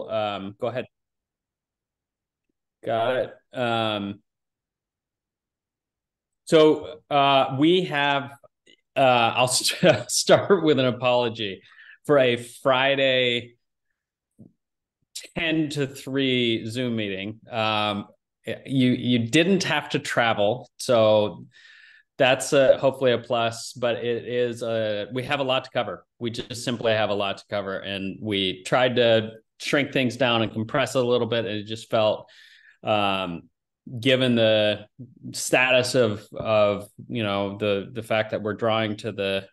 Go ahead. Got it. We have, I'll start with an apology for a Friday 10 to 3 Zoom meeting. You didn't have to travel, so that's hopefully a plus, but we have a lot to cover. We just simply have a lot to cover, and we tried to shrink things down and compress it a little bit, and it just felt, given the status of the fact that we're drawing to the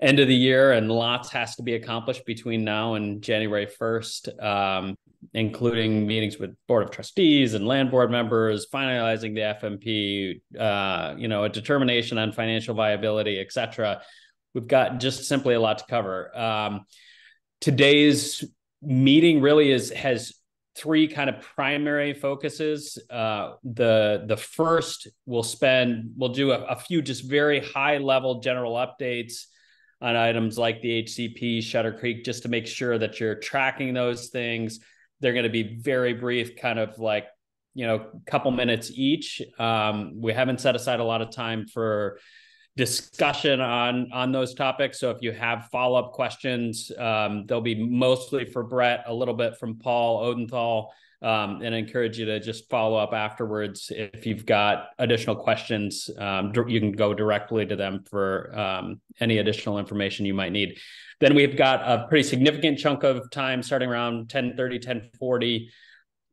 end of the year and lots has to be accomplished between now and January 1st, including meetings with board of trustees and land board members, finalizing the FMP, a determination on financial viability, et cetera. We've got just simply a lot to cover. Today's meeting really has three kind of primary focuses. The first, we'll do a few just very high level general updates on items like the HCP, Shutter Creek, just to make sure that you're tracking those things. They're going to be very brief, kind of like, couple minutes each. We haven't set aside a lot of time for discussion on those topics. So if you have follow-up questions, they'll be mostly for Brett, a little bit from Paul Odenthal, and I encourage you to just follow up afterwards. If you've got additional questions, you can go directly to them for any additional information you might need. Then we've got a pretty significant chunk of time starting around 10:30, 10:40,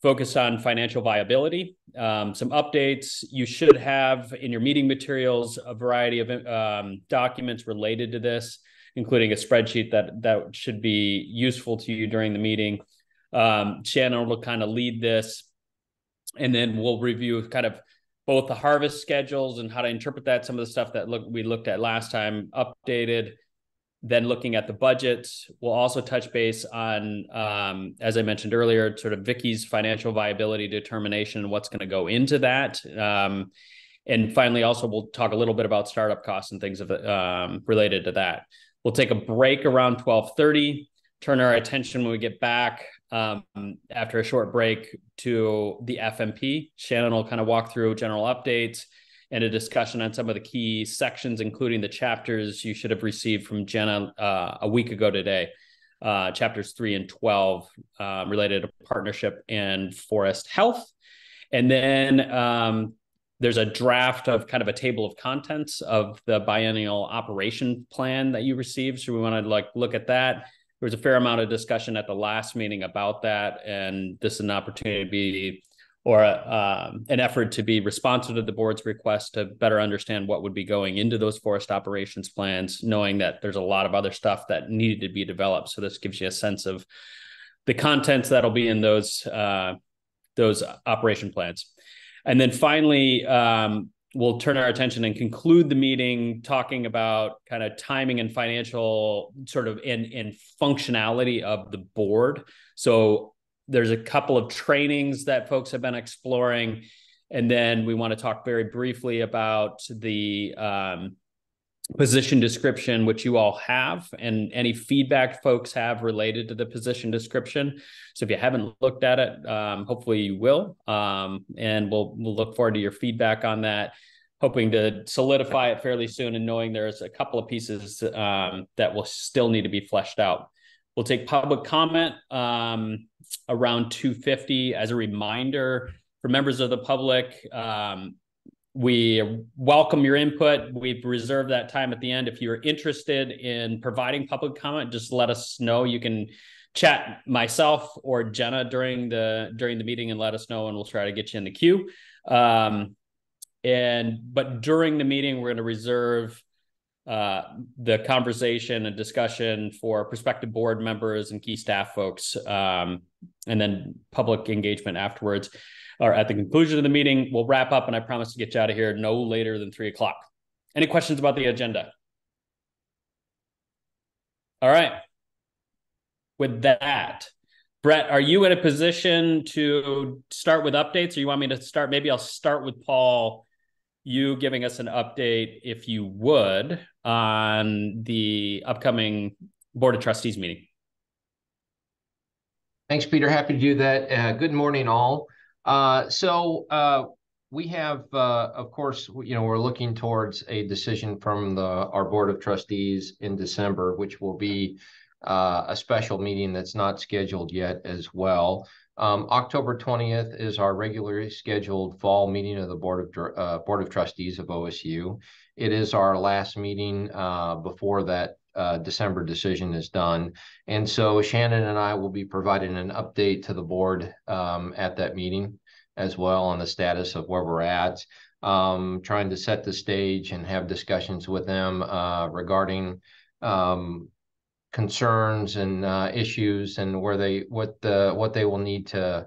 focused on financial viability. Some updates. You should have in your meeting materials a variety of documents related to this, including a spreadsheet that should be useful to you during the meeting. Shannon will kind of lead this, and then we'll review kind of both the harvest schedules and how to interpret that, some of the stuff that we looked at last time, updated. Then looking at the budgets, we'll also touch base on, as I mentioned earlier, sort of Vicky's financial viability determination and what's going to go into that. And finally, also, we'll talk a little bit about startup costs and things related to that. We'll take a break around 12:30, turn our attention when we get back after a short break to the FMP. Shannon will kind of walk through general updates and a discussion on some of the key sections, including the chapters you should have received from Jenna a week ago today, chapters 3 and 12 related to partnership and forest health. And then there's a draft of kind of a table of contents of the biennial operation plan that you received. So we want to look at that. There was a fair amount of discussion at the last meeting about that, and this is an opportunity to be, or an effort to be responsive to the board's request to better understand what would be going into those forest operations plans, knowing that there's a lot of other stuff that needed to be developed. So this gives you a sense of the contents that'll be in those operation plans. And then finally, we'll turn our attention and conclude the meeting talking about kind of timing and financial sort of in functionality of the board. So there's a couple of trainings that folks have been exploring. And then we want to talk very briefly about the position description, which you all have, and any feedback folks have related to the position description. So if you haven't looked at it, hopefully you will. And we'll look forward to your feedback on that, hoping to solidify it fairly soon, and knowing there's a couple of pieces that will still need to be fleshed out. We'll take public comment around 2:50. As a reminder for members of the public, we welcome your input. We've reserved that time at the end. If you're interested in providing public comment, just let us know. You can chat myself or Jenna during the meeting and let us know, and we'll try to get you in the queue. But during the meeting, we're going to reserve the conversation and discussion for prospective board members and key staff folks, and then public engagement afterwards, or at the conclusion of the meeting. We'll wrap up, and I promise to get you out of here no later than 3:00. Any questions about the agenda? All right. With that, Brett, are you in a position to start with updates, or you want me to start? Maybe I'll start with Paul, you giving us an update, if you would, on the upcoming Board of Trustees meeting. Thanks, Peter. Happy to do that. Good morning, all. We have, of course, we're looking towards a decision from our Board of Trustees in December, which will be a special meeting that's not scheduled yet as well. October 20th is our regularly scheduled fall meeting of the Board of Trustees of OSU. It is our last meeting before that December decision is done. And so Shannon and I will be providing an update to the board at that meeting as well on the status of where we're at, trying to set the stage and have discussions with them regarding concerns and issues and what they will need to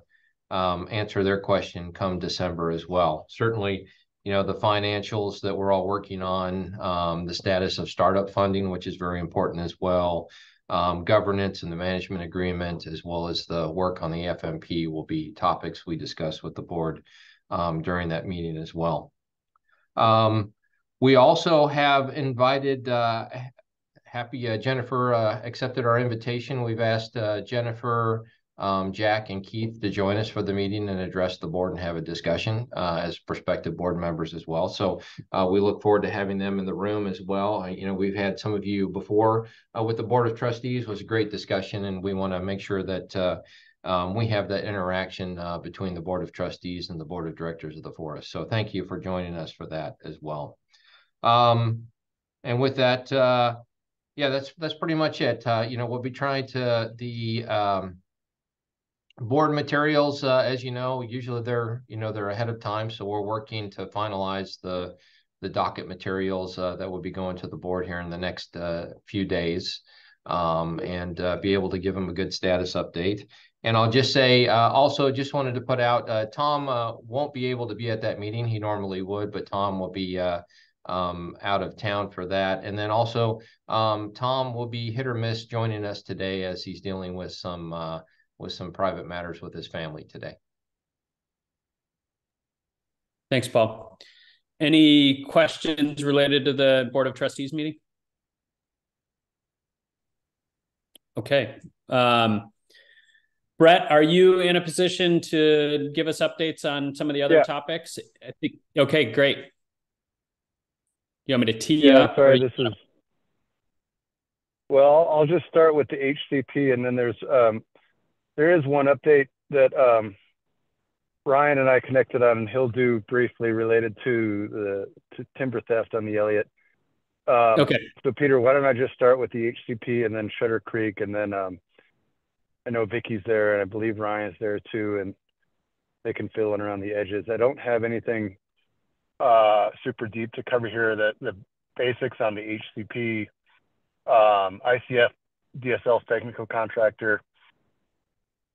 answer their question come December as well. Certainly, the financials that we're all working on, the status of startup funding, which is very important as well, governance and the management agreement, as well as the work on the FMP will be topics we discuss with the board during that meeting as well. We also have invited Jennifer accepted our invitation. We've asked Jennifer, Jack, and Keith to join us for the meeting and address the board and have a discussion as prospective board members as well. So we look forward to having them in the room as well. We've had some of you before with the Board of Trustees. It was a great discussion, and we want to make sure that we have that interaction between the Board of Trustees and the Board of Directors of the Forest. So thank you for joining us for that as well. And with that, yeah, that's pretty much it. We'll be trying to the board materials, as usually they're ahead of time, so we're working to finalize the docket materials that will be going to the board here in the next few days, and be able to give them a good status update. And I'll just say, also just wanted to put out, Tom won't be able to be at that meeting. He normally would, but Tom will be out of town for that. And then also, Tom will be hit or miss joining us today as he's dealing with some private matters with his family today. Thanks, Paul. Any questions related to the Board of Trustees meeting? Okay. Brett, are you in a position to give us updates on some of the other topics? I think. Okay, great. You want me to tee up? Sorry, well, I'll just start with the HCP, and then there is one update that Ryan and I connected on, and he'll do briefly related to timber theft on the Elliott. Okay. So Peter, why don't I just start with the HCP and then Shutter Creek, and then I know Vicky's there, and I believe Ryan's there too, and they can fill in around the edges. I don't have anything super deep to cover here. The basics on the HCP, ICF DSL's technical contractor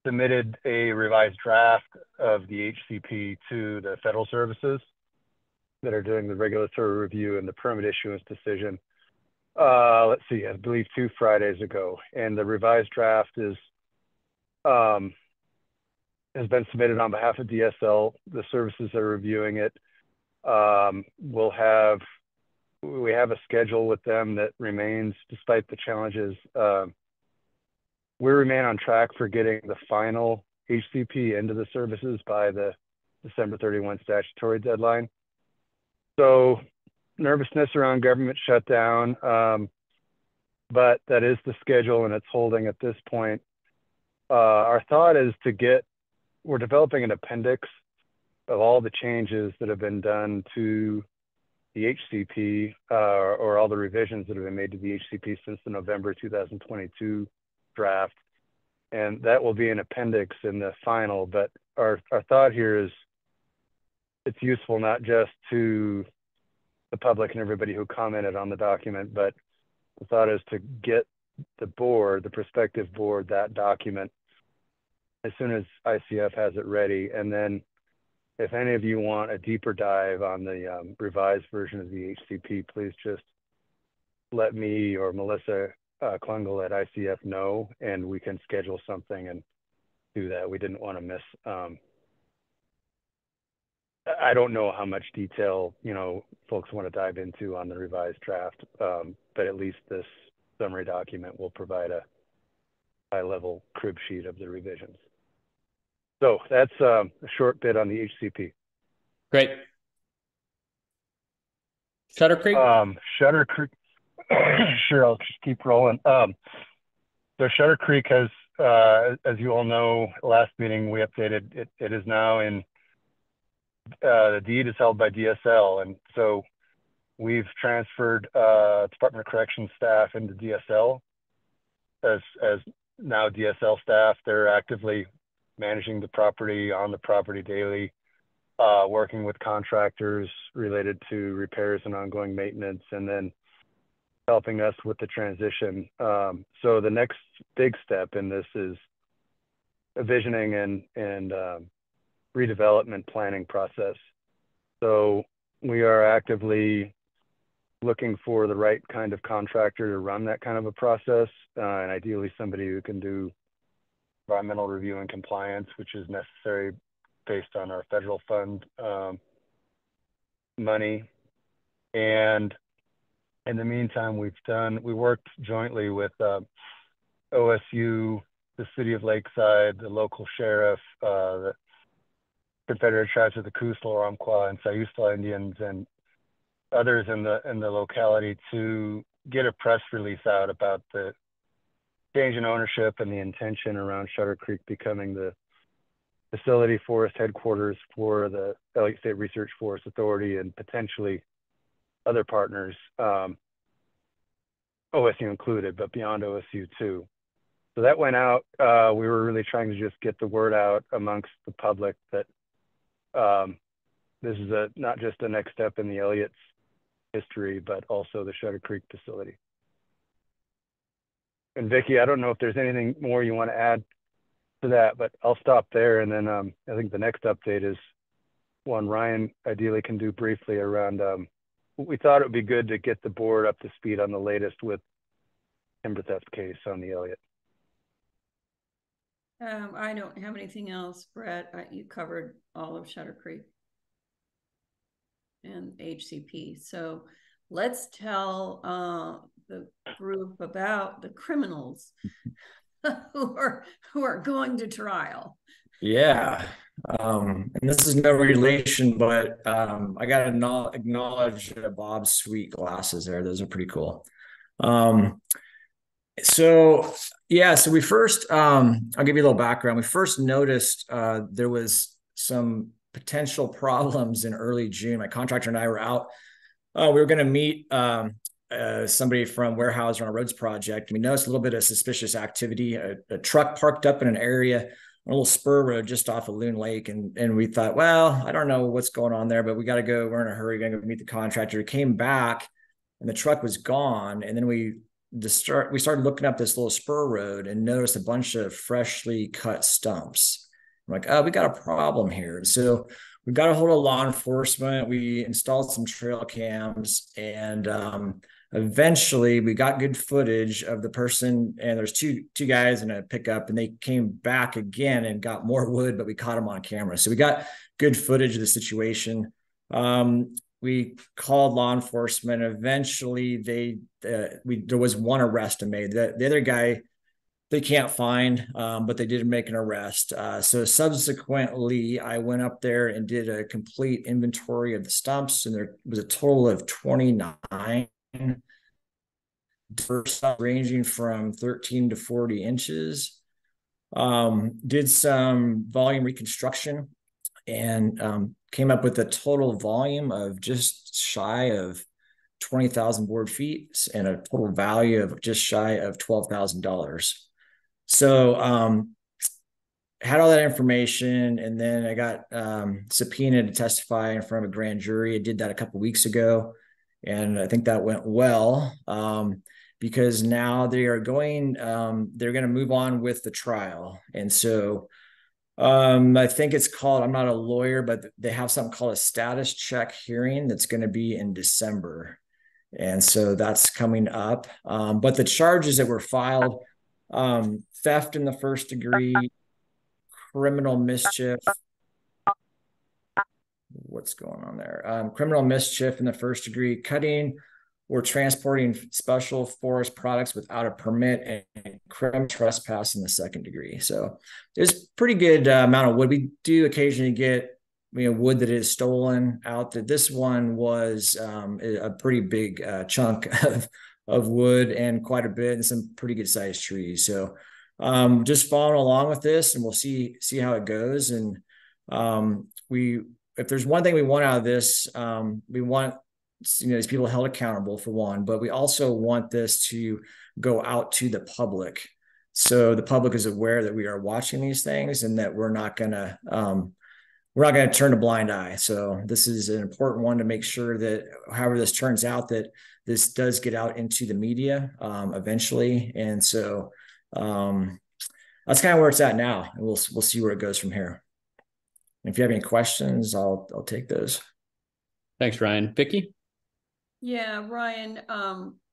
submitted a revised draft of the HCP to the federal services that are doing the regulatory review and the permit issuance decision. Let's see, I believe 2 Fridays ago, and the revised draft has been submitted on behalf of DSL. The services are reviewing it. We have a schedule with them that remains, despite the challenges. We remain on track for getting the final HCP into the services by the December 31 statutory deadline. So nervousness around government shutdown, but that is the schedule, and it's holding at this point. Our thought is we're developing an appendix of all the changes that have been done to the HCP, or all the revisions that have been made to the HCP since the November 2022 draft. And that will be an appendix in the final, but our thought here is it's useful not just to the public and everybody who commented on the document, but the thought is to get the prospective board, that document as soon as ICF has it ready. And then if any of you want a deeper dive on the revised version of the HCP, please just let me or Melissa Klungel at ICF know, and we can schedule something and do that. We didn't want to miss. I don't know how much detail folks want to dive into on the revised draft, but at least this summary document will provide high-level crib sheet of the revisions. So that's a short bit on the HCP. Great. Shutter Creek? Shutter Creek, sure, I'll just keep rolling. So Shutter Creek has, as you all know, last meeting we updated, it is now in, the deed is held by DSL. And so we've transferred Department of Corrections staff into DSL as now DSL staff. They're actively managing the property, on the property daily, working with contractors related to repairs and ongoing maintenance, and then helping us with the transition. So the next big step in this is a visioning and redevelopment planning process. So we are actively looking for the right kind of contractor to run that kind of a process, and ideally somebody who can do environmental review and compliance, which is necessary based on our federal fund money. And in the meantime, we worked jointly with OSU, the city of Lakeside, the local sheriff, the Confederate Tribes of the Kusla, Umpqua, and Sayusla Indians, and others in the locality to get a press release out about the change in ownership and the intention around Shutter Creek becoming the facility forest headquarters for the Elliott State Research Forest Authority and potentially other partners, OSU included, but beyond OSU too. So that went out. We were really trying to just get the word out amongst the public that this is not just a next step in the Elliott's history, but also the Shutter Creek facility. And Vicki, I don't know if there's anything more you want to add to that, but I'll stop there. And then I think the next update is one Ryan ideally can do briefly around, we thought it would be good to get the board up to speed on the latest with timber theft case on the Elliott. I don't have anything else, Brett. You covered all of Shutter Creek and HCP. So let's tell the group about the criminals who are going to trial. Yeah. And this is no relation, but I got to acknowledge Bob's sweet glasses there. Those are pretty cool. So we first, I'll give you a little background. We first noticed there was some potential problems in early June. My contractor and I were out. We were going to meet somebody from Warehouse on a roads project. We noticed a little bit of suspicious activity. A truck parked up in an area, a little spur road just off of Loon Lake. And we thought, well, I don't know what's going on there, but we got to go. We're in a hurry. We're going to go meet the contractor. We came back and the truck was gone. And then we started looking up this little spur road and noticed a bunch of freshly cut stumps. I'm like, oh, we got a problem here. So we got a hold of law enforcement. We installed some trail cams, and eventually we got good footage of the person. And there's two guys in a pickup, and they came back again and got more wood, but we caught them on camera. So we got good footage of the situation. We called law enforcement. Eventually, there was one arrest made. The other guy, they can't find, but they did make an arrest. So subsequently, I went up there and did a complete inventory of the stumps, and there was a total of 29 ranging from 13 to 40 inches. Did some volume reconstruction and came up with a total volume of just shy of 20,000 board feet and a total value of just shy of $12,000. So had all that information, and then I got subpoenaed to testify in front of a grand jury. I did that a couple of weeks ago, and I think that went well because now they're going to move on with the trial. And so I think it's called, I'm not a lawyer, but they have something called a status check hearing that's going to be in December. And so that's coming up. But the charges that were filed, theft in the first degree, criminal mischief. What's going on there? Criminal mischief in the first degree, cutting or transporting special forest products without a permit, and criminal trespass in the second degree. So there's pretty good amount of wood. We do occasionally get wood that is stolen out. That this one was a pretty big chunk of wood, and quite a bit, and some pretty good sized trees. So just following along with this, and we'll see how it goes. And if there's one thing we want out of this, we want these people held accountable, for one, but we also want this to go out to the public, so the public is aware that we are watching these things, and that we're not going to turn a blind eye. So this is an important one to make sure that however this turns out, that this does get out into the media eventually. And so that's kind of where it's at now, and we'll see where it goes from here. And if you have any questions, I'll take those. Thanks, Ryan. Vicky? Yeah, Ryan,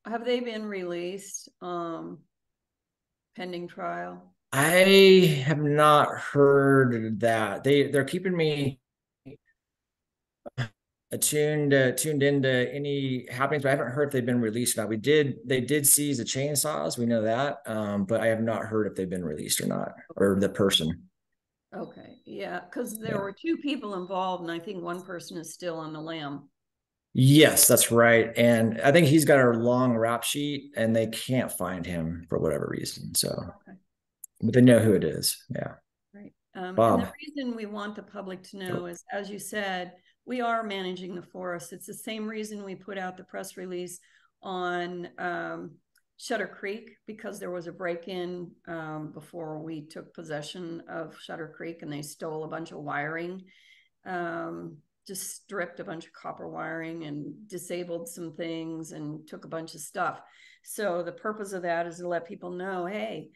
have they been released pending trial? I have not heard that. They're keeping me tuned into any happenings, but I haven't heard if they've been released or not. They did seize the chainsaws, we know that, but I have not heard if they've been released or not, or the person. Okay, yeah, because there were 2 people involved, and I think one person is still on the lam. Yes, that's right. And I think he's got a long rap sheet, and they can't find him for whatever reason. So, okay. But they know who it is. Yeah. Right. And the reason we want the public to know is, as you said, we are managing the forest. It's the same reason we put out the press release on Shutter Creek, because there was a break-in before we took possession of Shutter Creek, and they stole a bunch of wiring. Just stripped a bunch of copper wiring and disabled some things and took a bunch of stuff. So the purpose of that is to let people know, hey,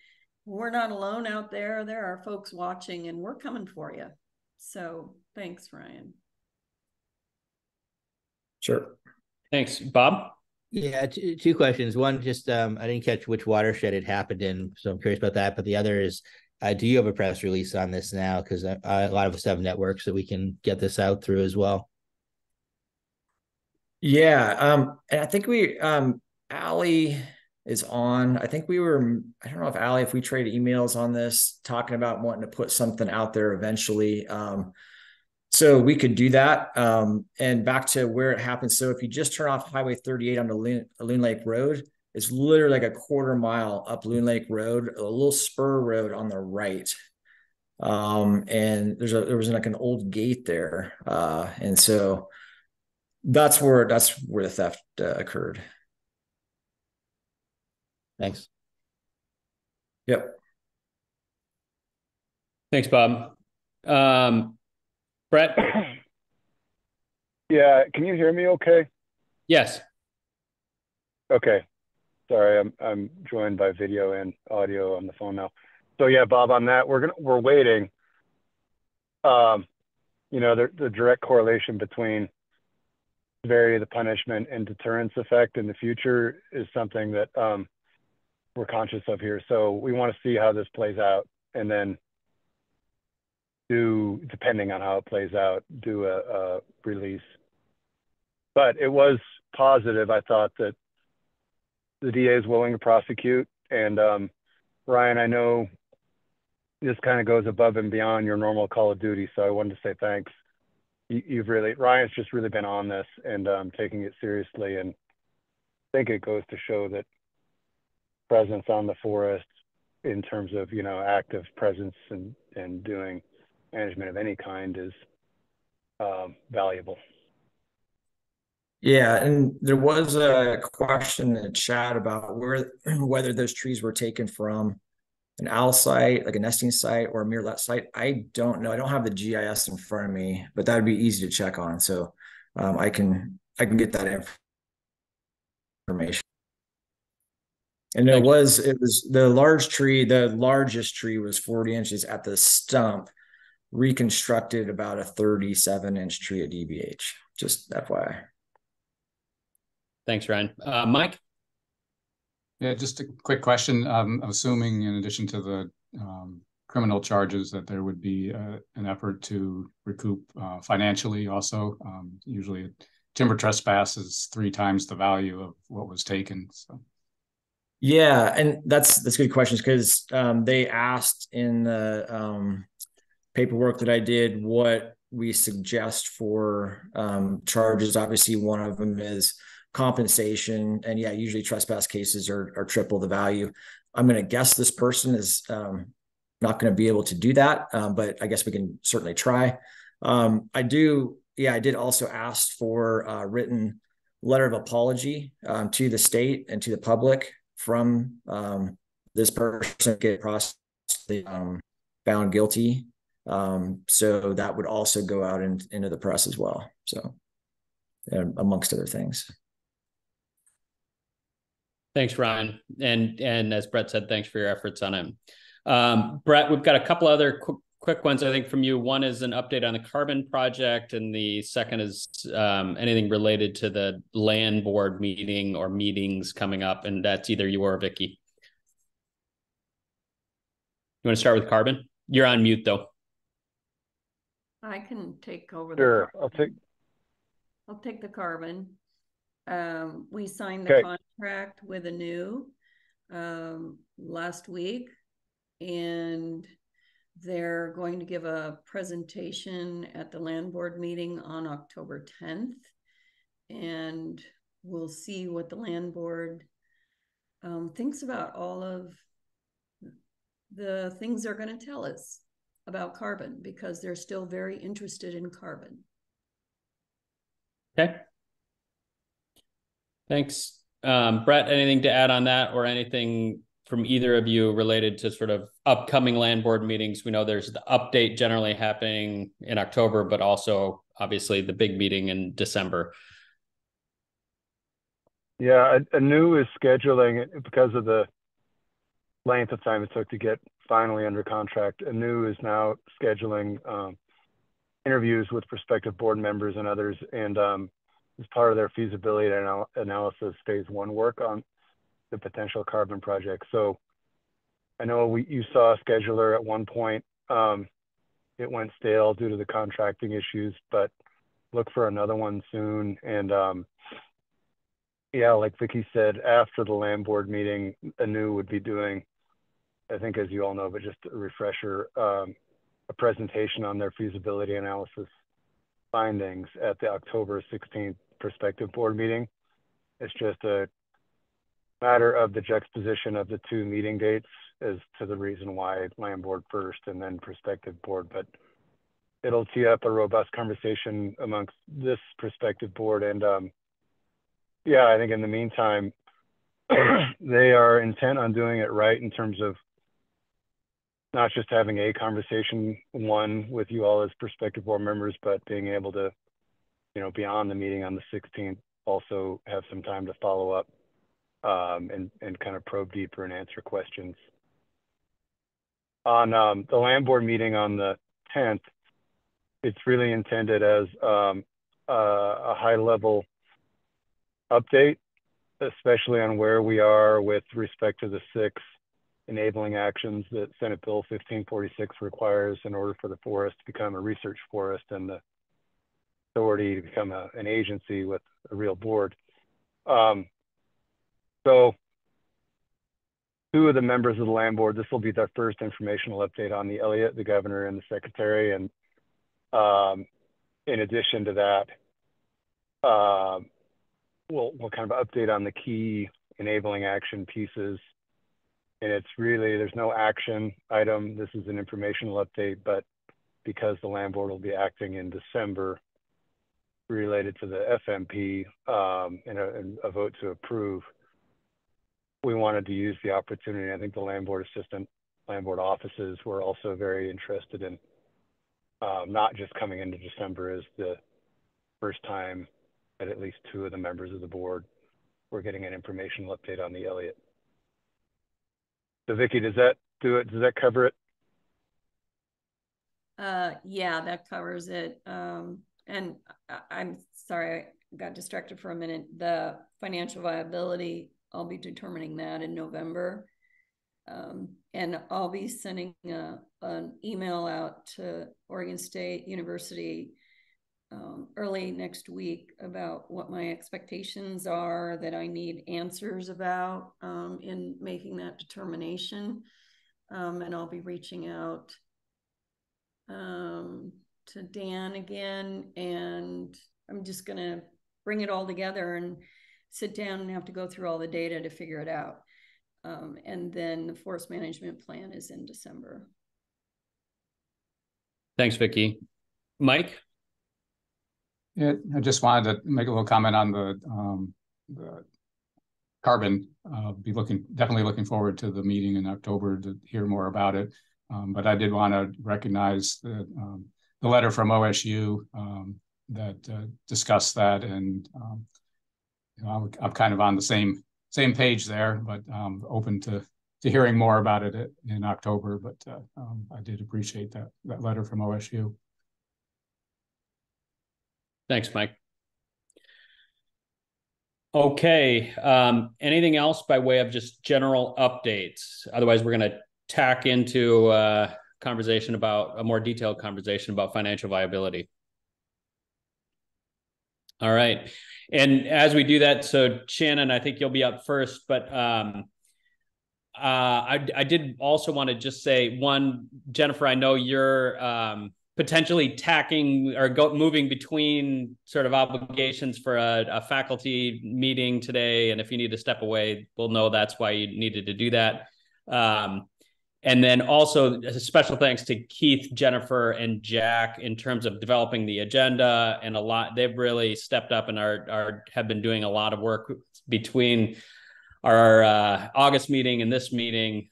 we're not alone out there. There are folks watching, and we're coming for you. So thanks, Ryan. Sure. Thanks. Bob? Yeah, 2 questions. One, just I didn't catch which watershed it happened in, so I'm curious about that. But the other is, do you have a press release on this now? Because a lot of us have networks that we can get this out through as well. Yeah, and I think Allie is on. I think I don't know if Allie, if we trade emails on this, talking about wanting to put something out there eventually. So we could do that. And back to where it happens. So if you just turn off Highway 38 onto Loon Lake Road, it's literally like a quarter mile up Loon Lake Road, a little spur road on the right. And there was like an old gate there. And so that's where the theft occurred. Thanks. Yep. Thanks, Bob. Brett? Yeah, can you hear me okay? Yes. Okay. Sorry, I'm joined by video and audio on the phone now. So yeah, Bob, on that, we're waiting. The direct correlation between severity of the punishment and deterrence effect in the future is something that we're conscious of here. So we want to see how this plays out, and then depending on how it plays out, do a release. But it was positive, I thought, that the DA is willing to prosecute. And Ryan, I know this kind of goes above and beyond your normal Call of Duty, so I wanted to say thanks. Ryan's just really been on this and taking it seriously, and I think it goes to show that presence on the forest in terms of, active presence and doing management of any kind is valuable. Yeah, and there was a question in the chat about whether those trees were taken from an owl site, like a nesting site, or a mirrorlet site. I don't know. I don't have the GIS in front of me, but that would be easy to check on. So I can get that information. And it was the largest tree was 40 inches at the stump, reconstructed about a 37-inch tree at DBH. Just FYI. Thanks, Ryan. Mike? Yeah, just a quick question. I'm assuming, in addition to the criminal charges, that there would be an effort to recoup financially also. Usually timber trespass is 3 times the value of what was taken. So. Yeah, and that's good questions, because they asked in the paperwork that I did what we suggest for charges. Obviously, one of them is compensation, and yeah, usually trespass cases are triple the value. I'm going to guess this person is not going to be able to do that, but I guess we can certainly try. I did also ask for a written letter of apology to the state and to the public from this person get processed, found guilty. So that would also go out into the press as well. So amongst other things. Thanks, Ryan. And as Brett said, thanks for your efforts on it. Brett, we've got a couple other quick ones, I think, from you. One is an update on the carbon project, and the second is anything related to the land board meeting or meetings coming up, and that's either you or Vicky. You want to start with carbon? You're on mute, though. I can take over. Sure, I'll take the carbon. We signed the contract with Anu last week, and they're going to give a presentation at the land board meeting on October 10th, and we'll see what the land board thinks about all of the things they're going to tell us about carbon, because they're still very interested in carbon. Okay. Thanks. Brett, anything to add on that, or anything from either of you related to sort of upcoming land board meetings? We know there's the update generally happening in October, but also obviously the big meeting in December. Yeah, Anu is scheduling, because of the length of time it took to get finally under contract. Anu is now scheduling interviews with prospective board members and others, and as part of their feasibility analysis phase 1 work on the potential carbon project. So I know you saw a scheduler at one point. It went stale due to the contracting issues, but look for another one soon. And yeah, like Vicky said, after the land board meeting, Anu would be doing, I think, as you all know, but just a refresher, a presentation on their feasibility analysis findings at the October 16th prospective board meeting. It's just a matter of the juxtaposition of the 2 meeting dates as to the reason why land board first and then prospective board, but it'll tee up a robust conversation amongst this prospective board. And yeah, I think in the meantime, they are intent on doing it right in terms of not just having a conversation, one with you all as prospective board members, but being able to, beyond the meeting on the 16th, also have some time to follow up and kind of probe deeper and answer questions. On the land board meeting on the 10th, it's really intended as a high-level update, especially on where we are with respect to the 6 enabling actions that Senate Bill 1546 requires in order for the forest to become a research forest and the authority to become an agency with a real board. So 2 of the members of the land board, this will be their first informational update on the Elliott, the governor, and the secretary. And in addition to that, we'll kind of update on the key enabling action pieces. And it's really, there's no action item. This is an informational update, but because the land board will be acting in December related to the FMP and a vote to approve, we wanted to use the opportunity. I think the land board assistant, land board offices were also very interested in not just coming into December as the first time that at least 2 of the members of the board were getting an informational update on the Elliott. So Vicky, does that do it? Does that cover it? Yeah, that covers it. And I'm sorry, I got distracted for a minute. The financial viability, I'll be determining that in November. And I'll be sending an email out to Oregon State University early next week about what my expectations are that I need answers about in making that determination. And I'll be reaching out to Dan again, and I'm just going to bring it all together and sit down and have to go through all the data to figure it out. And then the forest management plan is in December. Thanks, Vicki. Mike? Yeah, I just wanted to make a little comment on the carbon. Definitely looking forward to the meeting in October to hear more about it. But I did want to recognize the letter from OSU that discussed that, and I'm kind of on the same page there, but open to hearing more about it in October. But I did appreciate that letter from OSU. Thanks, Mike. Okay. Anything else by way of just general updates? Otherwise, we're going to tack into a more detailed conversation about financial viability. All right. And as we do that, so Shannon, I think you'll be up first, but I did also want to just say, one, Jennifer, I know you're potentially tacking or moving between sort of obligations for a faculty meeting today. And if you need to step away, we'll know that's why you needed to do that. And then also a special thanks to Keith, Jennifer, and Jack in terms of developing the agenda, and they've really stepped up and have been doing a lot of work between our August meeting and this meeting,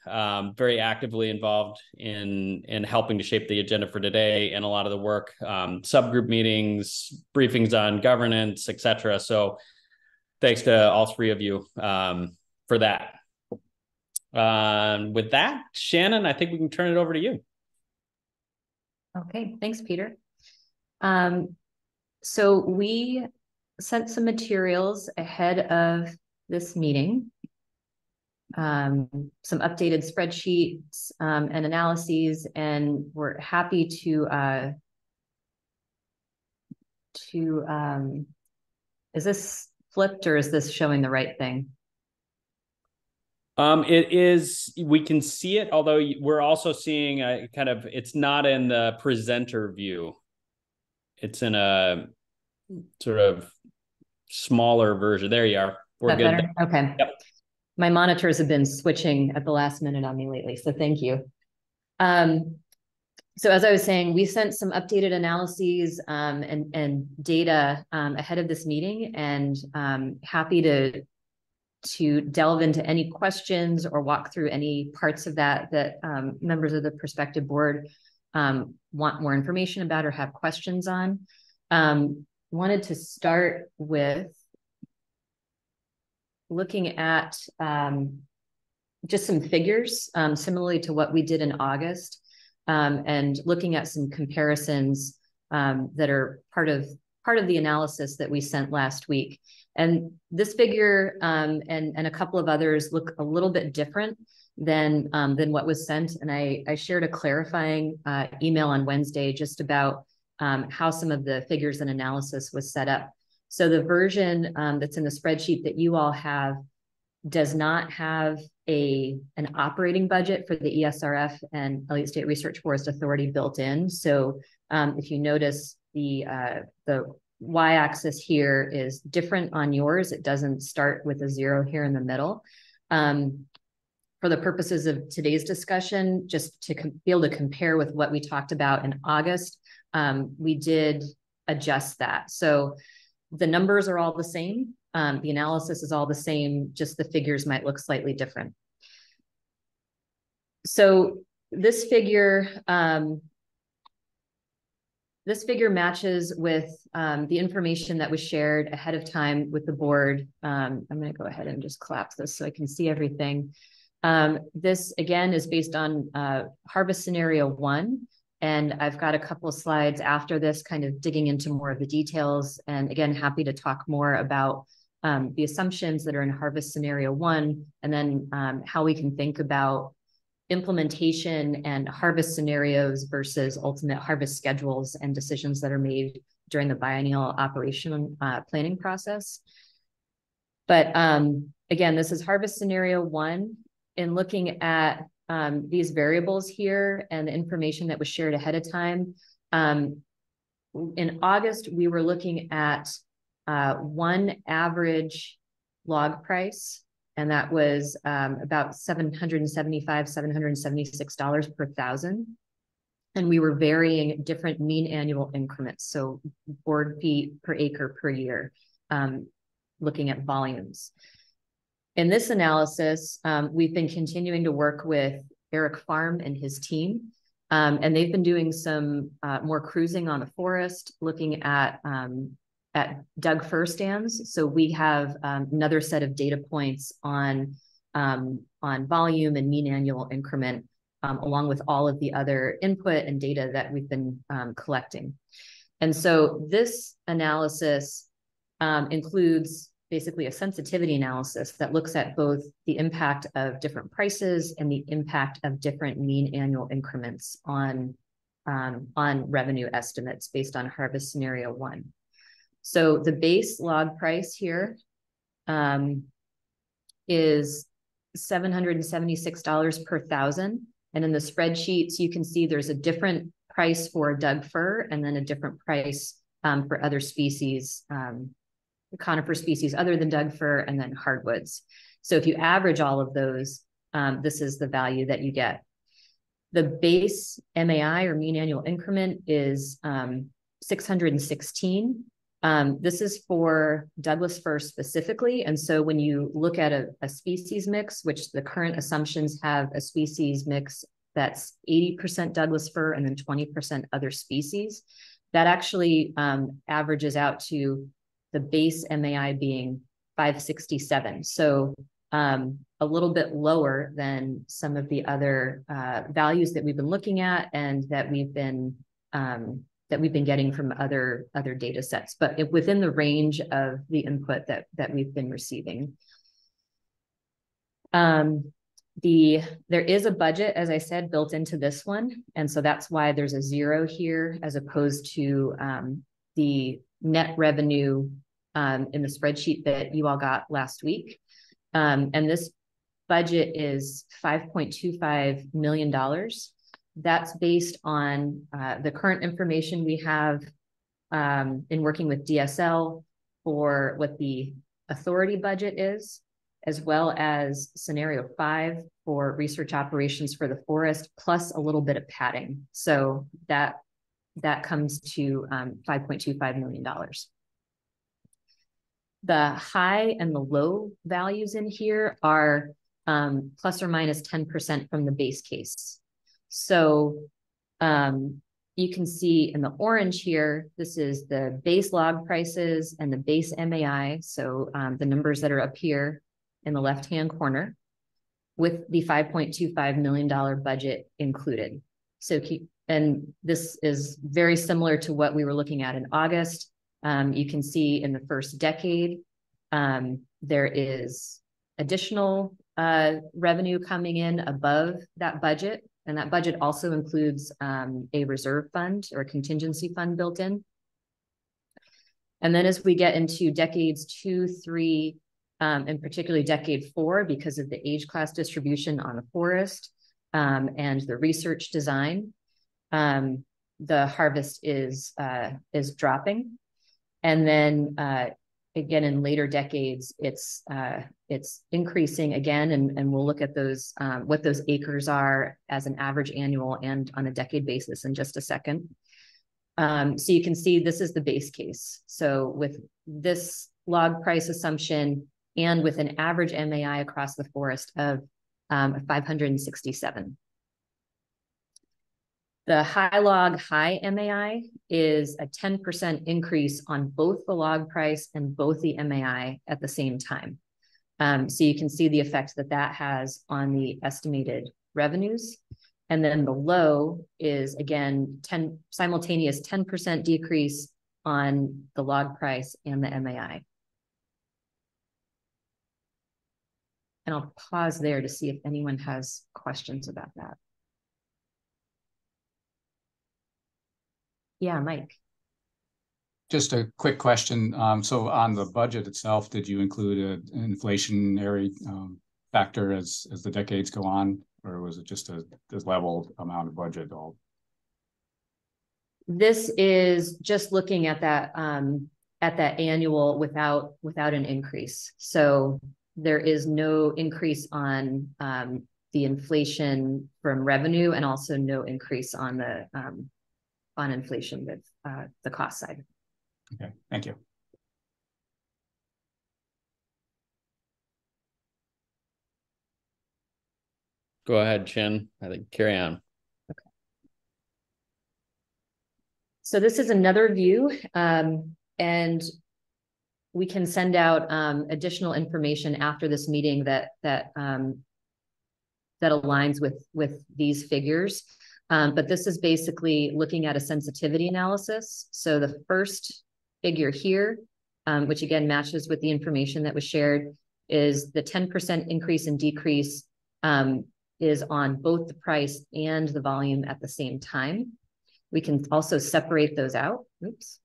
very actively involved in helping to shape the agenda for today, and a lot of the work, subgroup meetings, briefings on governance, etc. So thanks to all three of you for that. With that, Shannon, I think we can turn it over to you. Okay, thanks, Peter. So we sent some materials ahead of this meeting, some updated spreadsheets and analyses, and we're happy to is this flipped or is this showing the right thing? It is, we can see it, although we're also seeing it's not in the presenter view. It's in a sort of smaller version. There you are. We're good. Better? Okay. Yep. My monitors have been switching at the last minute on me lately, so thank you. So as I was saying, we sent some updated analyses and data ahead of this meeting, and happy to delve into any questions or walk through any parts of that members of the Prospective board want more information about or have questions on. Wanted to start with looking at just some figures, similarly to what we did in August, and looking at some comparisons that are part of the analysis that we sent last week. And this figure and a couple of others look a little bit different than what was sent. And I shared a clarifying email on Wednesday just about how some of the figures and analysis was set up. So the version that's in the spreadsheet that you all have does not have an operating budget for the ESRF and Elliott State Research Forest Authority built in. So if you notice, the y-axis here is different on yours. It doesn't start with a 0 here in the middle. For the purposes of today's discussion, just to be able to compare with what we talked about in August, we did adjust that. So the numbers are all the same. The analysis is all the same, just the figures might look slightly different. So this figure matches with the information that was shared ahead of time with the board. I'm going to go ahead and just collapse this so I can see everything. This, again, is based on harvest scenario 1. And I've got a couple of slides after this kind of digging into more of the details. And again, happy to talk more about the assumptions that are in harvest scenario 1, and then how we can think about implementation and harvest scenarios versus ultimate harvest schedules and decisions that are made during the biennial operation planning process. But again, this is harvest scenario 1. In looking at these variables here and the information that was shared ahead of time, in August, we were looking at one average log price, and that was about $775, $776 per thousand. And we were varying different mean annual increments, so board feet per acre per year, looking at volumes. In this analysis, we've been continuing to work with Eric Farm and his team, and they've been doing some more cruising on the forest, looking at Doug fir stands. So we have another set of data points on volume and mean annual increment, along with all of the other input and data that we've been collecting. And so this analysis includes basically a sensitivity analysis that looks at both the impact of different prices and the impact of different mean annual increments on revenue estimates based on harvest scenario 1. So the base log price here is $776 per thousand. And in the spreadsheets, you can see there's a different price for Doug fir and then a different price for other species, conifer species other than Doug fir, and then hardwoods. So if you average all of those, this is the value that you get. The base MAI, or mean annual increment, is 616. This is for Douglas fir specifically. And so when you look at a species mix, which the current assumptions have a species mix that's 80% Douglas fir and then 20% other species, that actually averages out to the base MAI being 567. So a little bit lower than some of the other values that we've been looking at and that we've been getting from other data sets, but within the range of the input that we've been receiving. There is a budget, as I said, built into this one. And so that's why there's a 0 here, as opposed to the net revenue in the spreadsheet that you all got last week. And this budget is $5.25 million. That's based on the current information we have in working with DSL for what the authority budget is, as well as scenario 5 for research operations for the forest, plus a little bit of padding. So that comes to $5.25 million. The high and the low values in here are plus or minus 10% from the base case. So you can see in the orange here, this is the base log prices and the base MAI. So the numbers that are up here in the left-hand corner, with the $5.25 million budget included. So and this is very similar to what we were looking at in August. You can see in the first decade, there is additional revenue coming in above that budget. And that budget also includes a reserve fund or a contingency fund built in. And then as we get into decades 2, 3, and particularly decade 4, because of the age class distribution on the forest and the research design, the harvest is dropping. And then again, in later decades, it's increasing again, and we'll look at those what those acres are as an average annual and on a decade basis in just a second. So you can see this is the base case. So with this log price assumption and with an average MAI across the forest of 567. The high log high MAI is a 10% increase on both the log price and both the MAI at the same time. So you can see the effect that has on the estimated revenues. And then the low is, again, simultaneous 10% decrease on the log price and the MAI. And I'll pause there to see if anyone has questions about that. Yeah, Mike. Just a quick question. So on the budget itself, did you include an inflationary factor as the decades go on, or was it just a level amount of budget all? This is just looking at that annual without an increase. So there is no increase on the inflation from revenue, and also no increase on the on inflation with the cost side. Okay, thank you. Go ahead, Chin. I think carry on. Okay. So this is another view, and we can send out additional information after this meeting that aligns with these figures. But this is basically looking at a sensitivity analysis. So the first figure here, which again matches with the information that was shared, is the 10% increase and decrease is on both the price and the volume at the same time. We can also separate those out. Oops.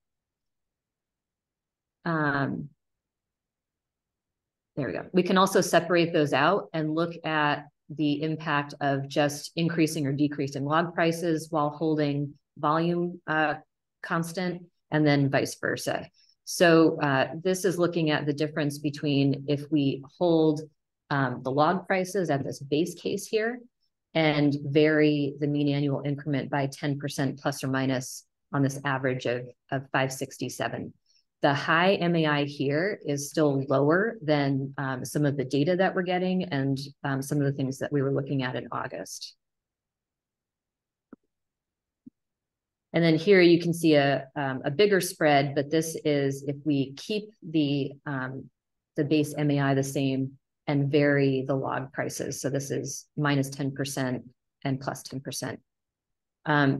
There we go. We can also separate those out and look at the impact of just increasing or decreasing log prices while holding volume constant, and then vice versa. So this is looking at the difference between if we hold the log prices at this base case here and vary the mean annual increment by 10% plus or minus on this average of 567. The high MAI here is still lower than some of the data that we're getting and some of the things that we were looking at in August. And then here you can see a bigger spread, but this is if we keep the base MAI the same and vary the log prices. So this is minus 10% and plus 10%.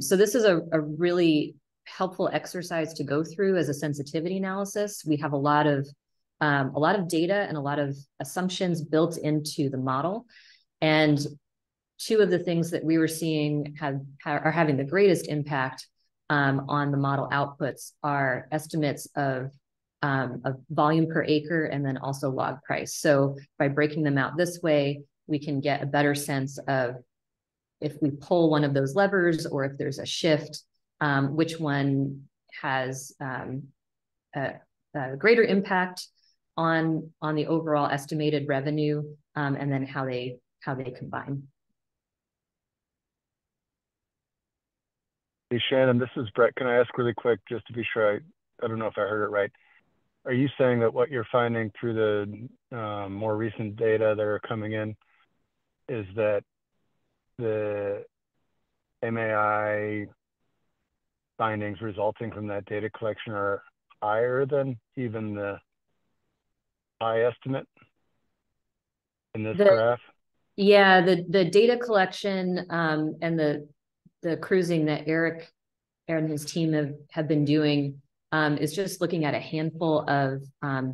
So this is a really helpful exercise to go through as a sensitivity analysis. We have a lot of data and a lot of assumptions built into the model. And two of the things that we were seeing are having the greatest impact on the model outputs are estimates of volume per acre and then also log price. So by breaking them out this way, we can get a better sense of if we pull one of those levers or if there's a shift, which one has a greater impact on the overall estimated revenue, and then how they combine. Hey, Shannon, this is Brett. Can I ask really quick, just to be sure I don't know if I heard it right. Are you saying that what you're finding through the more recent data that are coming in is that the MAI findings resulting from that data collection are higher than even the high estimate in this graph? Yeah, the data collection and the cruising that Eric and his team have been doing is just looking at a handful of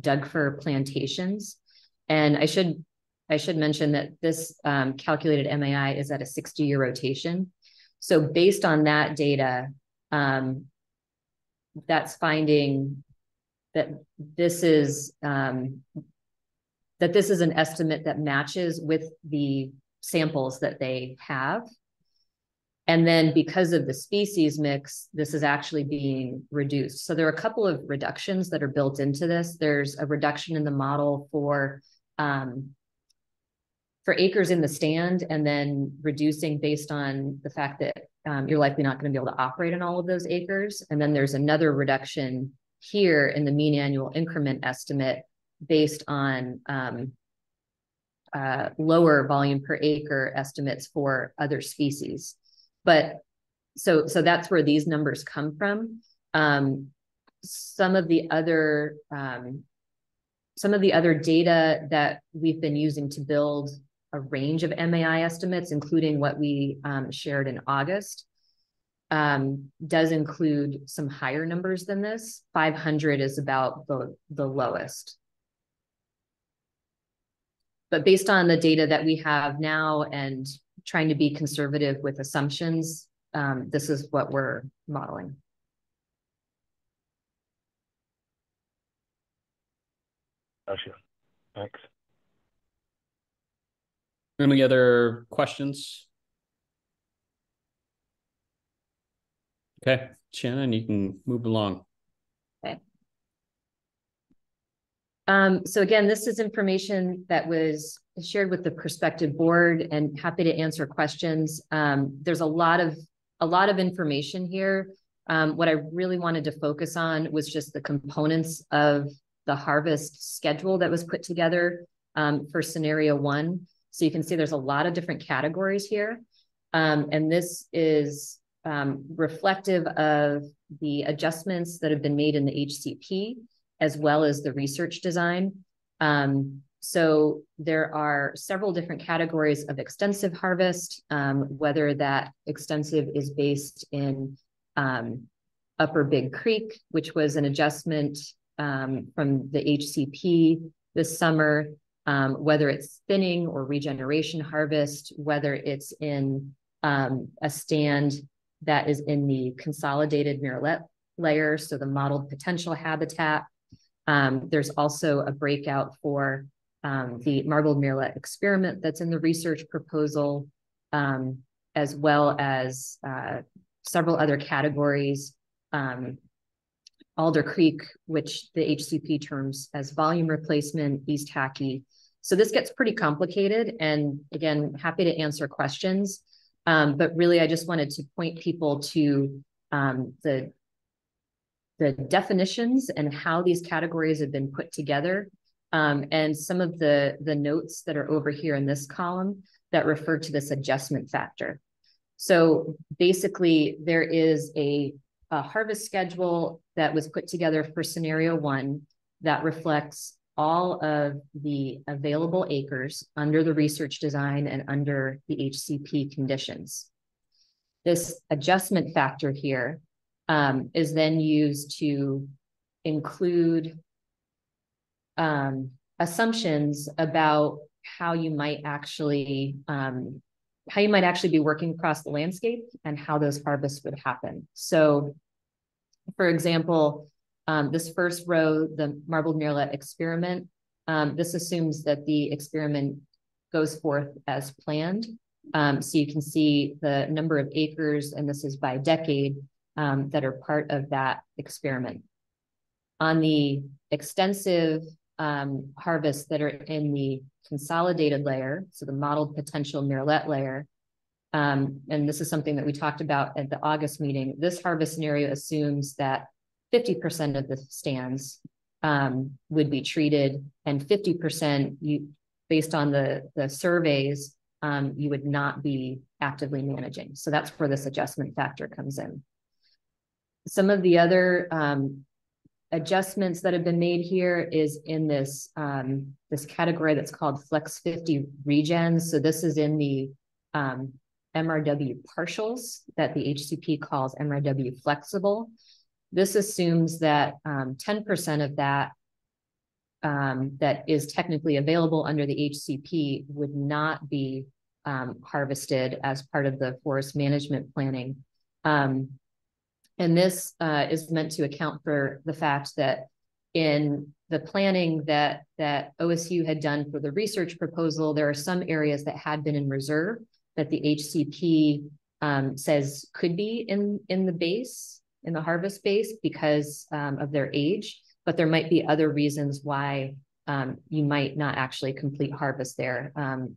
Doug fir plantations. And I should mention that this calculated MAI is at a 60-year rotation. So based on that data, that's finding that this is an estimate that matches with the samples that they have. And then because of the species mix, this is actually being reduced. So there are a couple of reductions that are built into this. There's a reduction in the model for acres in the stand, and then reducing based on the fact that you're likely not going to be able to operate on all of those acres. And then there's another reduction here in the mean annual increment estimate based on lower volume per acre estimates for other species. But so that's where these numbers come from. Some of the other data that we've been using to build a range of MAI estimates, including what we shared in August, does include some higher numbers than this. 500 is about the lowest. But based on the data that we have now and trying to be conservative with assumptions, this is what we're modeling. Gotcha. Thanks. Any other questions? Okay, Shannon, you can move along. Okay. So again, this is information that was shared with the Prospective board, and happy to answer questions. There's a lot of information here. What I really wanted to focus on was just the components of the harvest schedule that was put together for scenario 1. So you can see there's a lot of different categories here. And this is reflective of the adjustments that have been made in the HCP, as well as the research design. So there are several different categories of extensive harvest, whether that extensive is based in Upper Big Creek, which was an adjustment from the HCP this summer, whether it's thinning or regeneration harvest, whether it's in a stand that is in the consolidated murrelet layer, so the modeled potential habitat. There's also a breakout for the marbled murrelet experiment that's in the research proposal, as well as several other categories. Alder Creek, which the HCP terms as volume replacement, East Hackey. So this gets pretty complicated, and again, happy to answer questions. But really, I just wanted to point people to the definitions and how these categories have been put together, and some of the notes that are over here in this column that refer to this adjustment factor. So basically, there is a harvest schedule that was put together for scenario 1 that reflects all of the available acres under the research design and under the HCP conditions. This adjustment factor here is then used to include assumptions about how you might actually be working across the landscape and how those harvests would happen. So, for example, this first row, the marbled murrelet experiment, this assumes that the experiment goes forth as planned. So you can see the number of acres, and this is by decade, that are part of that experiment. On the extensive harvests that are in the consolidated layer, so the modeled potential murrelet layer, and this is something that we talked about at the August meeting, this harvest scenario assumes that 50% of the stands would be treated, and 50% based on the surveys, you would not be actively managing. So that's where this adjustment factor comes in. Some of the other adjustments that have been made here is in this this category that's called Flex 50 Regens. So this is in the MRW partials that the HCP calls MRW flexible. This assumes that 10% of that that is technically available under the HCP would not be harvested as part of the forest management planning. And this is meant to account for the fact that in the planning that OSU had done for the research proposal, there are some areas that had been in reserve that the HCP says could be in the base, in the harvest base, because of their age, but there might be other reasons why you might not actually complete harvest there,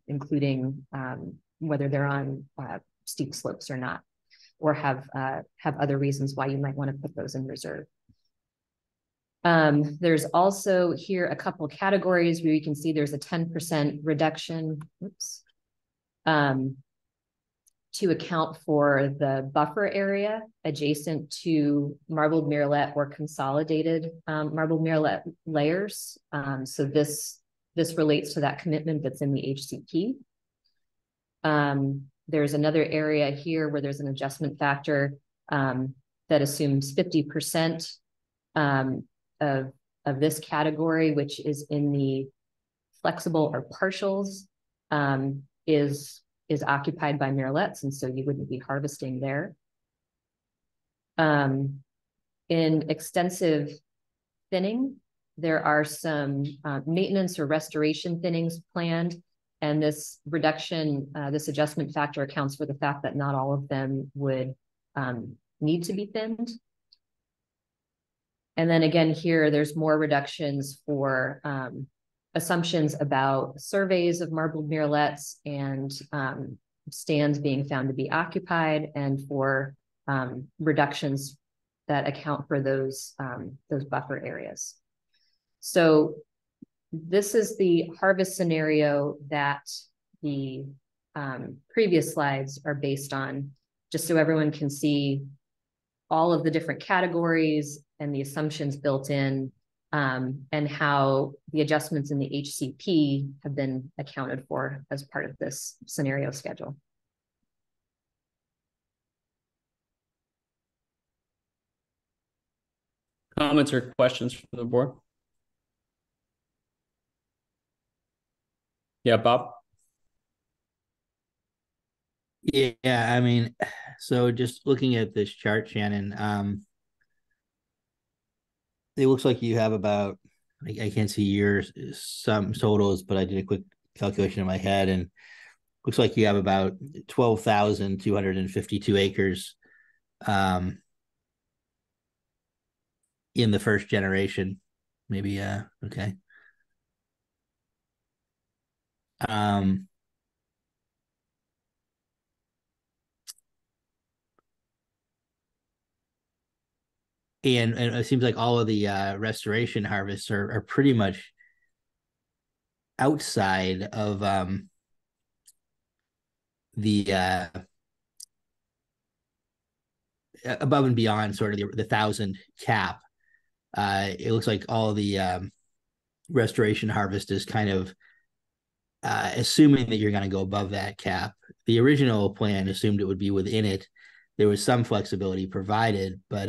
including whether they're on steep slopes or not, or have other reasons why you might want to put those in reserve. There's also here a couple categories where you can see there's a 10% reduction, to account for the buffer area adjacent to marbled murrelet or consolidated marbled murrelet layers. So this relates to that commitment that's in the HCP. There's another area here where there's an adjustment factor that assumes 50% of this category, which is in the flexible or partials is occupied by murrelets, and so you wouldn't be harvesting there. In extensive thinning, there are some maintenance or restoration thinnings planned, and this reduction, this adjustment factor accounts for the fact that not all of them would need to be thinned. And then again here, there's more reductions for assumptions about surveys of marbled murrelets and stands being found to be occupied, and for reductions that account for those buffer areas. So this is the harvest scenario that the previous slides are based on, just so everyone can see all of the different categories and the assumptions built in, and how the adjustments in the HCP have been accounted for as part of this scenario schedule. Comments or questions from the board? Yeah, Bob? Yeah, I mean, so just looking at this chart, Shannon, it looks like you have about, I can't see your some totals, but I did a quick calculation in my head, and looks like you have about 12,252 acres in the first generation, maybe, okay. And it seems like all of the restoration harvests are pretty much outside of the above and beyond sort of the 1,000 cap. It looks like all the restoration harvest is kind of assuming that you're going to go above that cap. The original plan assumed it would be within it. There was some flexibility provided, but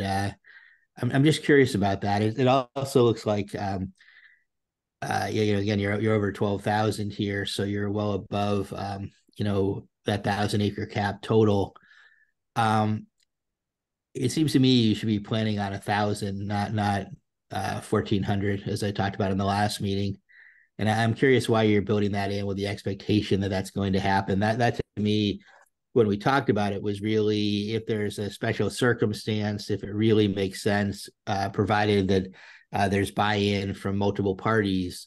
I'm just curious about that. It also looks like, again, you're over 12,000 here, so you're well above, that 1,000 acre cap total. It seems to me you should be planning on 1,000, not 1,400, as I talked about in the last meeting. And I'm curious why you're building that in with the expectation that that's going to happen. That to me, when we talked about it, was really if there's a special circumstance, if it really makes sense, provided that there's buy-in from multiple parties.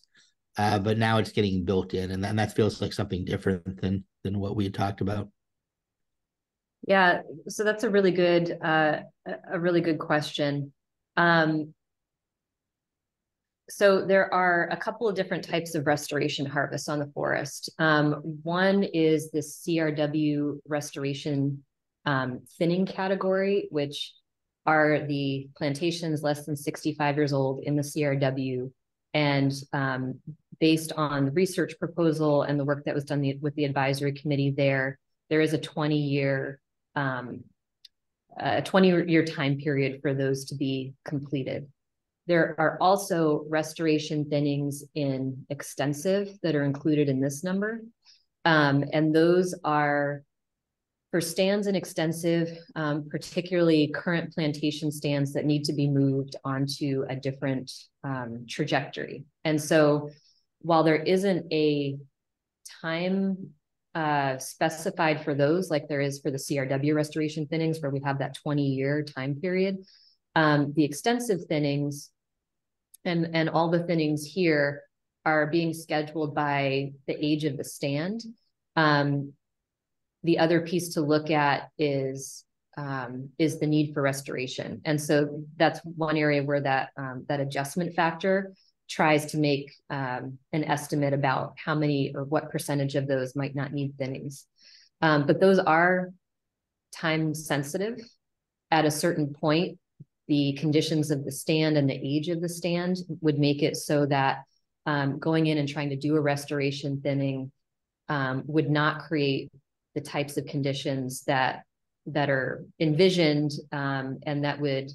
But now it's getting built in, and that feels like something different than what we had talked about. Yeah, so that's a really good question. So there are a couple of different types of restoration harvests on the forest. One is the CRW restoration thinning category, which are the plantations less than 65 years old in the CRW. And based on the research proposal and the work that was done with the advisory committee there is a 20-year time period for those to be completed. There are also restoration thinnings in extensive that are included in this number. And those are for stands in extensive, particularly current plantation stands that need to be moved onto a different trajectory. And so while there isn't a time specified for those, like there is for the CRW restoration thinnings, where we have that 20-year time period, the extensive thinnings and all the thinnings here are being scheduled by the age of the stand. The other piece to look at is the need for restoration. And so that's one area where that adjustment factor tries to make an estimate about how many or what percentage of those might not need thinnings. But those are time sensitive. At a certain point, the conditions of the stand and the age of the stand would make it so that going in and trying to do a restoration thinning would not create the types of conditions that are envisioned and that would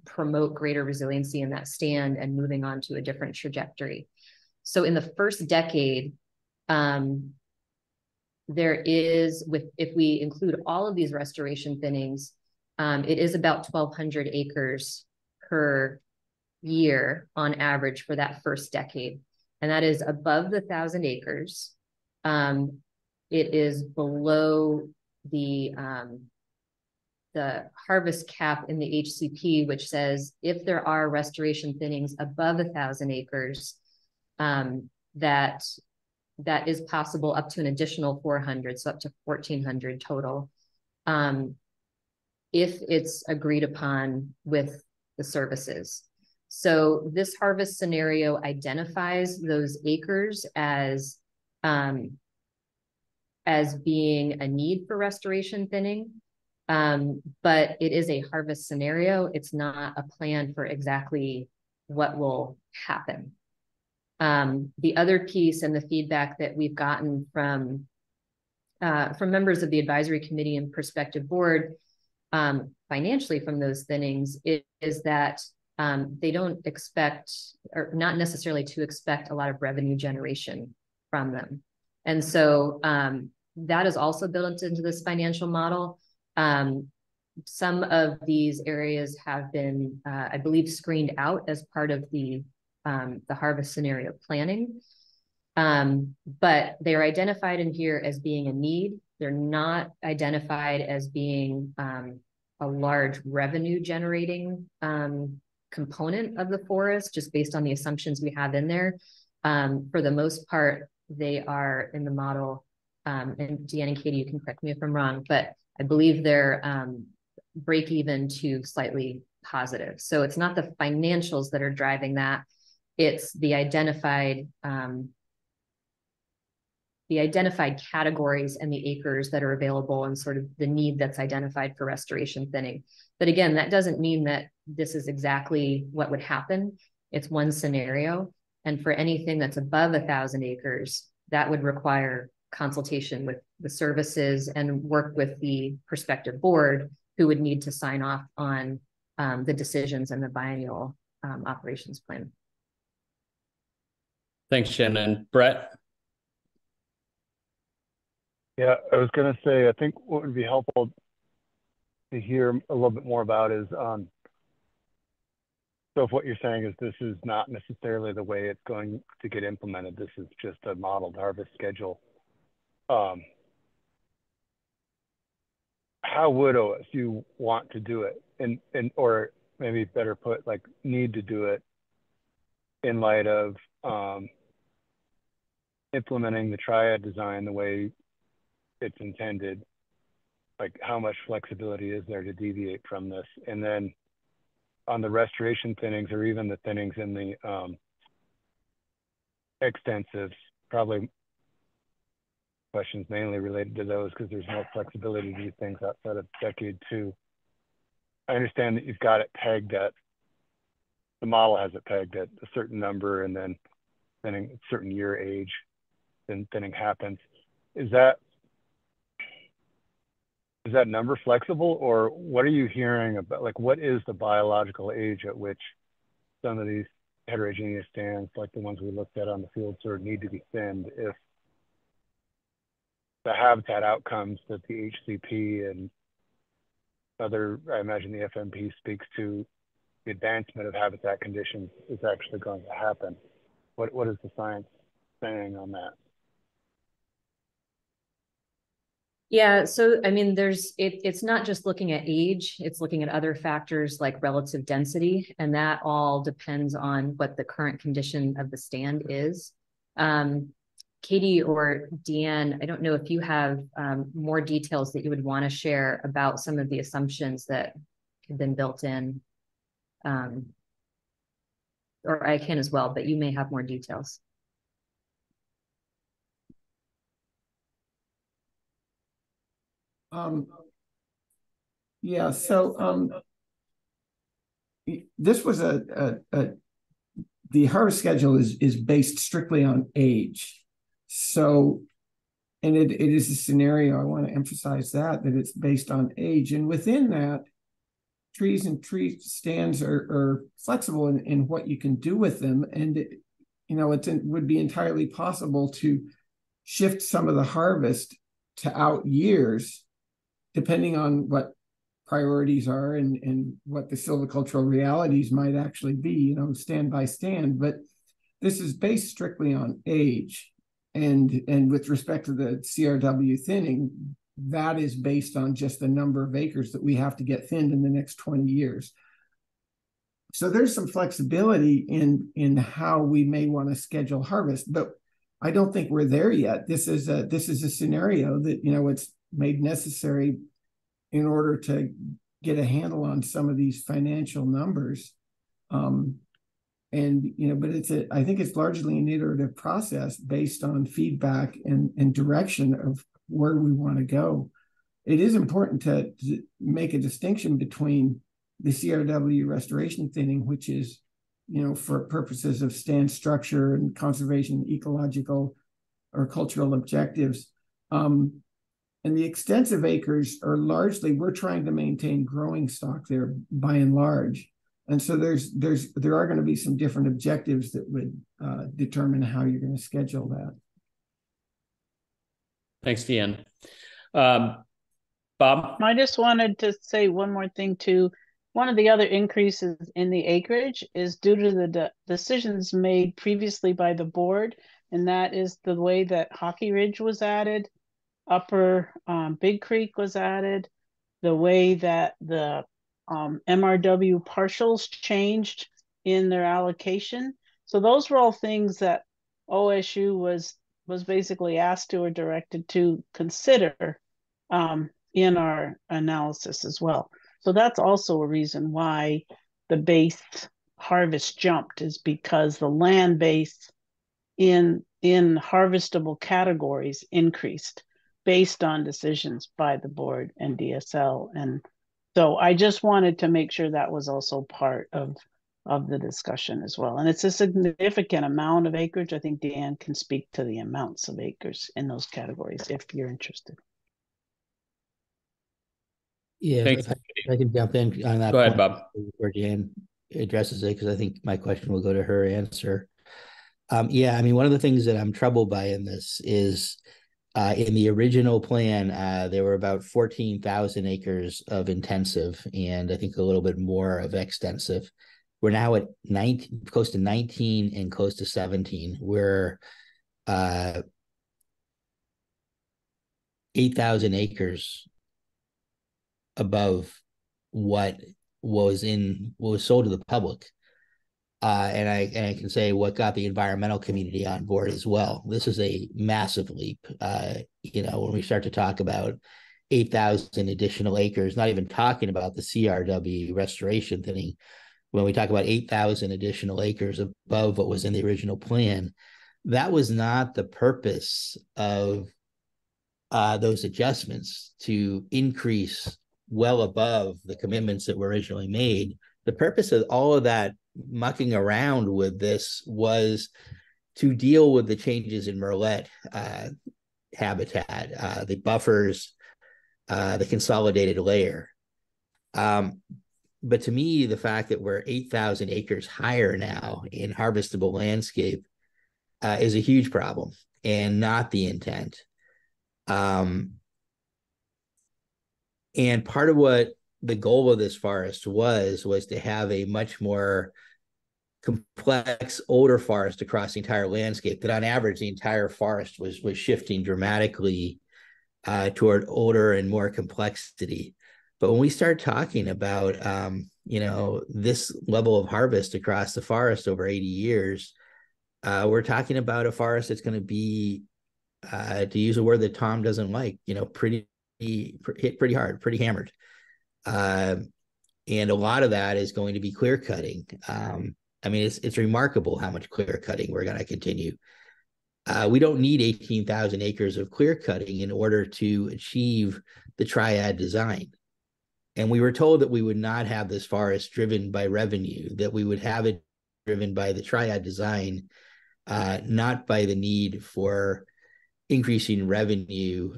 promote greater resiliency in that stand and moving on to a different trajectory. So in the first decade, there is, if we include all of these restoration thinnings, it is about 1,200 acres per year on average for that first decade. And that is above the 1,000 acres. It is below the harvest cap in the HCP, which says if there are restoration thinnings above 1,000 acres, that is possible up to an additional 400, so up to 1,400 total, if it's agreed upon with the services. So this harvest scenario identifies those acres as being a need for restoration thinning, but it is a harvest scenario. It's not a plan for exactly what will happen. The other piece and the feedback that we've gotten from members of the advisory committee and prospective board, financially from those thinnings, is that they don't expect, or not necessarily to expect, a lot of revenue generation from them. And so that is also built into this financial model. Some of these areas have been, I believe, screened out as part of the harvest scenario planning. But they're identified in here as being a need. They're not identified as being a large revenue generating component of the forest, just based on the assumptions we have in there. For the most part, they are in the model, and Deanne and Katie, you can correct me if I'm wrong, but I believe they're break even to slightly positive. So it's not the financials that are driving that. It's the identified categories and the acres that are available, and sort of the need that's identified for restoration thinning. But again, that doesn't mean that this is exactly what would happen. It's one scenario. And for anything that's above 1,000 acres, that would require consultation with the services and work with the prospective board, who would need to sign off on the decisions and the biennial operations plan. Thanks, Shannon. Brett? Yeah, I was going to say, I think what would be helpful to hear a little bit more about is, so if what you're saying is this is not necessarily the way it's going to get implemented, this is just a modeled harvest schedule, how would OSU want to do it? And or maybe better put, like, need to do it in light of implementing the triad design the way it's intended? Like, how much flexibility is there to deviate from this? And then on the restoration thinnings, or even the thinnings in the extensives, probably questions mainly related to those, because there's no flexibility to do things outside of decade 2. I understand that you've got it pegged at, the model has it pegged at a certain number, and then thinning a certain year age, then thinning happens. Is that number flexible, or what are you hearing about, like, what is the biological age at which some of these heterogeneous stands, like the ones we looked at on the field tour, need to be thinned if the habitat outcomes that the HCP and other, I imagine the FMP speaks to, the advancement of habitat conditions is actually going to happen? What is the science saying on that? Yeah, so I mean, it's not just looking at age, it's looking at other factors like relative density, and that all depends on what the current condition of the stand is. Katie or Deanne, I don't know if you have more details that you would want to share about some of the assumptions that have been built in, or I can as well, but you may have more details. Yeah, so this was the harvest schedule is based strictly on age. So, and it is a scenario, I want to emphasize that it's based on age. And within that, trees and tree stands are flexible in what you can do with them. And would be entirely possible to shift some of the harvest to out years, depending on what priorities are and what the silvicultural realities might actually be, stand by stand. But this is based strictly on age. And with respect to the CRW thinning, that is based on just the number of acres that we have to get thinned in the next 20 years. So there's some flexibility in how we may want to schedule harvest, but I don't think we're there yet. This is a scenario that, it's made necessary in order to get a handle on some of these financial numbers. But I think it's largely an iterative process based on feedback and direction of where we want to go. It is important to make a distinction between the CRW restoration thinning, which is, for purposes of stand structure and conservation, ecological or cultural objectives. And the extensive acres are largely, we're trying to maintain growing stock there by and large. And so there are going to be some different objectives that would determine how you're going to schedule that. Thanks, Deanne. Bob? I just wanted to say one more thing too. One of the other increases in the acreage is due to the decisions made previously by the board, and that is the way that Hockey Ridge was added, Upper Big Creek was added, the way that the MRW partials changed in their allocation. So those were all things that OSU was basically asked to or directed to consider in our analysis as well. So that's also a reason why the base harvest jumped, is because the land base in harvestable categories increased based on decisions by the board and DSL. And so I just wanted to make sure that was also part of the discussion as well. And it's a significant amount of acreage. I think Deanne can speak to the amounts of acres in those categories if you're interested. Yeah, if I can jump in on that. Go ahead, Bob. Before Deanne addresses it, because I think my question will go to her answer. Yeah, I mean, one of the things that I'm troubled by in this is in the original plan, there were about 14,000 acres of intensive and I think a little bit more of extensive. We're now at 19, close to 19 and close to 17. We're 8,000 acres above what was sold to the public. And I can say what got the environmental community on board as well. This is a massive leap. When we start to talk about 8,000 additional acres, not even talking about the CRW restoration thinning, when we talk about 8,000 additional acres above what was in the original plan, that was not the purpose of those adjustments to increase well above the commitments that were originally made. The purpose of all of that mucking around with this was to deal with the changes in murrelet habitat, the buffers, the consolidated layer. But to me, the fact that we're 8,000 acres higher now in harvestable landscape is a huge problem and not the intent. And part of what the goal of this forest was to have a much more complex, older forest across the entire landscape, that on average, the entire forest was shifting dramatically toward older and more complexity. But when we start talking about, this level of harvest across the forest over 80 years, we're talking about a forest that's going to be, to use a word that Tom doesn't like, hit pretty hard, pretty hammered. And a lot of that is going to be clear cutting. It's remarkable how much clear cutting we're going to continue. We don't need 18,000 acres of clear cutting in order to achieve the triad design. And we were told that we would not have this forest driven by revenue, that we would have it driven by the triad design, not by the need for increasing revenue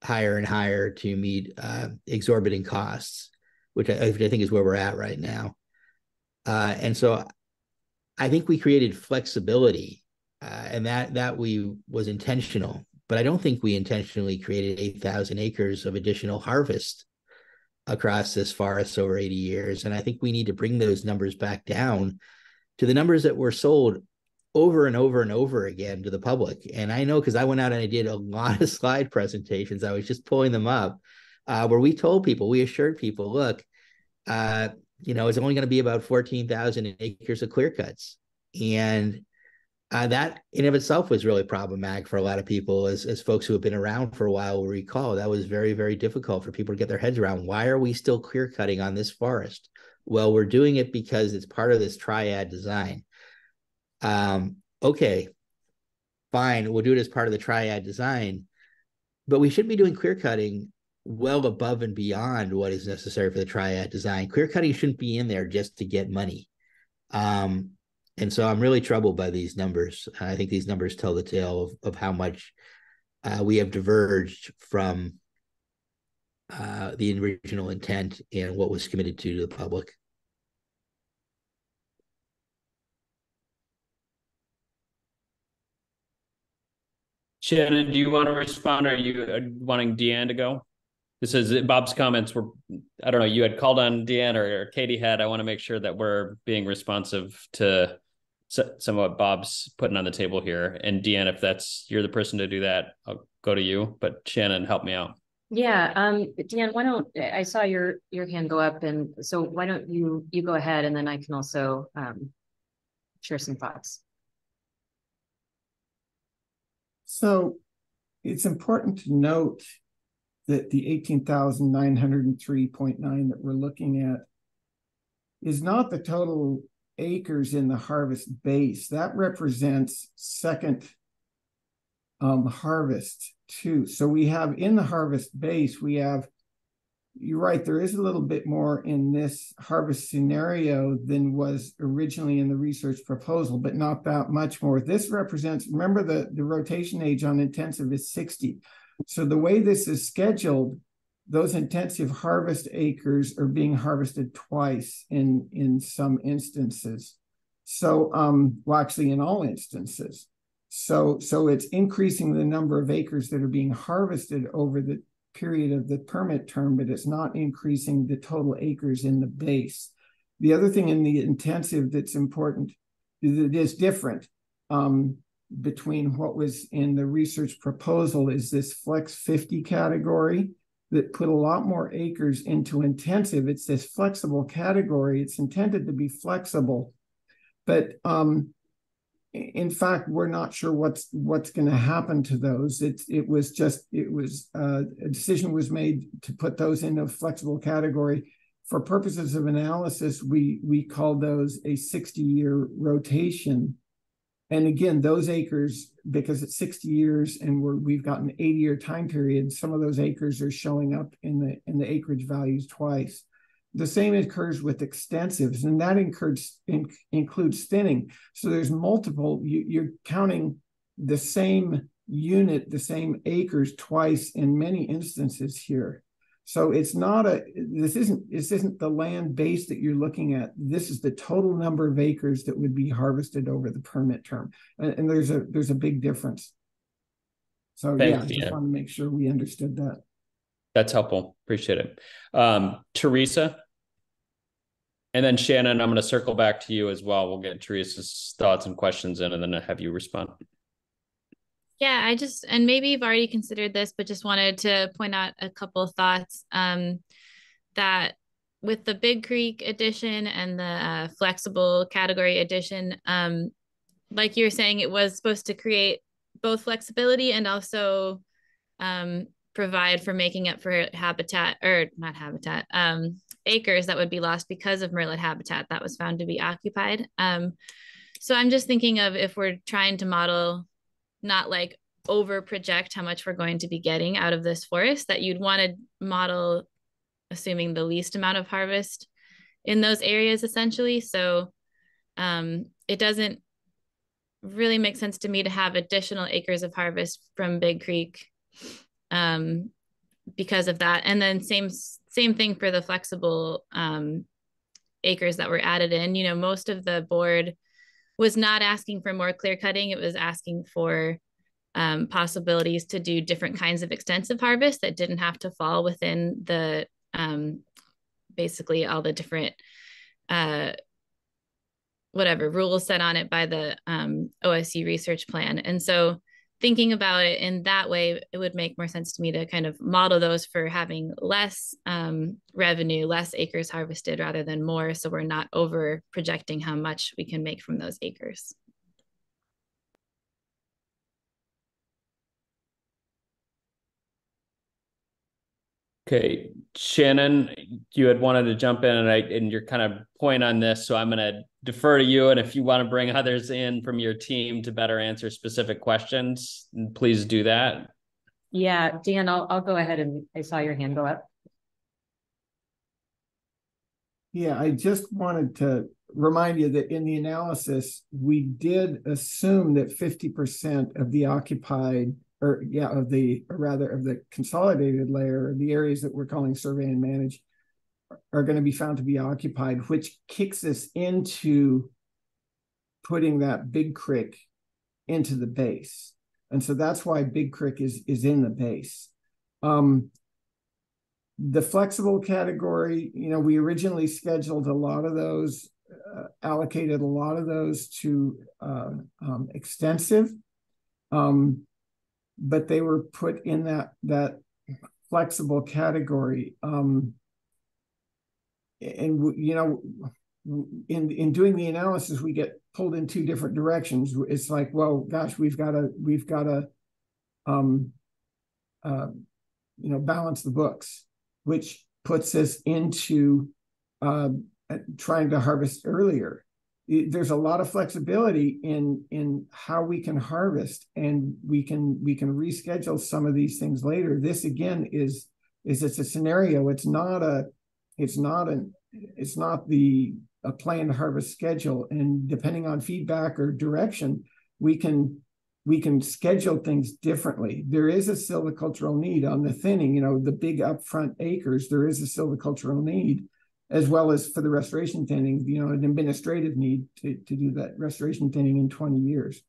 higher and higher to meet exorbitant costs, which I think is where we're at right now. And so I think we created flexibility, and that we was intentional. But I don't think we intentionally created 8,000 acres of additional harvest across this forest over 80 years. And I think we need to bring those numbers back down to the numbers that were sold over and over and over again to the public. And I know because I went out and I did a lot of slide presentations. I was just pulling them up where we told people, we assured people, look, it's only going to be about 14,000 acres of clear cuts. And that in of itself was really problematic for a lot of people, as folks who have been around for a while will recall. That was very, very difficult for people to get their heads around. Why are we still clear cutting on this forest? Well, we're doing it because it's part of this triad design. Okay, fine, we'll do it as part of the triad design, but we should be doing clear cutting well above and beyond what is necessary for the triad design. Clear cutting shouldn't be in there just to get money. And so I'm really troubled by these numbers. I think these numbers tell the tale of how much we have diverged from the original intent and what was committed to the public. Shannon, do you want to respond, or are you wanting Deanne to go? This is Bob's comments were, I don't know, you had called on Deanne or Katie had. I want to make sure that we're being responsive to some of what Bob's putting on the table here. And Deanne, if you're the person to do that, I'll go to you, but Shannon, help me out. Yeah, Deanne, I saw your hand go up, and so why don't you go ahead, and then I can also share some thoughts. So it's important to note that the 18,903.9 that we're looking at is not the total acres in the harvest base. That represents second harvest too. So we have in the harvest base, you're right, there is a little bit more in this harvest scenario than was originally in the research proposal, but not that much more. This represents, remember the rotation age on intensive is 60. So the way this is scheduled, those intensive harvest acres are being harvested twice in some instances. So, well, actually in all instances. So it's increasing the number of acres that are being harvested over the period of the permit term, but it's not increasing the total acres in the base. The other thing in the intensive that's important is it is different between what was in the research proposal is this Flex 50 category that put a lot more acres into intensive. It's this flexible category. It's intended to be flexible, but in fact, we're not sure what's going to happen to those. A decision was made to put those in a flexible category. For purposes of analysis, we call those a 60-year rotation. And again, those acres, because it's 60 years and we've got an 80-year time period, some of those acres are showing up in the acreage values twice. The same occurs with extensives, and that includes thinning. So there's multiple, you're counting the same unit, the same acres twice in many instances here. So it's not this isn't the land base that you're looking at. This is the total number of acres that would be harvested over the permit term. And there's a big difference. So I just want to make sure we understood that. That's helpful. Appreciate it. Teresa, and then Shannon, I'm going to circle back to you as well. We'll get Teresa's thoughts and questions in, and then have you respond. Yeah, and maybe you've already considered this, but just wanted to point out a couple of thoughts that with the Big Creek edition and the flexible category edition, like you were saying, it was supposed to create both flexibility and also provide for making up for acres that would be lost because of murrelet habitat that was found to be occupied. So I'm just thinking of if we're trying to model, not like over project how much we're going to be getting out of this forest, that you'd want to model assuming the least amount of harvest in those areas essentially. So it doesn't really make sense to me to have additional acres of harvest from Big Creek because of that. And then same thing for the flexible acres that were added in. Most of the board was not asking for more clear cutting. It was asking for possibilities to do different kinds of extensive harvest that didn't have to fall within the basically all the different whatever rules set on it by the OSU research plan. And so thinking about it in that way, it would make more sense to me to kind of model those for having less revenue, less acres harvested rather than more. So we're not over projecting how much we can make from those acres. Okay, Shannon, you had wanted to jump in and your kind of point on this, so I'm going to defer to you. And if you want to bring others in from your team to better answer specific questions, please do that. Yeah, Dan, I'll go ahead, and I saw your hand go up. Yeah, I just wanted to remind you that in the analysis, we did assume that 50% of the occupied, of the consolidated layer, the areas that we're calling survey and manage, are going to be found to be occupied, which kicks us into putting that Big Creek into the base. And so that's why Big Creek is in the base. The flexible category, we originally scheduled a lot of those, allocated a lot of those to extensive, but they were put in that flexible category. And in doing the analysis, we get pulled in two different directions. It's like, well, gosh, we've got to balance the books, which puts us into trying to harvest earlier. There's a lot of flexibility in how we can harvest, and we can reschedule some of these things later. This again is it's a scenario. It's not a planned harvest schedule, and depending on feedback or direction, we can schedule things differently. There is a silvicultural need on the thinning, the big upfront acres. There is a silvicultural need, as well as for the restoration thinning, an administrative need to do that restoration thinning in 20 years.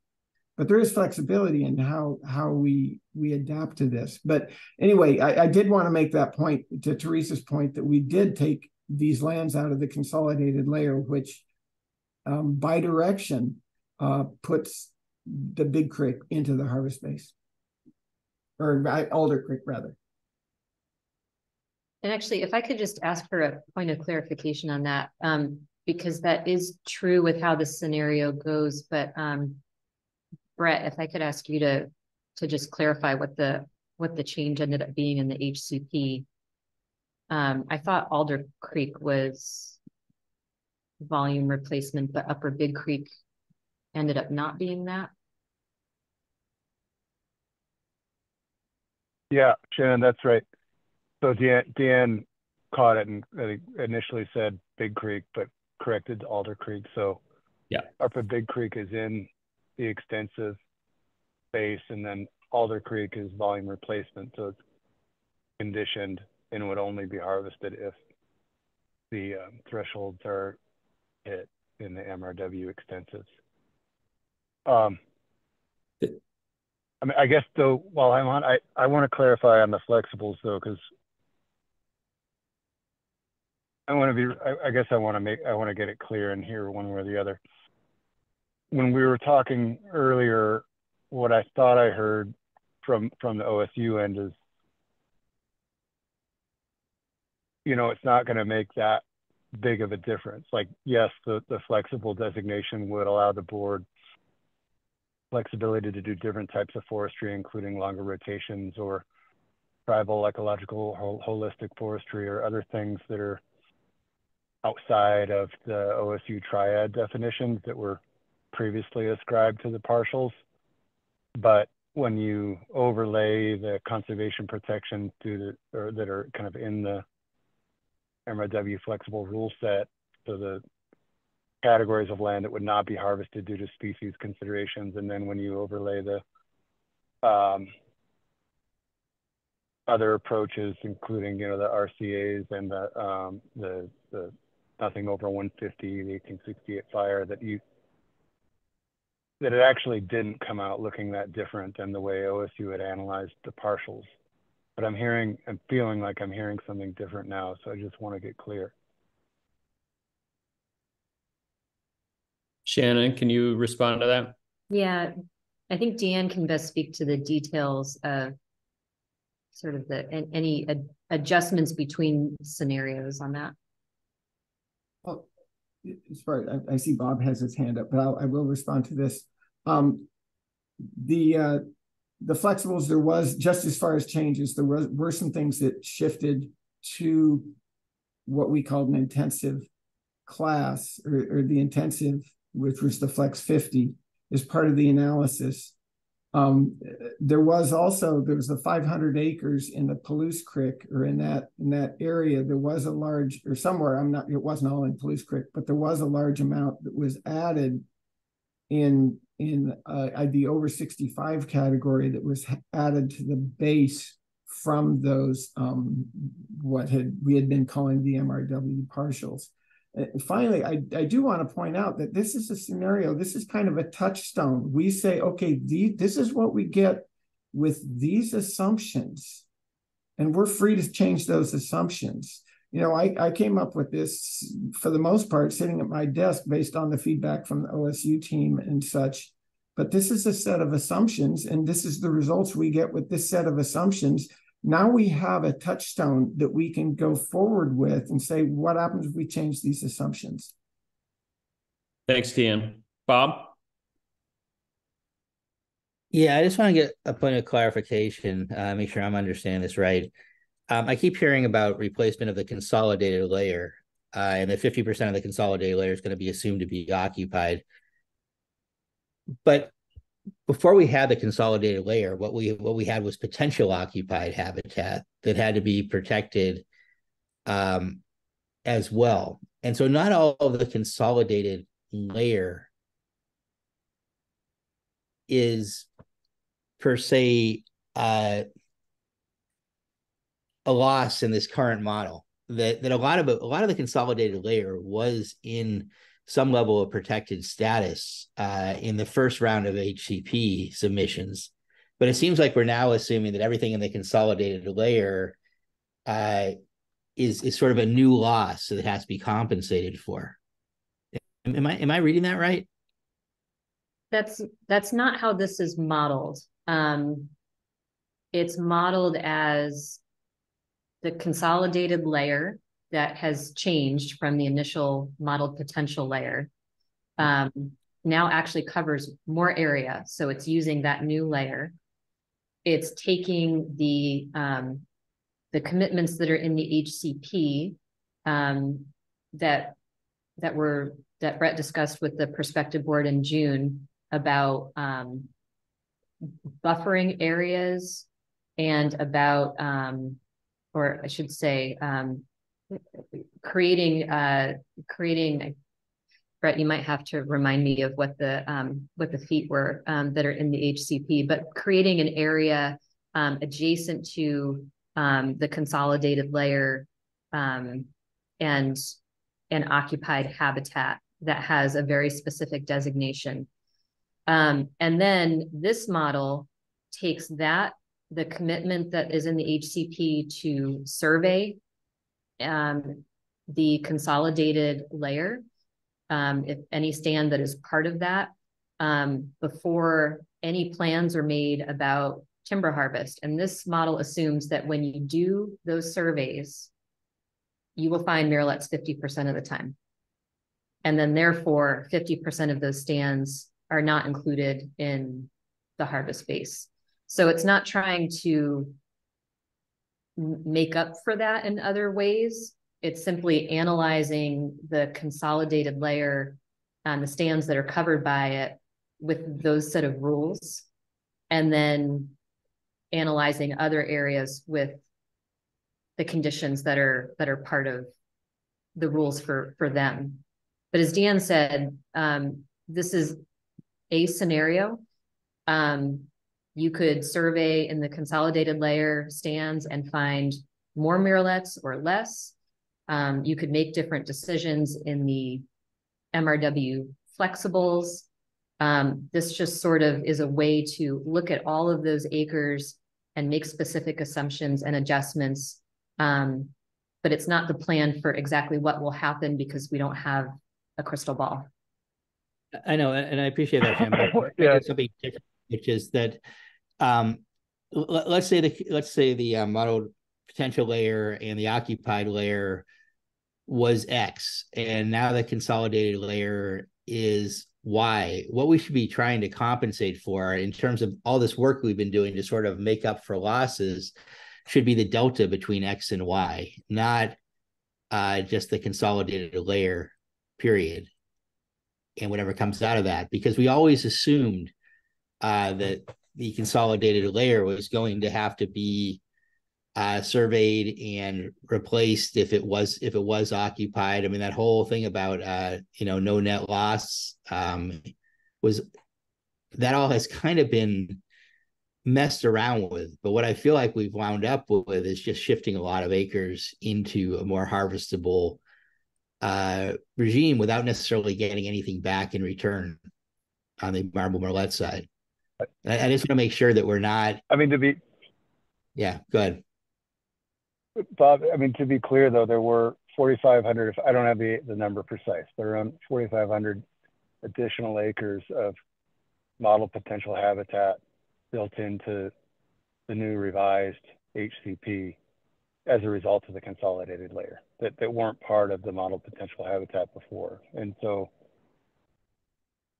But there is flexibility in how we adapt to this. But anyway, I did want to make that point, to Teresa's point, that we did take these lands out of the consolidated layer, which by direction puts the Big Creek into the harvest base, or Alder Creek rather. And actually, if I could just ask for a point of clarification on that, because that is true with how the scenario goes. But Brett, if I could ask you to just clarify what the change ended up being in the HCP. I thought Alder Creek was volume replacement, but Upper Big Creek ended up not being that. Yeah, Shannon, that's right. So Dan caught it and initially said Big Creek, but corrected Alder Creek. So yeah, Upper Big Creek is in the extensive base, and then Alder Creek is volume replacement. So it's conditioned and would only be harvested if the thresholds are hit in the MRW extensives. I mean, I guess though, while I'm on, I want to clarify on the flexibles though, because I want to get it clear in here one way or the other. When we were talking earlier, what I thought I heard from the OSU end is, it's not going to make that big of a difference. Like, yes, the flexible designation would allow the board flexibility to do different types of forestry, including longer rotations or tribal, ecological, holistic forestry, or other things that are outside of the OSU triad definitions that were previously ascribed to the partials. But when you overlay the conservation protections that are kind of in the MRW flexible rule set, so the categories of land that would not be harvested due to species considerations, and then when you overlay the other approaches, including the RCAs and the nothing over 150, the 1868 fire, that that it actually didn't come out looking that different than the way OSU had analyzed the partials. But I'm feeling like I'm hearing something different now, so I just want to get clear. Shannon, can you respond to that? Yeah, I think Deanne can best speak to the details of sort of any adjustments between scenarios on that. Well, it's right. I see Bob has his hand up, but I will respond to this. The flexibles, there was, just as far as changes, there were some things that shifted to what we called an intensive class, or the intensive, which was the Flex 50, as part of the analysis. There was the 500 acres in the Palouse Creek, or in that area. There was a large, or somewhere, it wasn't all in Palouse Creek, but there was a large amount that was added in the over 65 category, that was added to the base from those we had been calling the MRW partials. Finally, I do want to point out that this is a scenario, this is kind of a touchstone. We say, okay, this is what we get with these assumptions, and we're free to change those assumptions. You know, I came up with this, for the most part, sitting at my desk based on the feedback from the OSU team and such. But this is a set of assumptions, and this is the results we get with this set of assumptions. Now we have a touchstone that we can go forward with and say, what happens if we change these assumptions? Thanks, Tian. Bob? Yeah, I just want to get a point of clarification, make sure I'm understanding this right. I keep hearing about replacement of the consolidated layer, and that 50% of the consolidated layer is going to be assumed to be occupied. But before we had the consolidated layer, what we had was potential occupied habitat that had to be protected as well. And so not all of the consolidated layer is per se a loss in this current model. That a lot of the consolidated layer was in some level of protected status in the first round of HCP submissions, but it seems like we're now assuming that everything in the consolidated layer is sort of a new loss that has to be compensated for. Am I reading that right? That's not how this is modeled. It's modeled as the consolidated layer that has changed from the initial modeled potential layer, now actually covers more area. So it's using that new layer. It's taking the commitments that are in the HCP that Brett discussed with the Prospective board in June about buffering areas and about, or I should say, creating, Brett, you might have to remind me of what the feet were that are in the HCP, but creating an area adjacent to the consolidated layer and occupied habitat that has a very specific designation. And then this model takes the commitment that is in the HCP to survey the consolidated layer, if any stand that is part of that, before any plans are made about timber harvest. And this model assumes that when you do those surveys, you will find mirrolets 50% of the time. And then therefore 50% of those stands are not included in the harvest base. So it's not trying to make up for that in other ways. It's simply analyzing the consolidated layer and the stands that are covered by it with those set of rules, and then analyzing other areas with the conditions that are part of the rules for them. But as Dan said, this is a scenario. You could survey in the consolidated layer stands and find more mirrolets or less. You could make different decisions in the MRW flexibles This just sort of is a way to look at all of those acres and make specific assumptions and adjustments. But it's not the plan for exactly what will happen because we don't have a crystal ball. I know, and I appreciate that, Jim. Yeah. Something different, which is that let's say the modeled potential layer and the occupied layer was X, and now the consolidated layer is Y. What we should be trying to compensate for in terms of all this work we've been doing to sort of make up for losses should be the delta between X and Y, not just the consolidated layer, period, and whatever comes out of that. Because we always assumed that the consolidated layer was going to have to be surveyed and replaced if it was occupied. I mean, that whole thing about no net loss was, that all has kind of been messed around with. But what I feel like we've wound up with is just shifting a lot of acres into a more harvestable regime without necessarily getting anything back in return on the marble millet side. I just want to make sure that we're not. I mean, Yeah, go ahead. Bob, I mean, to be clear, though, there were 4,500, I don't have the number precise, but around 4,500 additional acres of model potential habitat built into the new revised HCP as a result of the consolidated layer that weren't part of the model potential habitat before. And so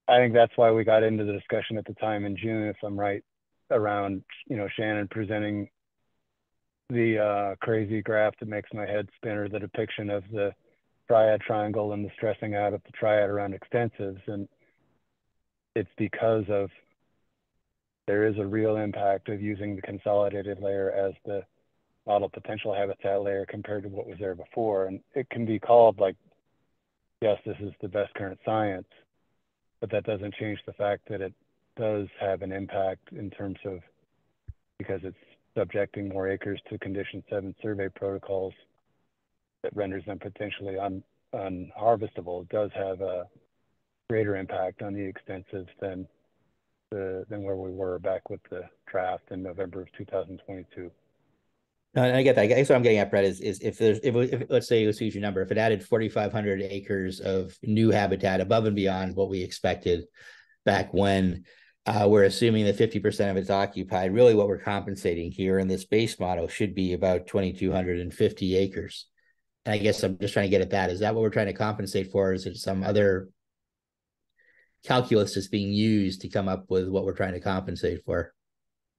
I think that's why we got into the discussion at the time in June, if I'm right, around, Shannon presenting the crazy graph that makes my head spin, or the depiction of the triad triangle and the stressing out of the triad around extensives. And it's because of, there is a real impact of using the consolidated layer as the model potential habitat layer compared to what was there before. And it can be called like, yes, this is the best current science, but that doesn't change the fact that it does have an impact in terms of, because it's subjecting more acres to Condition 7 survey protocols that renders them potentially unharvestable. It does have a greater impact on the extensives than where we were back with the draft in November of 2022. No, I get that. I guess what I'm getting at, Brett, is if let's say, let's use your number, if it added 4,500 acres of new habitat above and beyond what we expected back when, we're assuming that 50% of it's occupied. Really, what we're compensating here in this base model should be about 2,250 acres. And I guess I'm just trying to get at that. Is that what we're trying to compensate for? Or is it some other calculus that's being used to come up with what we're trying to compensate for?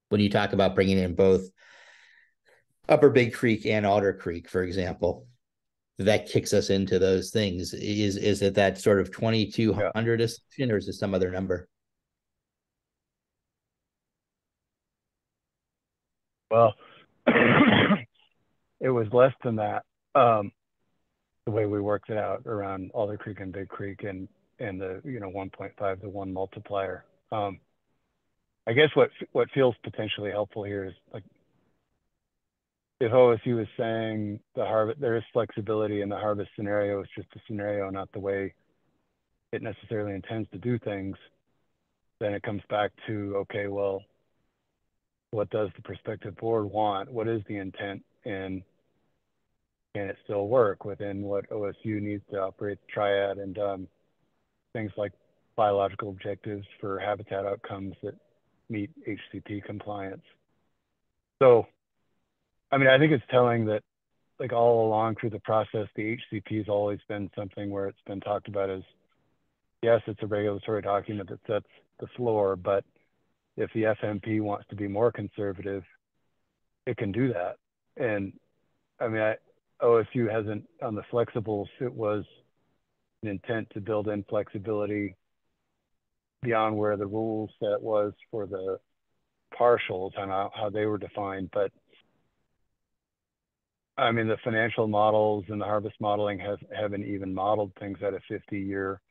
When you talk about bringing in both Upper Big Creek and Alder Creek, for example, that kicks us into those things. Is it that sort of 2,200 assumption, or is it some other number? Well, it was less than that. The way we worked it out around Alder Creek and Big Creek and the 1.5 to 1 multiplier. I guess what feels potentially helpful here is, like, if OSU is saying there is flexibility in the harvest scenario, it's just a scenario, not the way it necessarily intends to do things, then it comes back to, okay, well, what does the prospective board want? What is the intent? And can it still work within what OSU needs to operate the triad, and things like biological objectives for habitat outcomes that meet HCP compliance? So, I mean, I think it's telling that, like, all along through the process, the HCP has always been something where it's been talked about as, yes, it's a regulatory document that sets the floor, but if the FMP wants to be more conservative, it can do that. And I mean, OSU hasn't, on the flexibles, it was an intent to build in flexibility beyond where the rule set was for the partials and how they were defined. But I mean, the financial models and the harvest modeling haven't even modeled things at a 50-year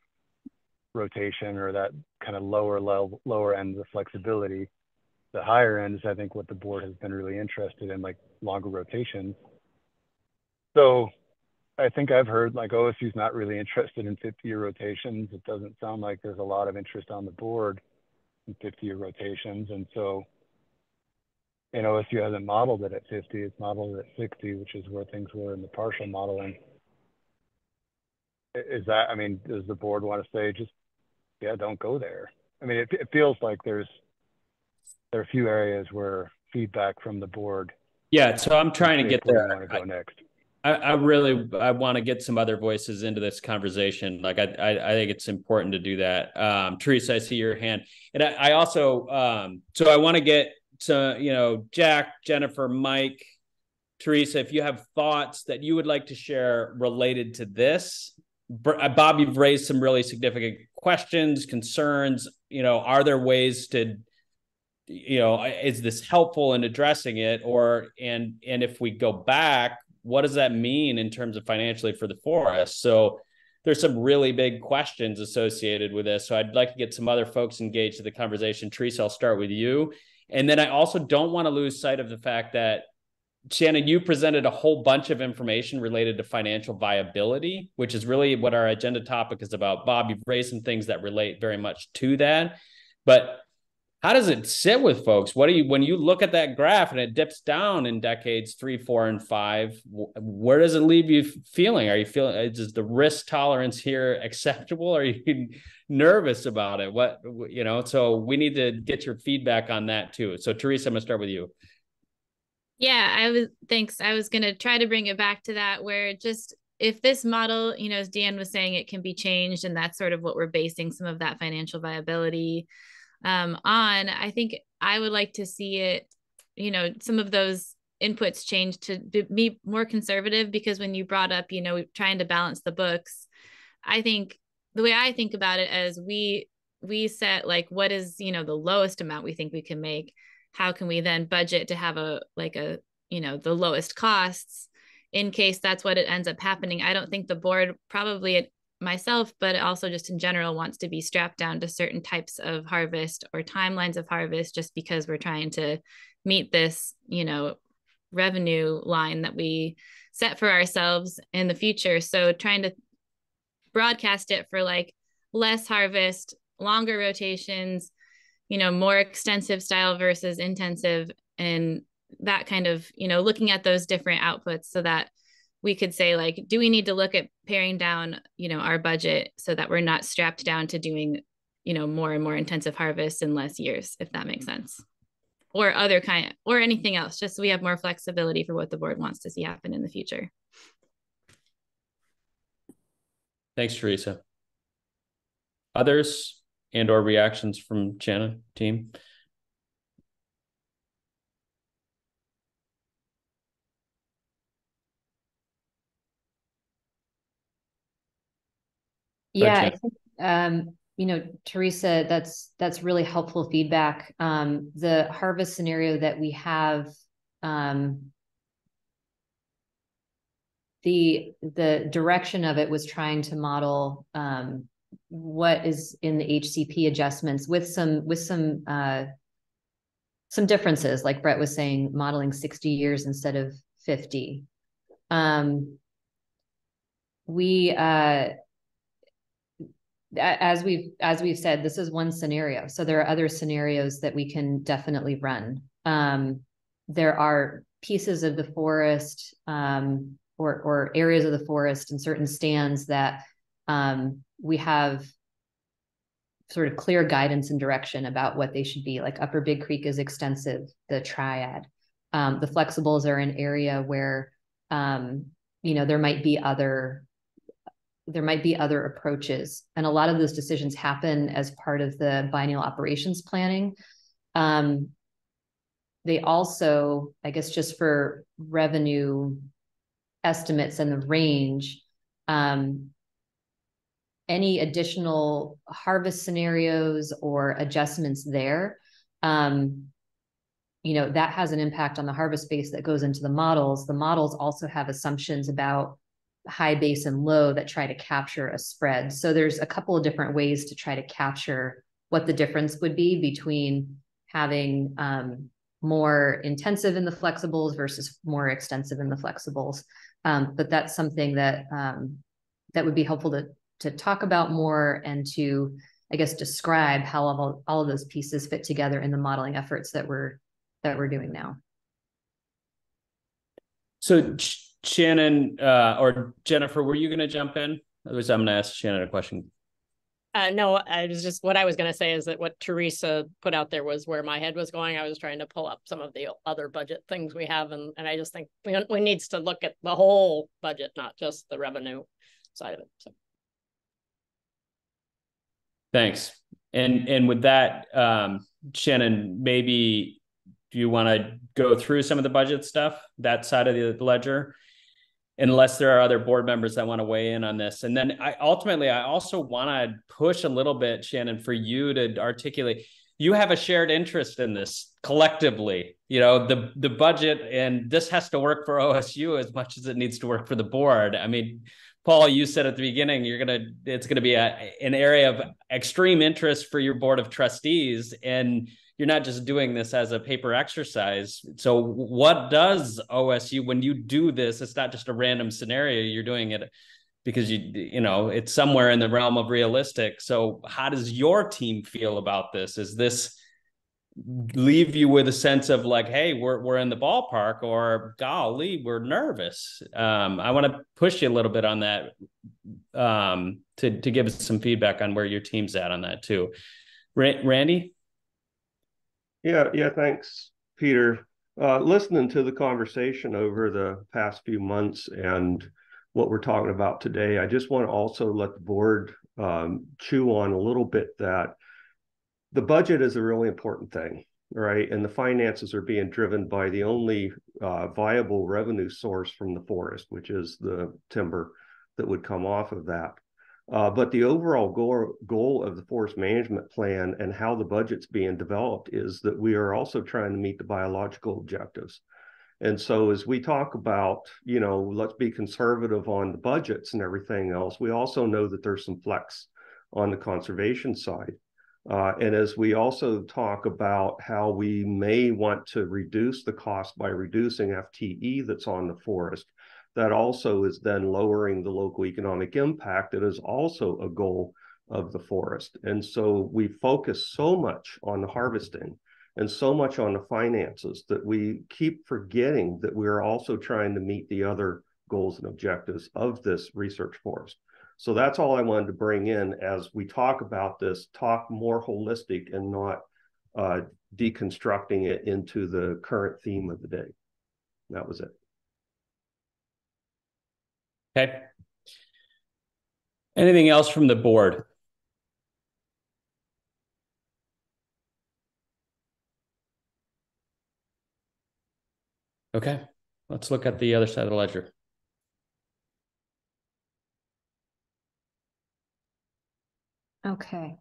rotation, or that kind of lower end of the flexibility. The higher end is, I think, what the board has been really interested in, like longer rotations. So, I think I've heard like OSU's not really interested in 50-year rotations. It doesn't sound like there's a lot of interest on the board in 50-year rotations. And so, and OSU hasn't modeled it at 50, it's modeled it at 60, which is where things were in the partial modeling. Is that, I mean, does the board want to say just, yeah, don't go there? I mean, it feels like there are a few areas where feedback from the board. Yeah, so I'm trying to get there. We want to go next. I want to get some other voices into this conversation. Like I think it's important to do that. Teresa, I see your hand, and I also so I want to get to Jack, Jennifer, Mike, Teresa, if you have thoughts that you would like to share related to this. Bob, you've raised some really significant questions, concerns. Are there ways to, is this helpful in addressing it, and if we go back, what does that mean in terms of financially for the forest? So there's some really big questions associated with this. So I'd like to get some other folks engaged in the conversation. Teresa, I'll start with you. And then I also don't want to lose sight of the fact that, Shannon, you presented a whole bunch of information related to financial viability, which is really what our agenda topic is about. Bob, you've raised some things that relate very much to that. But how does it sit with folks? When you look at that graph and it dips down in decades 3, 4, and 5, where does it leave you feeling? Are you feeling, is the risk tolerance here acceptable? Are you nervous about it? So we need to get your feedback on that too. So Teresa, I'm gonna start with you. Yeah, thanks. I was going to try to bring it back to that, where just if this model, as Dan was saying, it can be changed, and that's sort of what we're basing some of that financial viability on. I think I would like to see it, some of those inputs change to be more conservative, because when you brought up, trying to balance the books, I think the way I think about it as we set like, what is, the lowest amount we think we can make. How can we then budget to have the lowest costs in case that's what it ends up happening? I don't think the board, probably myself, but also just in general, wants to be strapped down to certain types of harvest or timelines of harvest just because we're trying to meet this, revenue line that we set for ourselves in the future. So trying to broadcast it for like less harvest, longer rotations, more extensive style versus intensive, and that kind of, looking at those different outputs so that we could say, like, do we need to look at paring down, our budget so that we're not strapped down to doing, more and more intensive harvests in less years, if that makes sense, or or anything else, just so we have more flexibility for what the board wants to see happen in the future. Thanks, Teresa. Others? And/or reactions from Shannon team? Yeah, I think, Teresa, that's really helpful feedback. The harvest scenario that we have, the direction of it was trying to model what is in the HCP adjustments with some differences, like Brett was saying, modeling 60 years instead of 50. We as we've said, this is one scenario. So there are other scenarios that we can definitely run. There are pieces of the forest or areas of the forest and certain stands that we have sort of clear guidance and direction about what they should be. Like Upper Big Creek is extensive, the triad. The flexibles are an area where, there might be other approaches. And a lot of those decisions happen as part of the biennial operations planning. They also, I guess, just for revenue estimates and the range, any additional harvest scenarios or adjustments there, that has an impact on the harvest base that goes into the models. The models also have assumptions about high base and low that try to capture a spread. So there's a couple of different ways to try to capture what the difference would be between having more intensive in the flexibles versus more extensive in the flexibles. But that's something that that would be helpful to talk about more and to, I guess, describe how all of those pieces fit together in the modeling efforts that we're doing now. So Shannon or Jennifer, were you going to jump in? Otherwise, I'm going to ask Shannon a question. No, I was just, what I was going to say is that what Teresa put out there was where my head was going. I was trying to pull up some of the other budget things we have. And I just think we needs to look at the whole budget, not just the revenue side of it. So. Thanks. And with that, Shannon, maybe do you want to go through some of the budget stuff, that side of the ledger? Unless there are other board members that want to weigh in on this. And then I also want to push a little bit, Shannon, for you to articulate, you have a shared interest in this collectively, the budget, and this has to work for OSU as much as it needs to work for the board. I mean, Paul, you said at the beginning, it's going to be an area of extreme interest for your board of trustees, and you're not just doing this as a paper exercise. So what does OSU, when you do this, it's not just a random scenario, you're doing it because it's somewhere in the realm of realistic. So how does your team feel about this? Is this leave you with a sense of like, hey, we're in the ballpark, or golly, we're nervous? I want to push you a little bit on that to give us some feedback on where your team's at on that too. Randy? Yeah, thanks, Peter. Listening to the conversation over the past few months and what we're talking about today, I just want to also let the board chew on a little bit that the budget is a really important thing, right? And the finances are being driven by the only viable revenue source from the forest, which is the timber that would come off of that. But the overall goal of the forest management plan and how the budget's being developed is that we are also trying to meet the biological objectives. And so as we talk about, let's be conservative on the budgets and everything else, we also know that there's some flex on the conservation side. And as we also talk about how we may want to reduce the cost by reducing FTE that's on the forest, that also is then lowering the local economic impact. That is also a goal of the forest. And so we focus so much on the harvesting and so much on the finances that we keep forgetting that we're also trying to meet the other goals and objectives of this research forest. So that's all I wanted to bring in as we talk about this, talk more holistic and not deconstructing it into the current theme of the day. That was it. Okay. Anything else from the board? Okay, let's look at the other side of the ledger. Okay.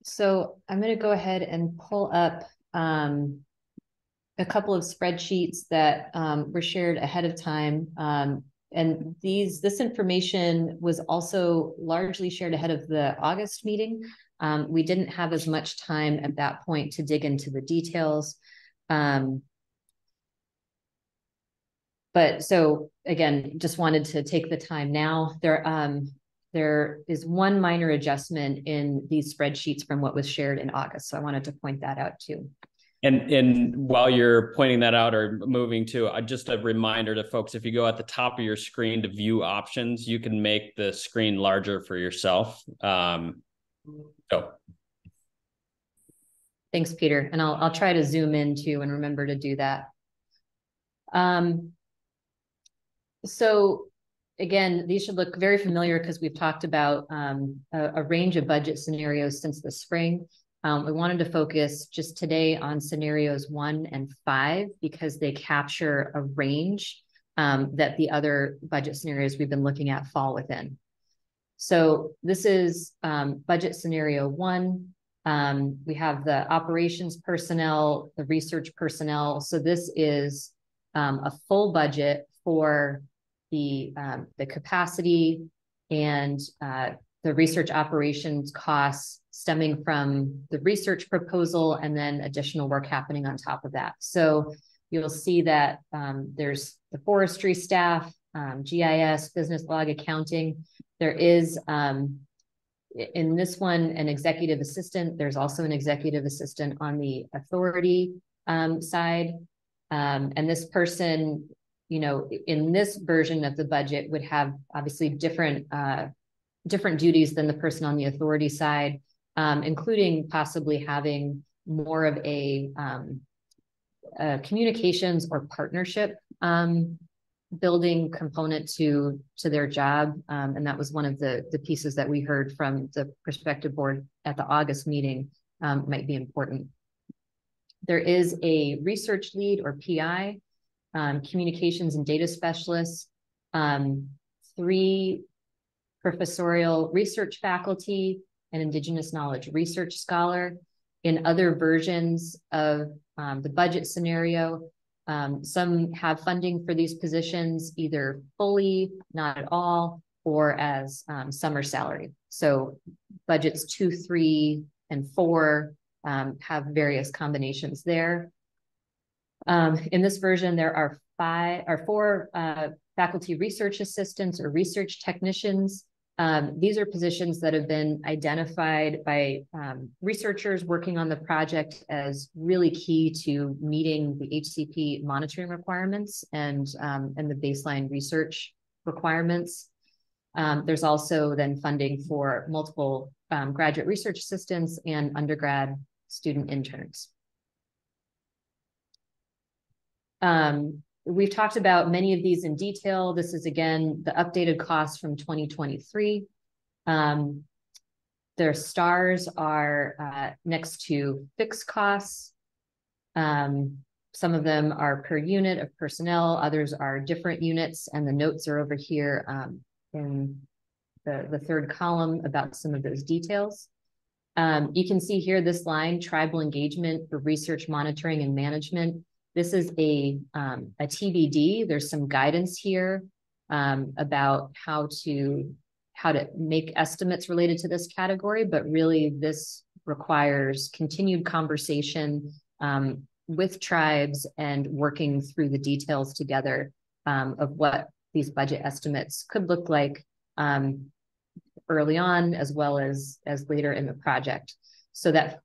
So I'm going to go ahead and pull up a couple of spreadsheets that were shared ahead of time. And this information was also largely shared ahead of the August meeting. We didn't have as much time at that point to dig into the details. But so again, just wanted to take the time now. There is one minor adjustment in these spreadsheets from what was shared in August. So I wanted to point that out too. And while you're pointing that out or moving to, just a reminder to folks, if you go at the top of your screen to view options, you can make the screen larger for yourself. Thanks, Peter. And I'll try to zoom in too and remember to do that. So again, these should look very familiar because we've talked about a range of budget scenarios since the spring. We wanted to focus just today on scenarios 1 and 5 because they capture a range that the other budget scenarios we've been looking at fall within. So this is budget scenario 1. We have the operations personnel, the research personnel. So this is a full budget for the capacity and the research operations costs stemming from the research proposal and then additional work happening on top of that. So you'll see that there's the forestry staff, GIS, business log accounting. There is, in this one, an executive assistant. There's also an executive assistant on the authority side. And this person, you know, in this version of the budget would have obviously different duties than the person on the authority side, including possibly having more of a communications or partnership building component to their job. And that was one of the pieces that we heard from the Prospective board at the August meeting might be important. There is a research lead or PI, communications and data specialists, 3 professorial research faculty, and Indigenous knowledge research scholar. In other versions of the budget scenario, some have funding for these positions, either fully, not at all, or as summer salary. So budgets 2, 3, and 4 have various combinations there. In this version, there are 4 faculty research assistants or research technicians. These are positions that have been identified by researchers working on the project as really key to meeting the HCP monitoring requirements and the baseline research requirements. There's also then funding for multiple graduate research assistants and undergrad student interns. We've talked about many of these in detail. This is, again, the updated costs from 2023. Their stars are next to fixed costs. Some of them are per unit of personnel, others are different units, and the notes are over here in the 3rd column about some of those details. You can see here this line, tribal engagement for research monitoring and management. This is a TBD. There's some guidance here about how to make estimates related to this category, but really this requires continued conversation with tribes and working through the details together of what these budget estimates could look like early on, as well as later in the project. So that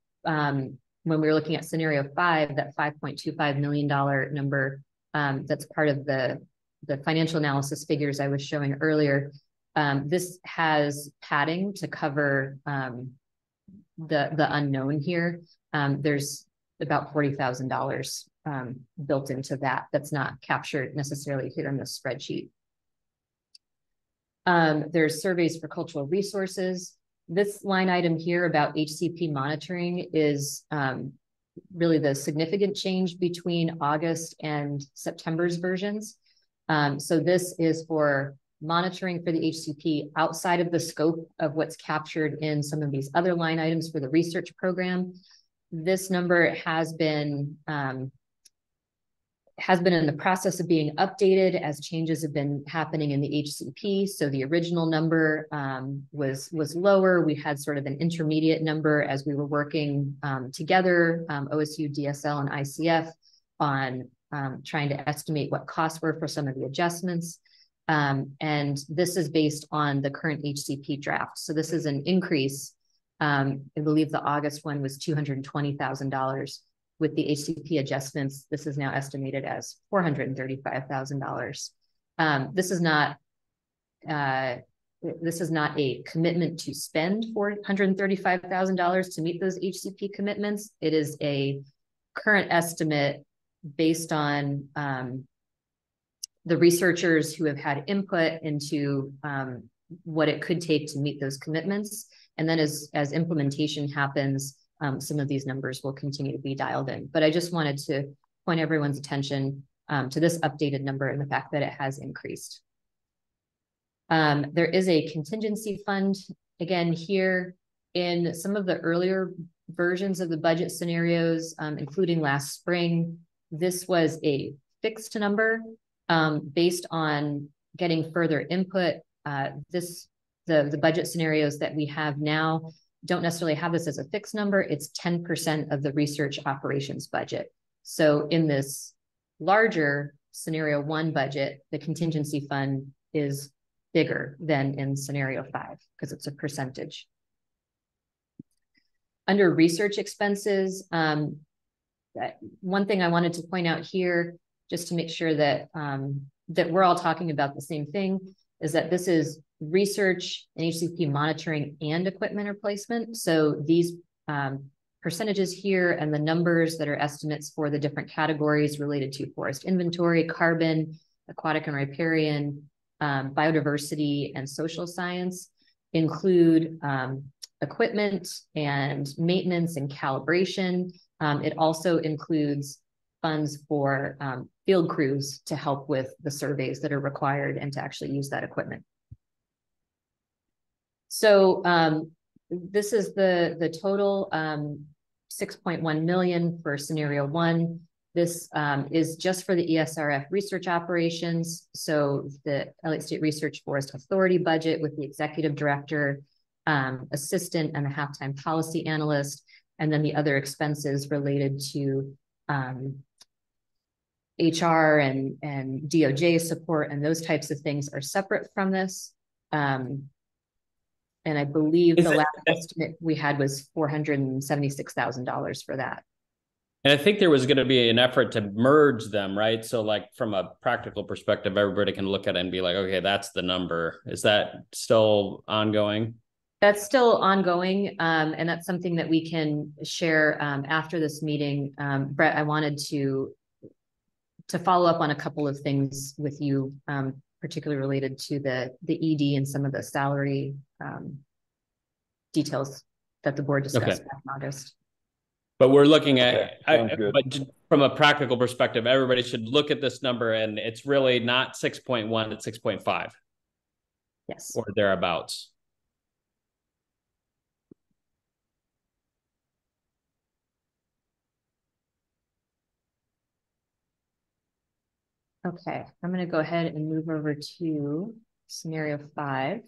when we were looking at scenario 5, that $5.25 million number, that's part of the financial analysis figures I was showing earlier. This has padding to cover the unknown here. There's about $40,000 built into that. That's not captured necessarily here in the spreadsheet. There's surveys for cultural resources. This line item here about HCP monitoring is really the significant change between August and September's versions. So this is for monitoring for the HCP outside of the scope of what's captured in some of these other line items for the research program. This number has been in the process of being updated as changes have been happening in the HCP. So the original number was lower. We had sort of an intermediate number as we were working together, OSU, DSL, and ICF on trying to estimate what costs were for some of the adjustments. And this is based on the current HCP draft. So this is an increase. I believe the August one was $220,000. With the HCP adjustments, this is now estimated as $435,000. This is not a commitment to spend $435,000 to meet those HCP commitments. It is a current estimate based on the researchers who have had input into what it could take to meet those commitments. And then as implementation happens, some of these numbers will continue to be dialed in. But I just wanted to point everyone's attention to this updated number and the fact that it has increased. There is a contingency fund. Again, here in some of the earlier versions of the budget scenarios, including last spring, this was a fixed number based on getting further input. The budget scenarios that we have now don't necessarily have this as a fixed number. It's 10% of the research operations budget. So in this larger scenario 1 budget, the contingency fund is bigger than in scenario 5 because it's a percentage. Under research expenses, one thing I wanted to point out here, just to make sure that that we're all talking about the same thing, is that this is research and HCP monitoring and equipment replacement. So these percentages here and the numbers that are estimates for the different categories related to forest inventory, carbon, aquatic and riparian, biodiversity, and social science include equipment and maintenance and calibration. It also includes funds for field crews to help with the surveys that are required and to actually use that equipment. So this is the total 6.1 million for scenario 1. This is just for the ESRF research operations. So the Elliott State Research Forest Authority budget with the executive director, assistant, and a half-time policy analyst, and then the other expenses related to HR and DOJ support and those types of things are separate from this. And I believe the last estimate we had was $476,000 for that. And I think there was going to be an effort to merge them, right? So like from a practical perspective, everybody can look at it and be like, okay, that's the number. Is that still ongoing? That's still ongoing, and that's something that we can share after this meeting. Brett, I wanted to follow up on a couple of things with you, particularly related to the ED and some of the salary details that the board discussed back in August. But we're looking at, but from a practical perspective, everybody should look at this number, and it's really not 6.1, it's 6.5. Yes. Or thereabouts. Okay, I'm going to go ahead and move over to scenario 5.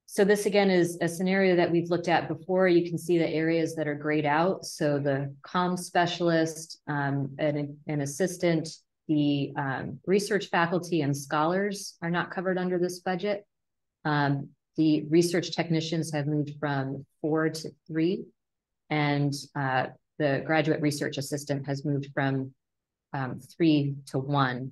So this again is a scenario that we've looked at before. You can see the areas that are grayed out. So the comm specialist, an assistant, the research faculty and scholars are not covered under this budget. The research technicians have moved from 4 to 3, and the graduate research assistant has moved from 3 to 1.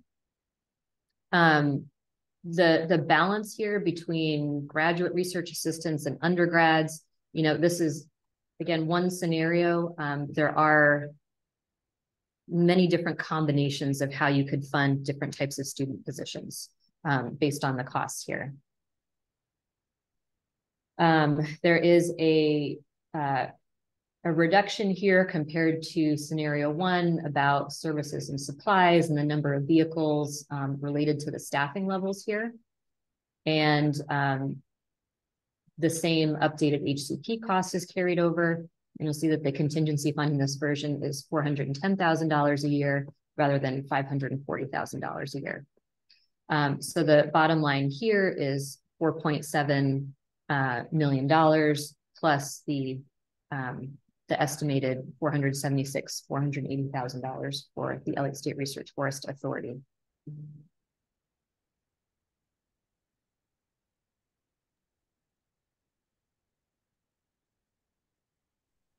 The balance here between graduate research assistants and undergrads, you know, this is, again, one scenario. There are many different combinations of how you could fund different types of student positions based on the costs here. There is a reduction here compared to scenario 1 about services and supplies and the number of vehicles related to the staffing levels here. And the same updated HCP cost is carried over. And you'll see that the contingency fund in this version is $410,000 a year rather than $540,000 a year. So the bottom line here is $4.7 million plus the estimated $480,000 for the Elliott State Research Forest Authority.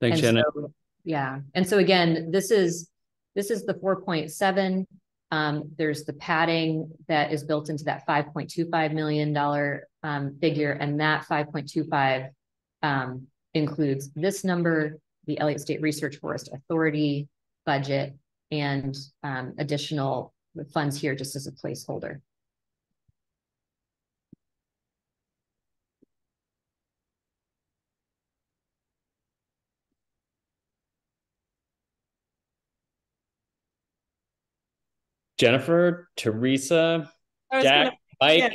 Thanks, Shannon. So, yeah, and so again, this is the 4.7. There's the padding that is built into that $5.25 million figure, and that 5.25 includes this number, the Elliott State Research Forest Authority budget, and additional funds here just as a placeholder. Jennifer, Teresa, Jack, Mike. Yeah.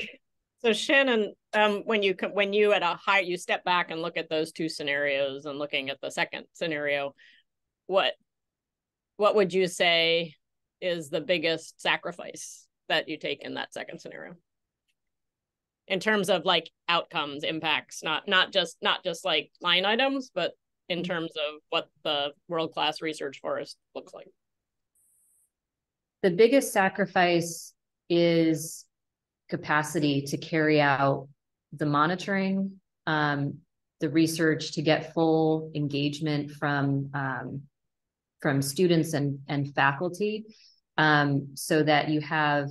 So Shannon, when you at a high, you step back and look at those two scenarios and looking at the second scenario, what would you say is the biggest sacrifice that you take in that second scenario? in terms of like outcomes, impacts, not just like line items, but in terms of what the world-class research forest looks like? The biggest sacrifice is capacity to carry out the monitoring, the research, to get full engagement from students and faculty, so that you have,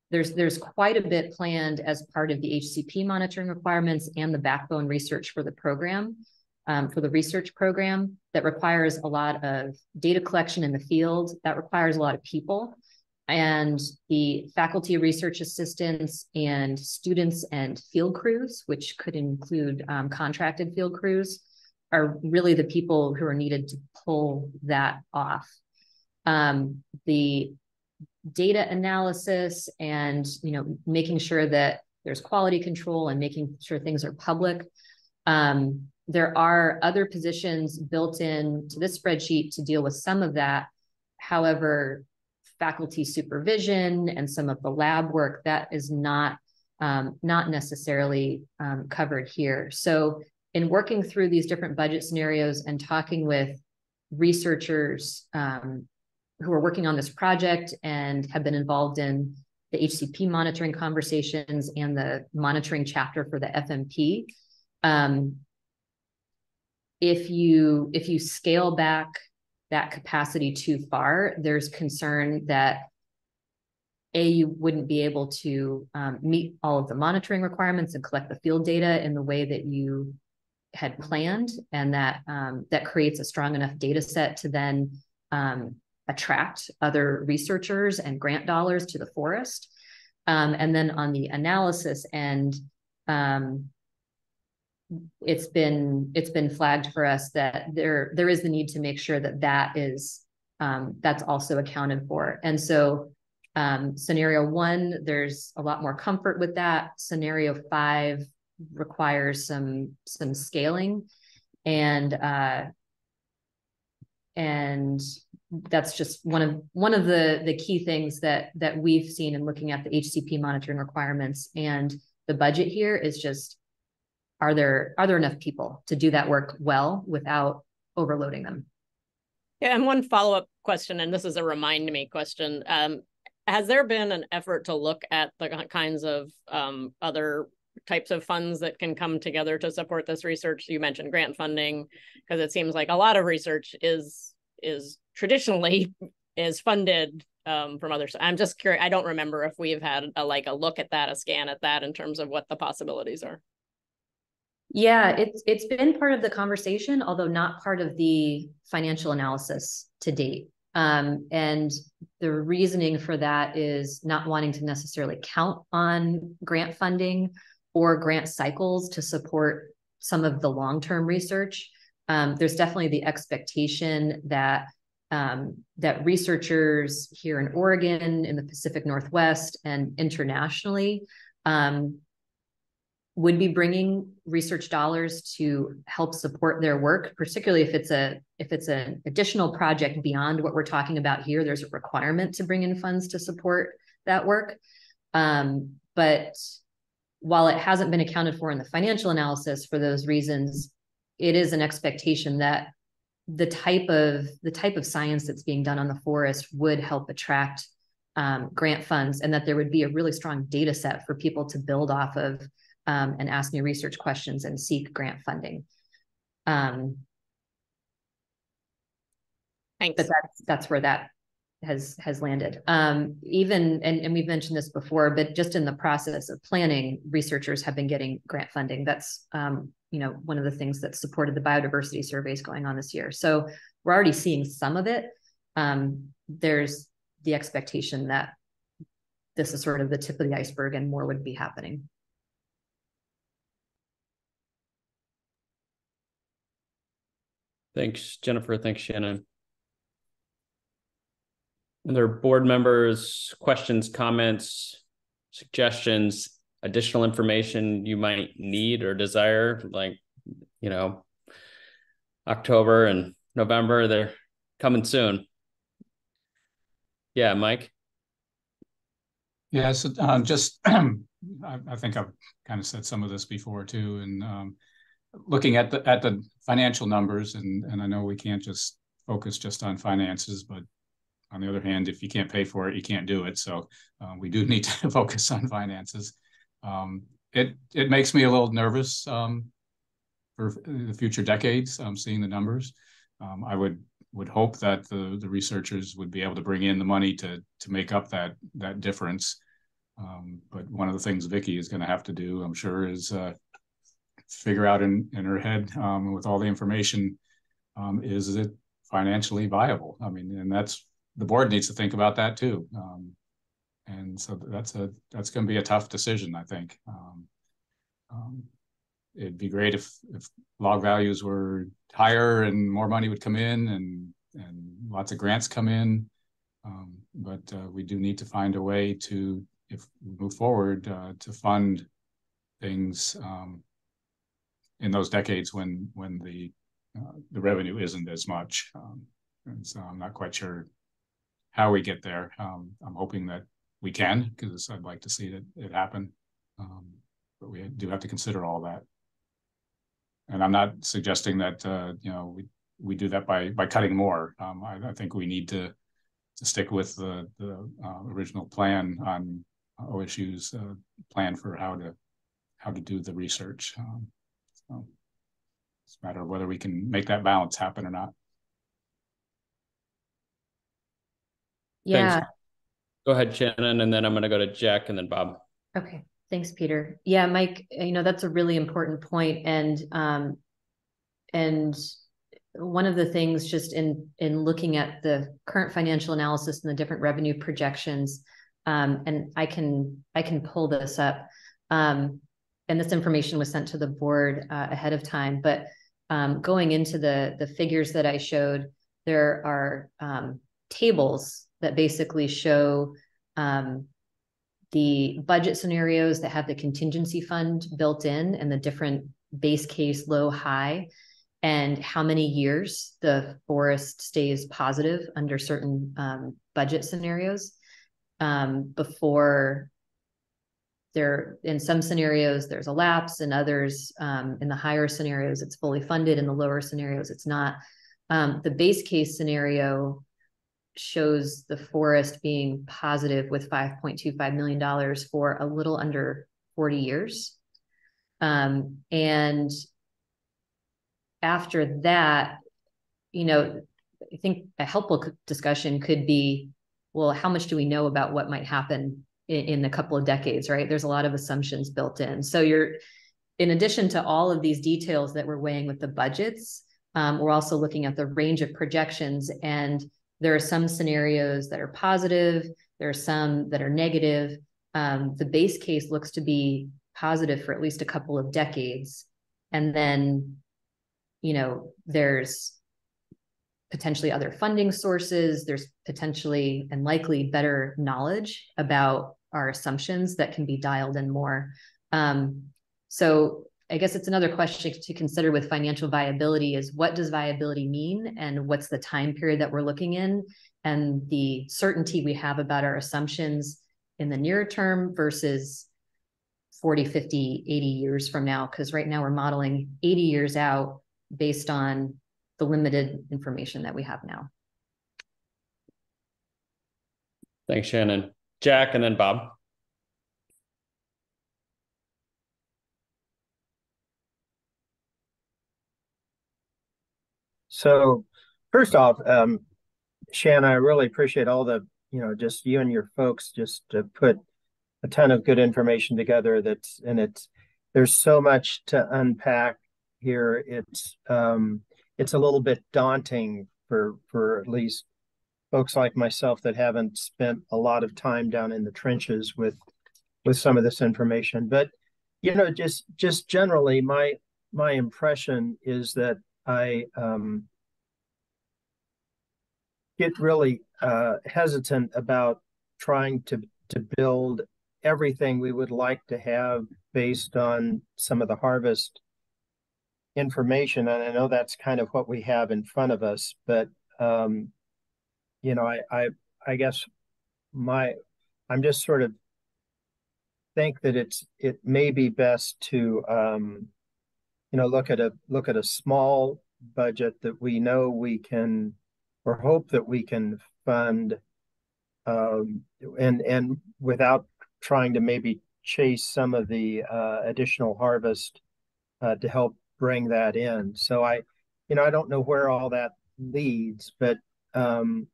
there's quite a bit planned as part of the HCP monitoring requirements and the backbone research for the program, for the research program, that requires a lot of data collection in the field, that requires a lot of people. And the faculty research assistants and students and field crews, which could include contracted field crews, are really the people who are needed to pull that off. The data analysis and, you know, making sure that there's quality control and making sure things are public. There are other positions built in to this spreadsheet to deal with some of that. However, faculty supervision and some of the lab work, that is not necessarily covered here. So in working through these different budget scenarios and talking with researchers who are working on this project and have been involved in the HCP monitoring conversations and the monitoring chapter for the FMP, if you scale back that capacity too far, there's concern that you wouldn't be able to meet all of the monitoring requirements and collect the field data in the way that you had planned, and that that creates a strong enough data set to then attract other researchers and grant dollars to the forest. And then on the analysis end, it's been flagged for us that there is the need to make sure that that is that's also accounted for. And so scenario 1, there's a lot more comfort with that. Scenario 5 requires some scaling, and that's just one of the key things that we've seen in looking at the HCP monitoring requirements and the budget here is just, are there enough people to do that work well without overloading them? Yeah, and one follow-up question, and this is a remind me question. Has there been an effort to look at the kinds of other types of funds that can come together to support this research? You mentioned grant funding, because it seems like a lot of research is traditionally is funded from others. I'm just curious. I don't remember if we've had a look at that, a scan at that in terms of what the possibilities are. Yeah, it's been part of the conversation, although not part of the financial analysis to date. And the reasoning for that is not wanting to necessarily count on grant funding or grant cycles to support some of the long-term research. There's definitely the expectation that that researchers here in Oregon, in the Pacific Northwest, and internationally would be bringing research dollars to help support their work, particularly if it's an additional project beyond what we're talking about here. There's a requirement to bring in funds to support that work. But while it hasn't been accounted for in the financial analysis for those reasons, it is an expectation that the type of science that's being done on the forest would help attract grant funds, and that there would be a really strong data set for people to build off of and ask new research questions and seek grant funding. Thanks. But that's where that has landed. Even, and we've mentioned this before, but just in the process of planning, researchers have been getting grant funding. That's one of the things that supported the biodiversity surveys going on this year. So we're already seeing some of it. There's the expectation that this is sort of the tip of the iceberg and more would be happening. Thanks, Jennifer. Thanks, Shannon. Other board members, questions, comments, suggestions, additional information you might need or desire, like, October and November, they're coming soon. Yeah, Mike? Yeah, so just I think I've kind of said some of this before too, and looking at the financial numbers, and I know we can't just focus just on finances, but on the other hand, if you can't pay for it, you can't do it. So we do need to focus on finances. It makes me a little nervous for the future decades, seeing the numbers. I would hope that the researchers would be able to bring in the money to make up that difference. But one of the things Vicki is going to have to do, I'm sure, is figure out in her head with all the information, is it financially viable? I mean, and that's, the board needs to think about that too. And so that's going to be a tough decision, I think. It'd be great if log values were higher and more money would come in and lots of grants come in. But we do need to find a way to, if we move forward, to fund things in those decades when the revenue isn't as much. And so I'm not quite sure how we get there. I'm hoping that we can, because I'd like to see it happen. But we do have to consider all that. And I'm not suggesting that we do that by cutting more. I think we need to stick with the original plan on OSU's plan for how to do the research. So it's a matter of whether we can make that balance happen or not. Yeah. Thanks. Go ahead, Shannon, and then I'm going to go to Jack and then Bob. Okay. Thanks, Peter. Yeah, Mike, that's a really important point. And one of the things just in looking at the current financial analysis and the different revenue projections, and I can pull this up, and this information was sent to the board ahead of time, but going into the figures that I showed, there are tables that basically show the budget scenarios that have the contingency fund built in and the different base case, low, high, and how many years the forest stays positive under certain budget scenarios before there, in some scenarios, there's a lapse, and others, in the higher scenarios, it's fully funded, in the lower scenarios, it's not. The base case scenario shows the forest being positive with $5.25 million for a little under 40 years. And after that, I think a helpful discussion could be, well, how much do we know about what might happen in a couple of decades, right? There's a lot of assumptions built in. So in addition to all of these details that we're weighing with the budgets, we're also looking at the range of projections, and there are some scenarios that are positive. There are some that are negative. The base case looks to be positive for at least a couple of decades. And then, there's potentially other funding sources. There's potentially and likely better knowledge about our assumptions that can be dialed in more. So I guess it's another question to consider with financial viability is, what does viability mean, and what's the time period that we're looking in, and the certainty we have about our assumptions in the near term versus 40, 50, 80 years from now. Because right now we're modeling 80 years out based on the limited information that we have now. Thanks, Shannon. Jack and then Bob. So first off, Shannon, I really appreciate all the, just you and your folks just to put a ton of good information together. There's so much to unpack here. It's a little bit daunting for at least folks like myself that haven't spent a lot of time down in the trenches with some of this information. But, just generally, my impression is that I get really hesitant about trying to build everything we would like to have based on some of the harvest information. And I know that's kind of what we have in front of us, but I guess I'm just sort of think that it may be best to look at a small budget that we know we can, or hope that we can fund, and without trying to maybe chase some of the additional harvest to help bring that in. So I don't know where all that leads, but some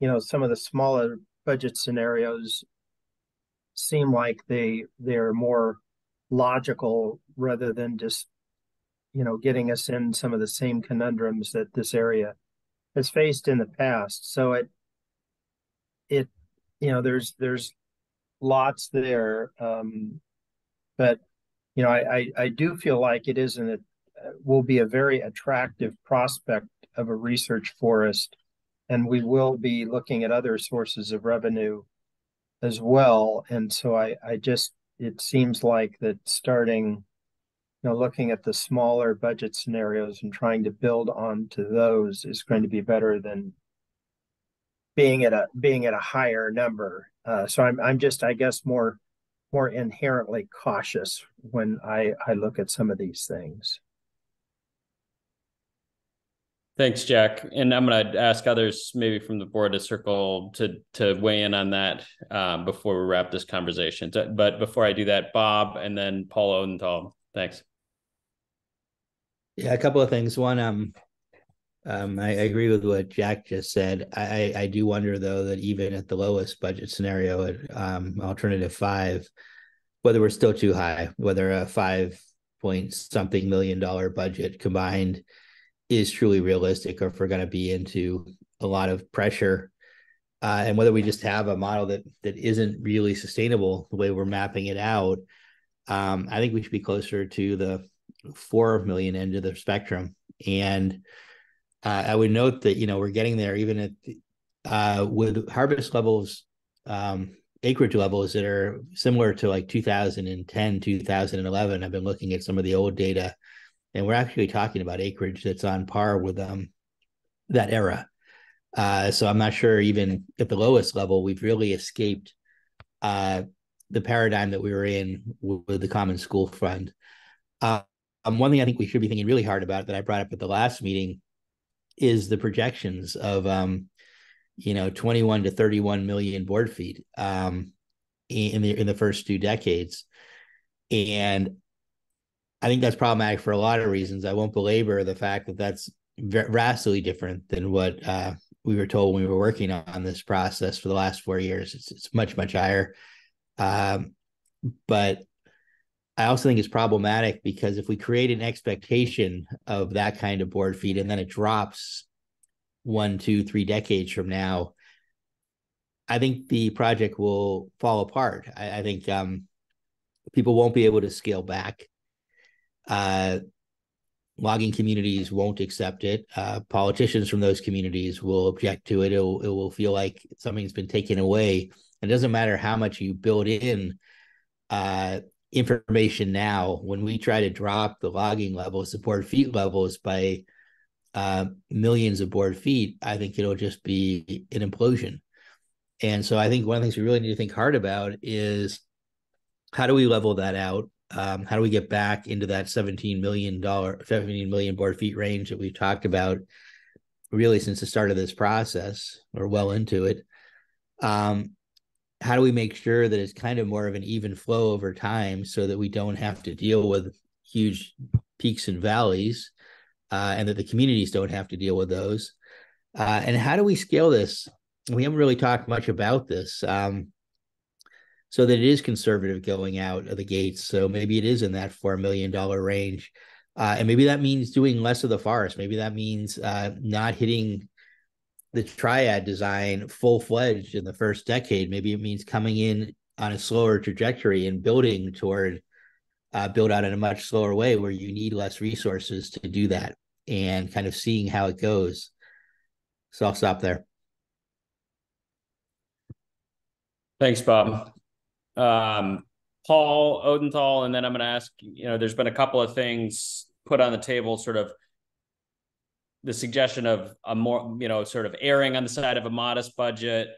of the smaller budget scenarios seem like they're more logical rather than just getting us in some of the same conundrums that this area has faced in the past. So it there's lots there, but I do feel like it will be a very attractive prospect of a research forest, and we will be looking at other sources of revenue as well. And so it seems like that starting, looking at the smaller budget scenarios and trying to build onto those is going to be better than being at a higher number. So I'm just, I guess, more inherently cautious when I look at some of these things. Thanks, Jack. And I'm going to ask others maybe from the board to circle to weigh in on that before we wrap this conversation. But before I do that, Bob and then Paul Odenthal. Thanks. Yeah, a couple of things. One, I agree with what Jack just said. I do wonder, though, that even at the lowest budget scenario at alternative 5, whether we're still too high, whether a 5-point-something million budget combined is truly realistic, or if we're going to be into a lot of pressure, and whether we just have a model that isn't really sustainable the way we're mapping it out. I think we should be closer to the 4 million end of the spectrum. And I would note that, we're getting there even at with harvest levels, acreage levels that are similar to like 2010, 2011. I've been looking at some of the old data, and we're actually talking about acreage that's on par with that era. So I'm not sure even at the lowest level, we've really escaped the paradigm that we were in with the Common School Fund. One thing I think we should be thinking really hard about that I brought up at the last meeting is the projections of 21 to 31 million board feet in the first 2 decades. And I think that's problematic for a lot of reasons. I won't belabor the fact that that's vastly different than what we were told when we were working on this process for the last 4 years. It's much, much higher. But I also think it's problematic because if we create an expectation of that kind of board feet and then it drops 1, 2, 3 decades from now, I think the project will fall apart. I think people won't be able to scale back. Logging communities won't accept it. Politicians from those communities will object to it. It will feel like something's been taken away. It doesn't matter how much you build in information now. When we try to drop the logging levels, the board feet levels by millions of board feet, I think it'll just be an implosion. And so I think one of the things we really need to think hard about is how do we level that out? How do we get back into that $17 million board feet range that we've talked about really since the start of this process, or well into it? How do we make sure that it's kind of more of an even flow over time so that we don't have to deal with huge peaks and valleys, and that the communities don't have to deal with those? And how do we scale this? We haven't really talked much about this. So that it is conservative going out of the gates. So maybe it is in that $4 million range. And maybe that means doing less of the forest. Maybe that means not hitting the triad design full-fledged in the first decade. Maybe it means coming in on a slower trajectory and building toward build out in a much slower way where you need less resources to do that, and kind of seeing how it goes. So I'll stop there. Thanks, Bob. Paul Odenthal, and then I'm going to ask, there's been a couple of things put on the table, sort of the suggestion of a more, sort of erring on the side of a modest budget,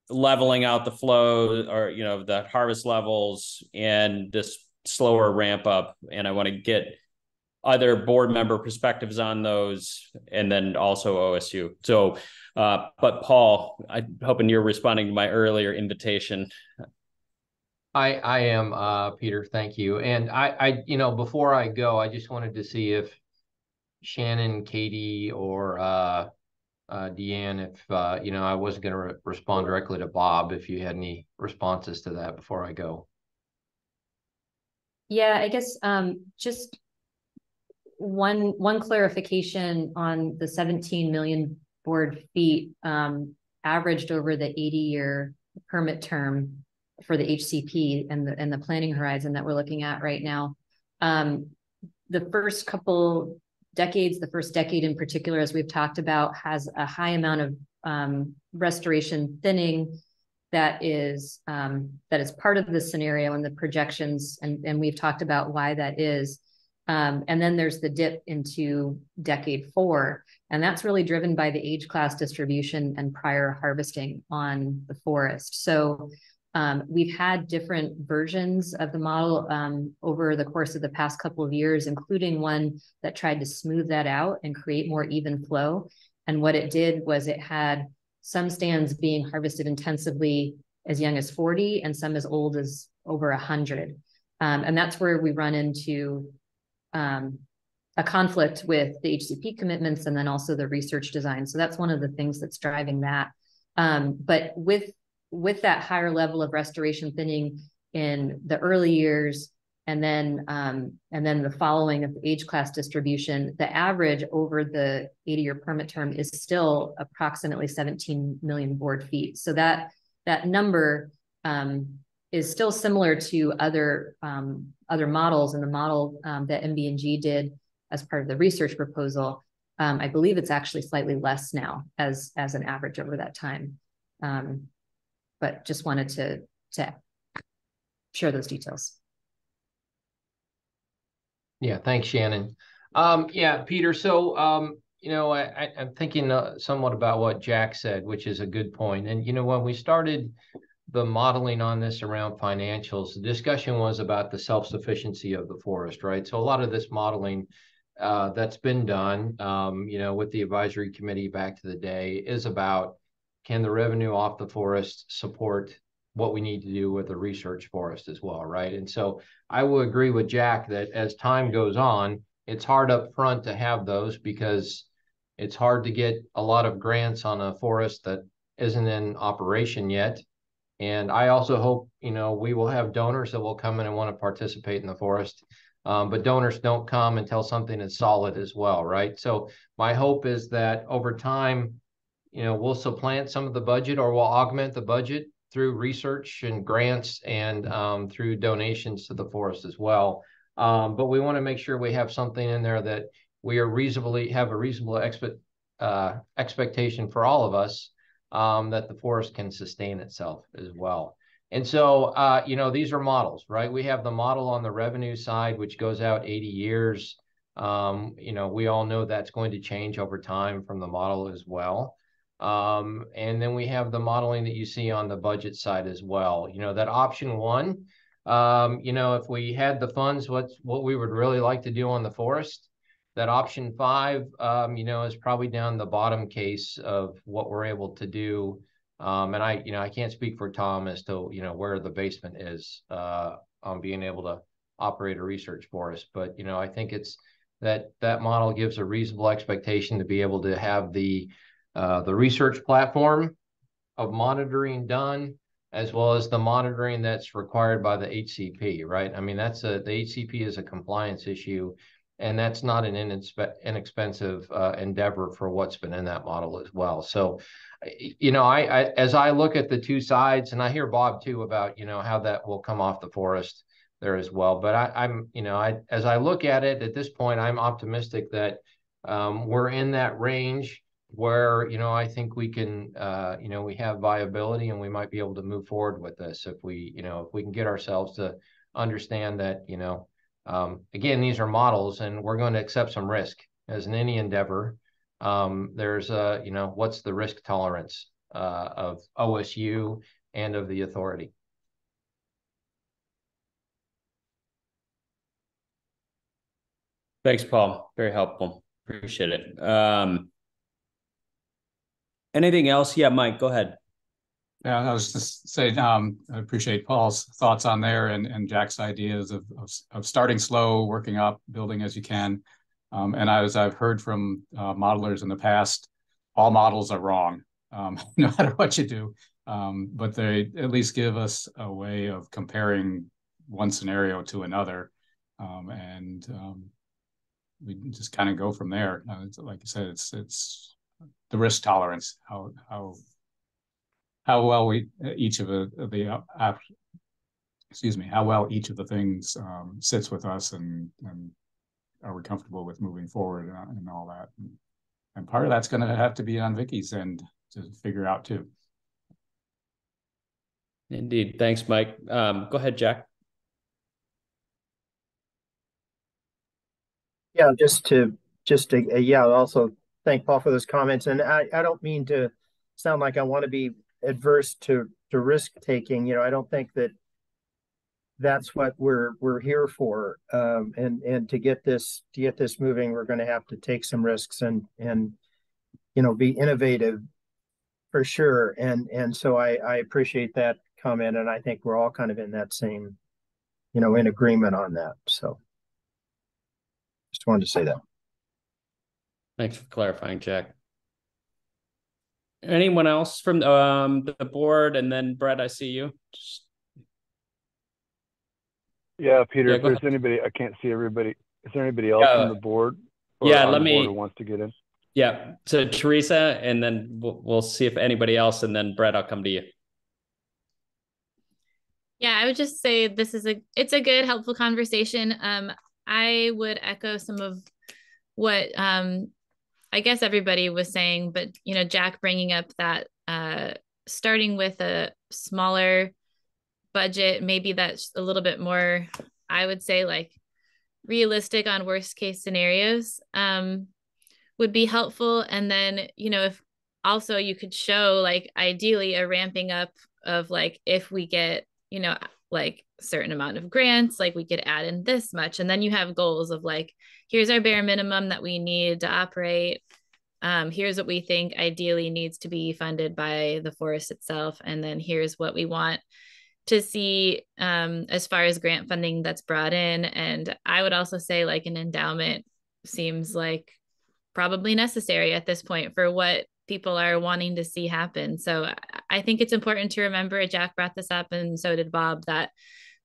leveling out the flow, or the harvest levels, and this slower ramp up. And I want to get other board member perspectives on those, and then also OSU. So, but Paul, I'm hoping you're responding to my earlier invitation. I am, Peter. Thank you. And before I go, I just wanted to see if Shannon, Katie, or Deanne, if I wasn't going to respond directly to Bob, if you had any responses to that before I go. Yeah, I guess just one clarification on the 17 million board feet averaged over the 80-year permit term for the HCP and the planning horizon that we're looking at right now. The first couple decades, the first decade in particular, as we've talked about, has a high amount of restoration thinning that is part of the scenario and the projections, and we've talked about why that is. And then there's the dip into decade 4, and that's really driven by the age class distribution and prior harvesting on the forest. So we've had different versions of the model over the course of the past couple of years, including one that tried to smooth that out and create more even flow. And what it did was it had some stands being harvested intensively as young as 40 and some as old as over 100. And that's where we run into a conflict with the HCP commitments and then also the research design. So that's one of the things that's driving that. But with that higher level of restoration thinning in the early years, and then the following of the age class distribution, the average over the 80-year permit term is still approximately 17 million board feet. So that number is still similar to other models, and the model that MB&G did as part of the research proposal. I believe it's actually slightly less now as an average over that time. But just wanted to share those details. Yeah, thanks, Shannon. Yeah, Peter. So, I'm thinking somewhat about what Jack said, which is a good point. And, when we started the modeling on this around financials, the discussion was about the self-sufficiency of the forest, right? So a lot of this modeling that's been done, with the advisory committee back to the day is about, can the revenue off the forest support what we need to do with the research forest as well, right? And so I will agree with Jack that as time goes on, it's hard up front to have those because it's hard to get a lot of grants on a forest that isn't in operation yet. And I also hope, we will have donors that will come in and want to participate in the forest. But donors don't come until something is solid as well, right? So my hope is that over time, we'll supplant some of the budget, or we'll augment the budget through research and grants and through donations to the forest as well. But we want to make sure we have something in there that we are have a reasonable expectation for all of us, that the forest can sustain itself as well. And so, these are models, right? We have the model on the revenue side, which goes out 80 years. We all know that's going to change over time from the model as well. And then we have the modeling that you see on the budget side as well. That option 1, if we had the funds, what we would really like to do on the forest, that option 5, is probably down the bottom case of what we're able to do. And I can't speak for Tom as to, where the basement is on being able to operate a research forest. But, I think it's that model gives a reasonable expectation to be able to have the research platform of monitoring done, as well as the monitoring that's required by the HCP, right? I mean, the HCP is a compliance issue, and that's not an inexpensive endeavor for what's been in that model as well. So, I as I look at the two sides, and I hear Bob too about, how that will come off the forest there as well. But as I look at it at this point, I'm optimistic that we're in that range where, I think we can, we have viability, and we might be able to move forward with this if we can get ourselves to understand that, again, these are models, and we're going to accept some risk as in any endeavor. There's what's the risk tolerance of OSU and of the authority. Thanks, Paul. Very helpful. Appreciate it. Anything else? Yeah, Mike, go ahead. Yeah, I was just saying, I appreciate Paul's thoughts on there and Jack's ideas of starting slow, working up, building as you can. And as I've heard from modelers in the past, all models are wrong, no matter what you do. But they at least give us a way of comparing one scenario to another. We just kind of go from there. Like you said, it's the risk tolerance, how well each of the how well each of the things sits with us, and are we comfortable with moving forward and all that. And part of that's going to have to be on Vicky's end to figure out too. Indeed. Thanks, Mike. Go ahead, Jack. Yeah, also thank Paul for those comments. And I don't mean to sound like I want to be adverse to risk taking. I don't think that's what we're here for. And to get this moving, we're going to have to take some risks and be innovative for sure. And so I appreciate that comment, and I think we're all kind of in that same, in agreement on that. So just wanted to say that. Thanks for clarifying, Jack. Anyone else from the board? And then Brett, I see you. Yeah, Peter, if there's anybody, I can't see everybody. Is there anybody else from the board? Who wants to get in? Yeah, so Teresa, and then we'll see if anybody else, and then Brett, I'll come to you. Yeah, I would just say it's a good, helpful conversation. I would echo some of what I guess everybody was saying, but Jack bringing up that starting with a smaller budget, maybe that's a little bit more, I would say, like realistic on worst case scenarios, would be helpful. And then, if also you could show like ideally a ramping up of like, if we get, like certain amount of grants, like we could add in this much. And then you have goals of like, here's our bare minimum that we need to operate. Here's what we think ideally needs to be funded by the forest itself. And then here's what we want to see as far as grant funding that's brought in. And I would also say like an endowment seems like probably necessary at this point for what people are wanting to see happen. So I think it's important to remember, Jack brought this up and so did Bob, that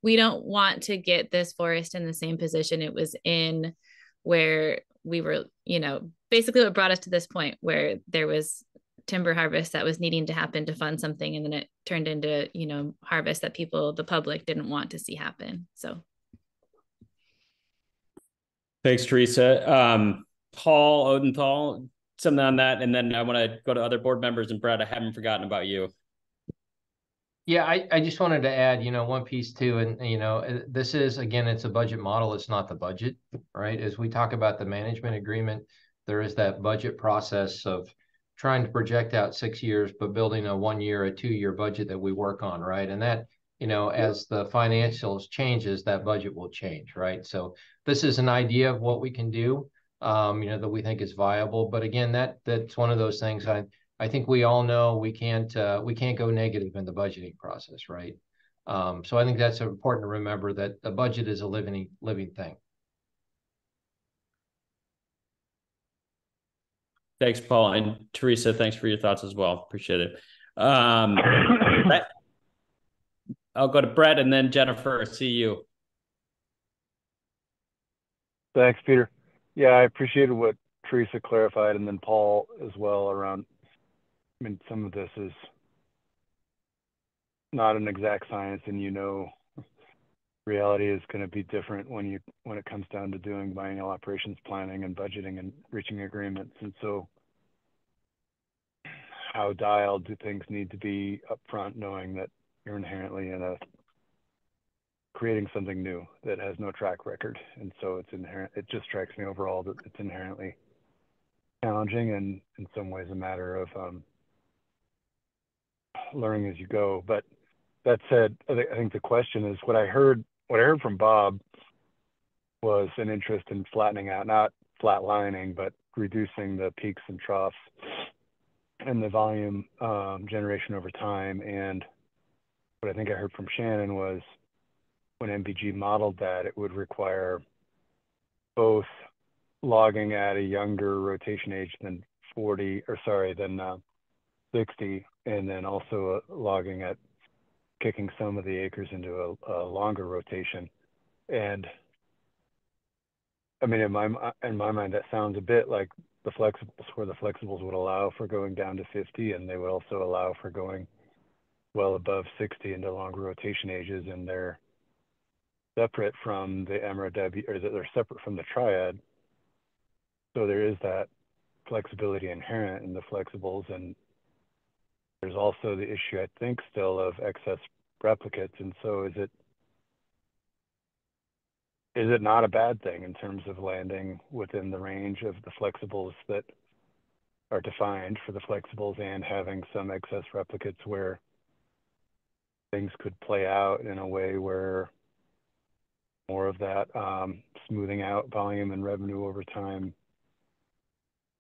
we don't want to get this forest in the same position it was in, where we were, basically what brought us to this point where there was timber harvest that was needing to happen to fund something, and then it turned into harvest that the public didn't want to see happen. So thanks, Teresa. Paul Odenthal, something on that, and then I want to go to other board members. And Brett, I haven't forgotten about you. Yeah, I just wanted to add, one piece too, and this is, again, it's a budget model. It's not the budget, right? As we talk about the management agreement, there is that budget process of trying to project out 6 years, but building a 1 year, a 2 year budget that we work on, right? And that, as the financials changes, that budget will change, right? So this is an idea of what we can do, that we think is viable. But again, that's one of those things I think we all know we can't go negative in the budgeting process, right? So I think that's important to remember, that the budget is a living thing. Thanks, Paul. And Teresa, thanks for your thoughts as well. Appreciate it. I'll go to Brett and then Jennifer. See you. Thanks, Peter. Yeah, I appreciated what Teresa clarified, and then Paul as well around, some of this is not an exact science, and reality is going to be different when it comes down to doing biennial operations planning and budgeting and reaching agreements. And so how dialed do things need to be upfront, knowing that you're inherently creating something new that has no track record. And so it just strikes me overall that it's inherently challenging, and in some ways a matter of learning as you go. But that said, I think the question is what I heard from Bob was an interest in flattening out, not flatlining, but reducing the peaks and troughs and the volume generation over time. And what I think I heard from Shannon was when MVG modeled that, it would require both logging at a younger rotation age than 60, and then also logging at kicking some of the acres into a longer rotation. And I mean, in my mind, that sounds a bit like the flexibles, where the flexibles would allow for going down to 50, and they would also allow for going well above 60 into longer rotation ages, and they're separate from the MRW, or they're separate from the triad. So there is that flexibility inherent in the flexibles, and there's also the issue, I think, still of excess replicates. And so is it not a bad thing in terms of landing within the range of the flexibles that are defined for the flexibles and having some excess replicates where things could play out in a way where more of that smoothing out volume and revenue over time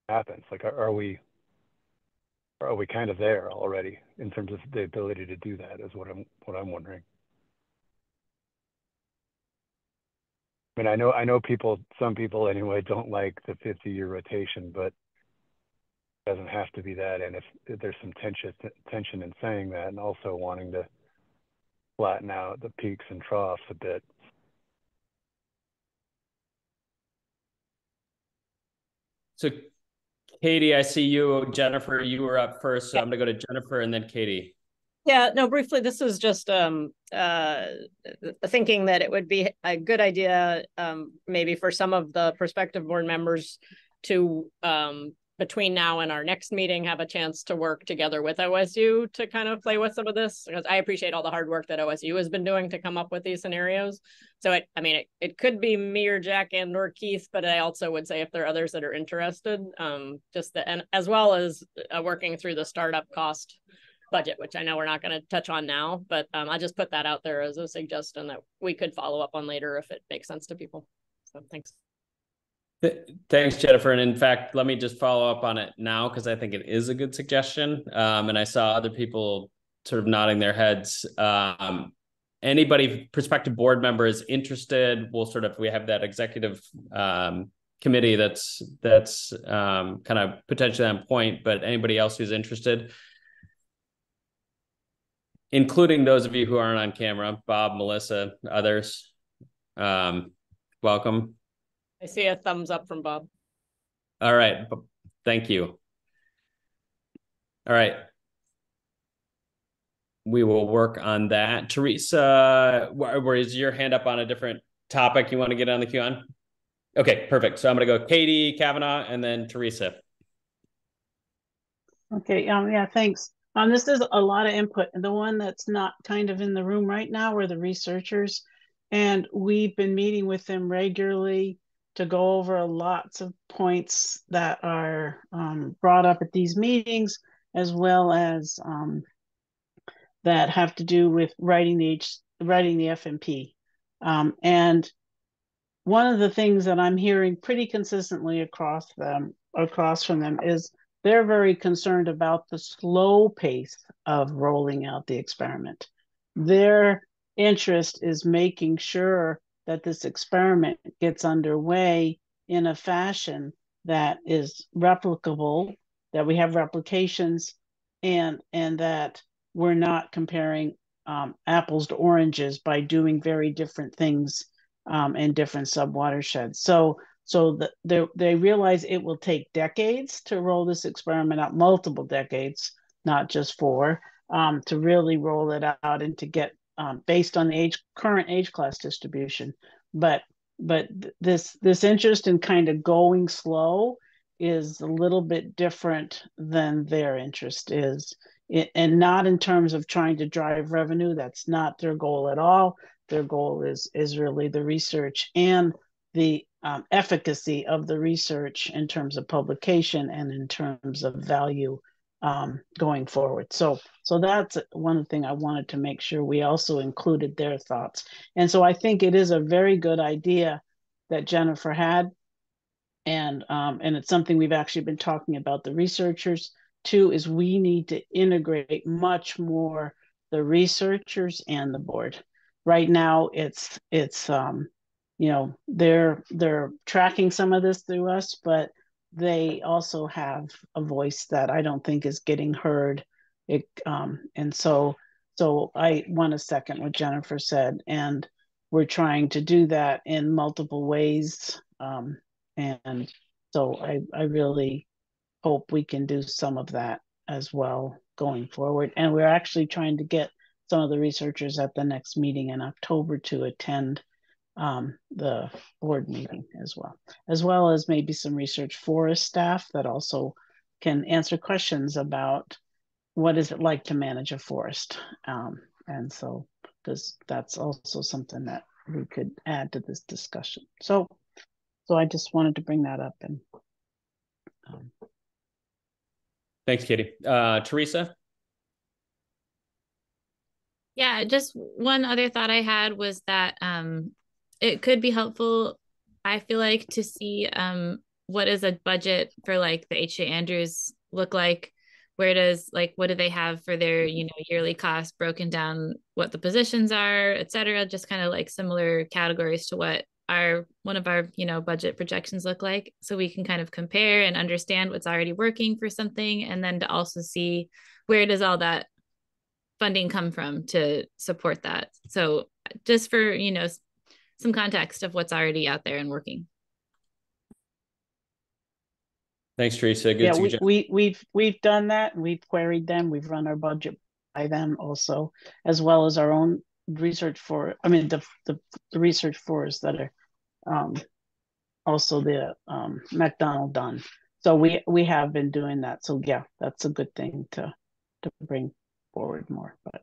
happens? Like, are we kind of there already in terms of the ability to do that, is what I'm wondering. I mean, I know some people anyway don't like the 50-year rotation, but it doesn't have to be that. And if there's some tension in saying that, and also wanting to flatten out the peaks and troughs a bit. So Katie, I see you. Jennifer, you were up first, so I'm gonna go to Jennifer and then Katie. Yeah, no, briefly, this is just thinking that it would be a good idea maybe for some of the prospective board members to, between now and our next meeting, have a chance to work together with OSU to kind of play with some of this, because I appreciate all the hard work that OSU has been doing to come up with these scenarios. So it could be me or Jack and or Keith, but I also would say if there are others that are interested, and as well as working through the startup cost budget, which I know we're not going to touch on now, but I'll just put that out there as a suggestion that we could follow up on later if it makes sense to people. So thanks. Thanks, Jennifer. And in fact, let me just follow up on it now, because I think it is a good suggestion. And I saw other people sort of nodding their heads. Anybody, prospective board member is interested, we have that executive committee that's kind of potentially on point, but anybody else who's interested, including those of you who aren't on camera, Bob, Melissa, others, welcome. I see a thumbs up from Bob. All right. Thank you. All right. We will work on that. Teresa, where is your hand up on a different topic you want to get on the queue on? Okay, perfect. So I'm going to go Katie, Kavanaugh, and then Teresa. Okay. Yeah, thanks. This is a lot of input. And the one that's not kind of in the room right now are the researchers. And we've been meeting with them regularly to go over lots of points that are brought up at these meetings, as well as that have to do with writing the FMP. And one of the things that I'm hearing pretty consistently across from them is they're very concerned about the slow pace of rolling out the experiment. Their interest is making sure that this experiment gets underway in a fashion that is replicable, that we have replications, and that we're not comparing apples to oranges by doing very different things in different subwatersheds. So they realize it will take decades to roll this experiment out, multiple decades, not just 4, to really roll it out and to get based on the current age class distribution. But this interest in kind of going slow is a little bit different than their interest is, and not in terms of trying to drive revenue. That's not their goal at all. Their goal is really the research and the efficacy of the research in terms of publication and in terms of value going forward. So that's one thing I wanted to make sure we also included their thoughts. And so I think it is a very good idea that Jennifer had. And it's something we've actually been talking about the researchers too, is we need to integrate much more the researchers and the board. Right now it's you know, they're tracking some of this through us, but they also have a voice that I don't think is getting heard. And so I want to second what Jennifer said, and we're trying to do that in multiple ways. And so I really hope we can do some of that as well going forward. And we're actually trying to get some of the researchers at the next meeting in October to attend the board meeting as well as maybe some research forest staff that also can answer questions about what is it like to manage a forest. And so that's also something that we could add to this discussion. So I just wanted to bring that up. And thanks, Katie. Teresa? Yeah, just one other thought I had was that it could be helpful, I feel like, to see what is a budget for like the H.J. Andrews look like? Where does, like, what do they have for their, you know, yearly costs broken down, what the positions are, et cetera, just kind of like similar categories to what one of our, you know, budget projections look like, so we can kind of compare and understand what's already working for something, and then to also see where does all that funding come from to support that. So just for, you know, some context of what's already out there and working. Thanks, Teresa. Good suggestion. We've done that, and we've queried them. We've run our budget by them also, as well as our own research for, I mean, the research forests that are also the McDonald Dunn. So we have been doing that. So yeah, that's a good thing to bring forward more. But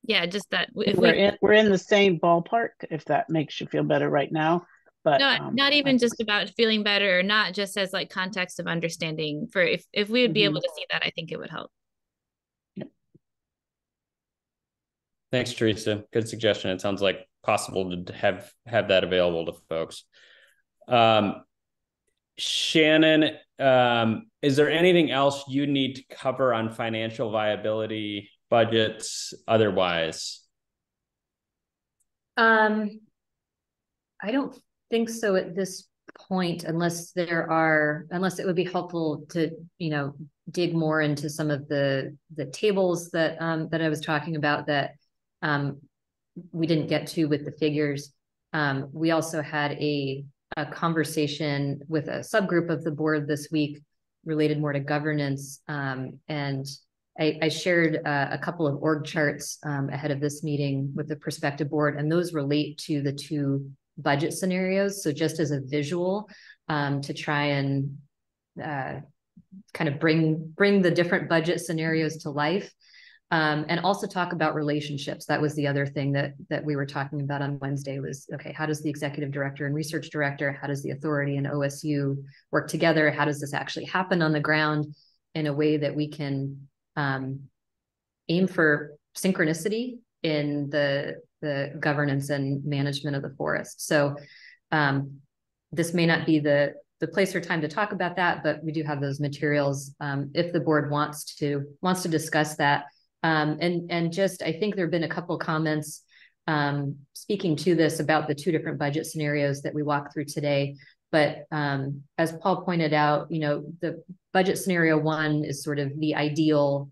yeah, just that if we're in the same ballpark, if that makes you feel better right now. But no, not even just about feeling better, or not just as like context of understanding. For if we would be able to see that, I think it would help. Yep. Thanks, Teresa. Good suggestion. It sounds like possible to have that available to folks. Shannon, is there anything else you need to cover on financial viability, budgets, otherwise? I don't think so at this point, unless it would be helpful to, you know, dig more into some of the tables that I was talking about that we didn't get to with the figures. We also had a conversation with a subgroup of the board this week related more to governance, and I shared a couple of org charts ahead of this meeting with the Prospective board, and those relate to the two budget scenarios. So just as a visual to try and kind of bring the different budget scenarios to life, and also talk about relationships. That was the other thing that we were talking about on Wednesday was, okay, how does the executive director and research director, how does the authority and OSU work together? How does this actually happen on the ground in a way that we can aim for synchronicity in the governance and management of the forest? So this may not be the place or time to talk about that, but we do have those materials if the board wants to discuss that. And just, I think there have been a couple of comments speaking to this about the two different budget scenarios that we walked through today. But as Paul pointed out, you know, the budget scenario one is sort of the ideal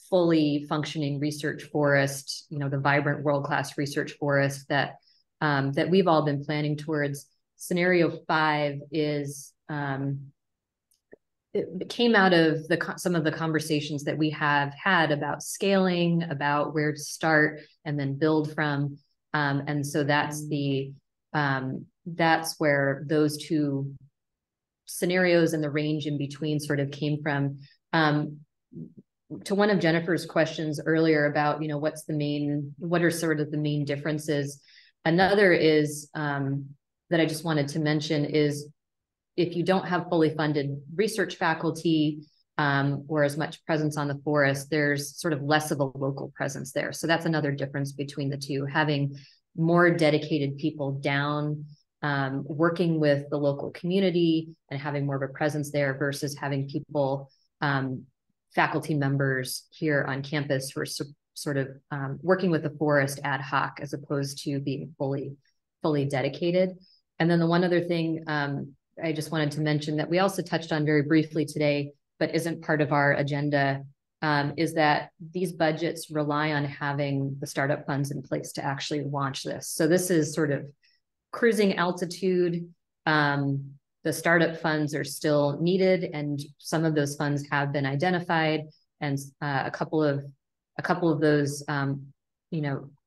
fully functioning research forest, you know, the vibrant world-class research forest that we've all been planning towards. Scenario 5 is it came out of some of the conversations that we have had about scaling, about where to start and then build from, and so that's where those two scenarios and the range in between sort of came from. To one of Jennifer's questions earlier about, you know, what are sort of the main differences? Another is that I just wanted to mention is if you don't have fully funded research faculty, or as much presence on the forest, there's sort of less of a local presence there. So that's another difference between the two, having more dedicated people down, working with the local community and having more of a presence there versus having people, faculty members here on campus who are sort of working with the forest ad hoc as opposed to being fully dedicated. And then the one other thing I just wanted to mention that we also touched on very briefly today, but isn't part of our agenda, is that these budgets rely on having the startup funds in place to actually launch this. So this is sort of cruising altitude. The startup funds are still needed, and some of those funds have been identified, and a couple of those,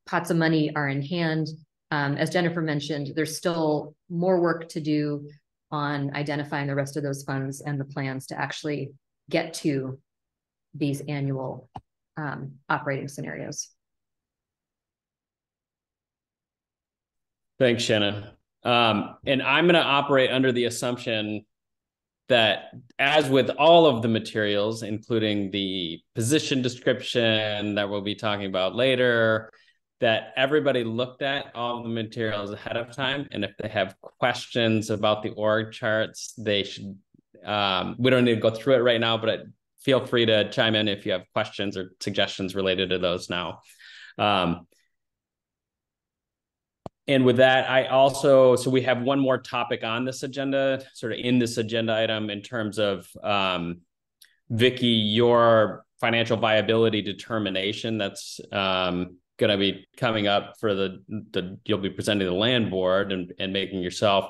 pots of money are in hand. As Jennifer mentioned, there's still more work to do on identifying the rest of those funds and the plans to actually get to these annual operating scenarios. Thanks, Shannon. And I'm going to operate under the assumption that, as with all of the materials, including the position description that we'll be talking about later, that everybody looked at all the materials ahead of time. And if they have questions about the org charts, they should, we don't need to go through it right now, but feel free to chime in if you have questions or suggestions related to those now. And with that, so we have one more topic on this agenda, sort of in this agenda item, in terms of, Vicki, your financial viability determination that's going to be coming up for you'll be presenting the land board and making yourself.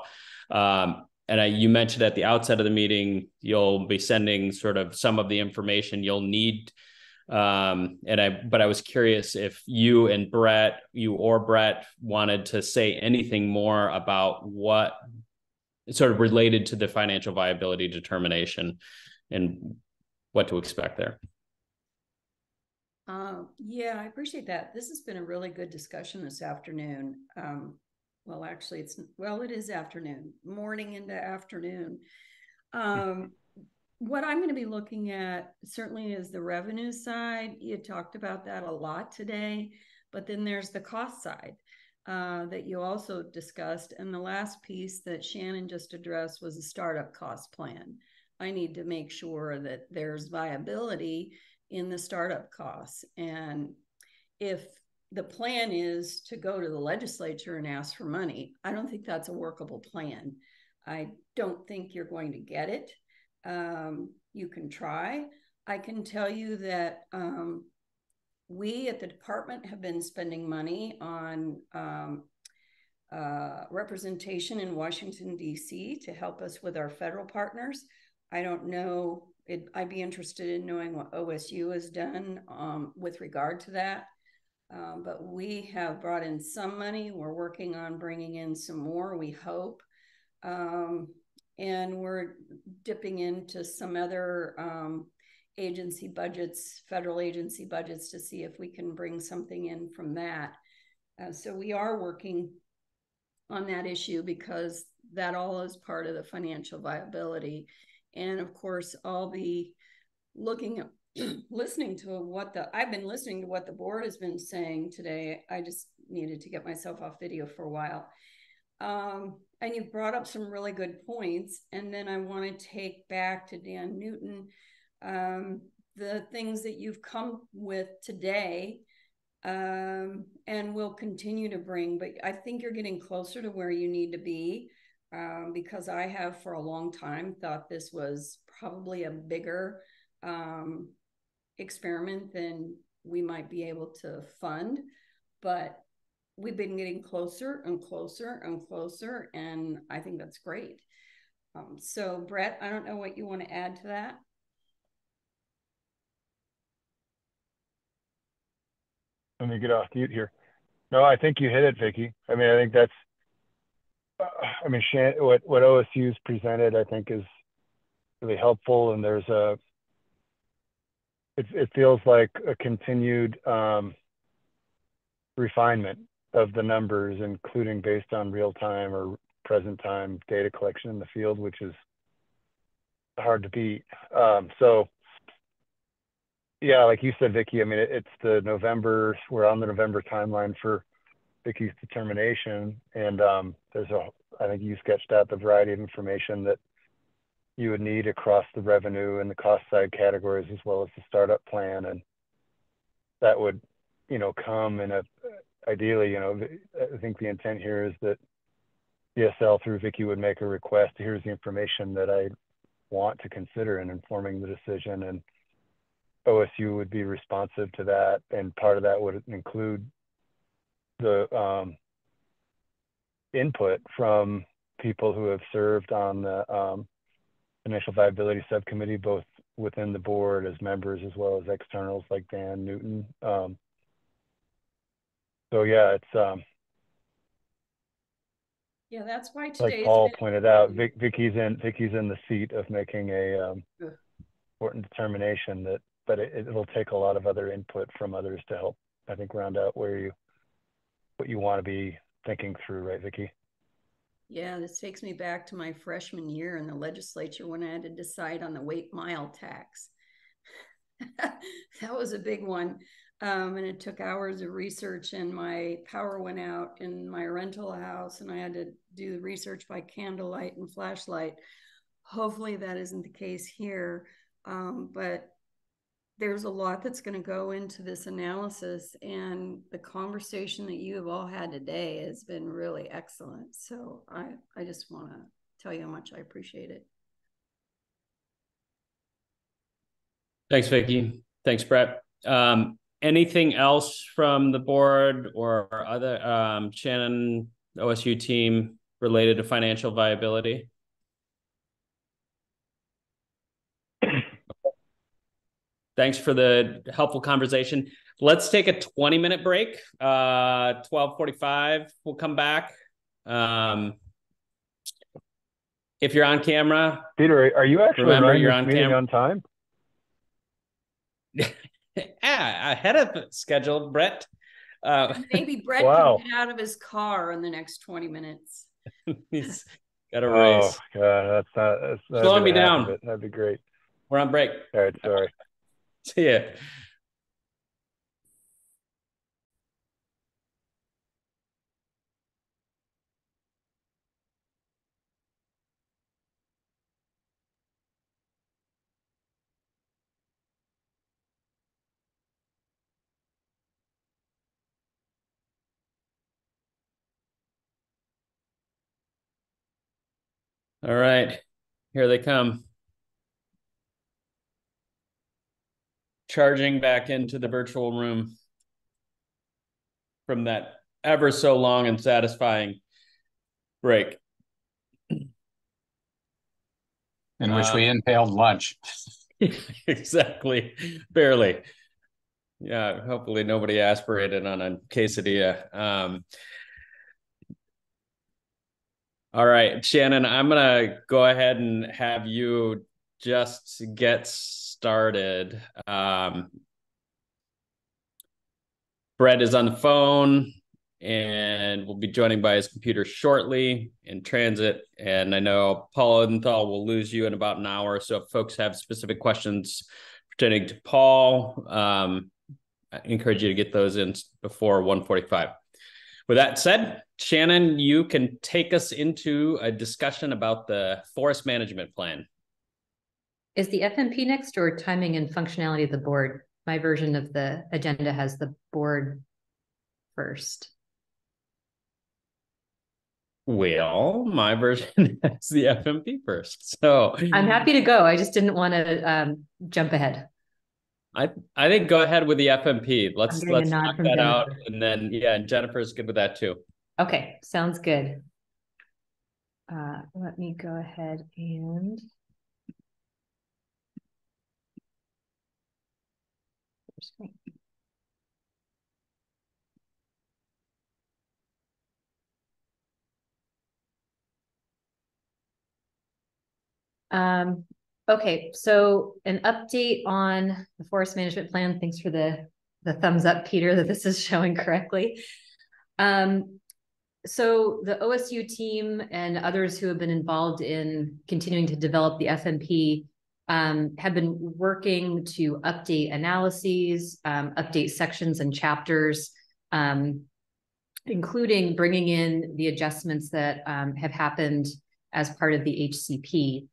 You mentioned at the outset of the meeting, you'll be sending sort of some of the information you'll need. But I was curious if you or Brett wanted to say anything more about what sort of related to the financial viability determination and what to expect there. Yeah, I appreciate that. This has been a really good discussion this afternoon. Well, actually, it is afternoon, morning into afternoon. What I'm going to be looking at certainly is the revenue side. You talked about that a lot today, but then there's the cost side that you also discussed. And the last piece that Shannon just addressed was a startup cost plan. I need to make sure that there's viability in the startup costs. And if the plan is to go to the legislature and ask for money, I don't think that's a workable plan. I don't think you're going to get it. You can try. I can tell you that we at the department have been spending money on representation in Washington, D.C. to help us with our federal partners. I don't know, I'd be interested in knowing what OSU has done with regard to that. But we have brought in some money. We're working on bringing in some more, we hope. And we're dipping into some other agency budgets, federal agency budgets, to see if we can bring something in from that. So we are working on that issue because that all is part of the financial viability. And of course, I'll be listening to I've been listening to what the board has been saying today. I just needed to get myself off video for a while. And you've brought up some really good points. And then I want to take back to Dan Newton, the things that you've come with today, and will continue to bring, but I think you're getting closer to where you need to be. Because I have for a long time thought this was probably a bigger experiment than we might be able to fund, but we've been getting closer and closer and closer, and I think that's great. So Brett, I don't know what you want to add to that. Let me get off mute here. No, I think you hit it, Vicki. I mean, I think that's, what OSU's presented, I think, is really helpful. And there's it feels like a continued refinement of the numbers, including based on real time or present time data collection in the field, which is hard to beat. So Yeah, like you said, Vicky, I mean, it's the November, we're on the November timeline for Vicky's determination. And I think you sketched out the variety of information that you would need across the revenue and the cost side categories, as well as the startup plan. And that would, come in ideally, I think the intent here is that DSL through Vicky would make a request. Here's the information that I want to consider in informing the decision, and OSU would be responsive to that. And part of that would include the input from people who have served on the financial viability subcommittee, both within the board as members as well as externals like Dan Newton. So yeah, it's yeah, that's why like today's Paul pointed out, Vicky's in the seat of making a important determination that, but it'll take a lot of other input from others to help, I think, round out what you want to be thinking through, right, Vicky? Yeah, this takes me back to my freshman year in the legislature when I had to decide on the weight mile tax. That was a big one. And it took hours of research, and my power went out in my rental house, and I had to do the research by candlelight and flashlight. Hopefully that isn't the case here. But there's a lot that's going to go into this analysis, and the conversation that you have all had today has been really excellent. So I just want to tell you how much I appreciate it. Thanks, Vicki. Thanks, Brett. Anything else from the board or other Shannon, OSU team related to financial viability? Thanks for the helpful conversation. Let's take a 20-minute break. 12:45, we'll come back. If you're on camera, Peter, are you actually running this meeting on time? Yeah, ahead of schedule, Brett. Maybe Brett wow. can get out of his car in the next 20 minutes. He's got a race. Oh, God, that's slowing me down. That'd be great. We're on break. All right, sorry. See ya. All right, here they come. Charging back into the virtual room from that ever so long and satisfying break. In which we impaled lunch. Exactly, barely. Yeah, hopefully nobody aspirated on a quesadilla. All right, Shannon, I'm gonna go ahead and have you just get started. Brett is on the phone and will be joining by his computer shortly in transit. And I know Paul Odenthal will lose you in about an hour. So if folks have specific questions pertaining to Paul, I encourage you to get those in before 1:45. With that said, Shannon, you can take us into a discussion about the forest management plan. Is the FMP next, or timing and functionality of the board? My version of the agenda has the board first. Well, my version has the FMP first. So I'm happy to go. I just didn't want to jump ahead. I think go ahead with the FMP. Let's knock that Jennifer out, and then and Jennifer's good with that too. Okay, sounds good. Let me go ahead and okay, so an update on the forest management plan. Thanks for the thumbs up, Peter, that this is showing correctly. So the OSU team and others who have been involved in continuing to develop the FMP have been working to update analyses, update sections and chapters, including bringing in the adjustments that have happened as part of the HCP.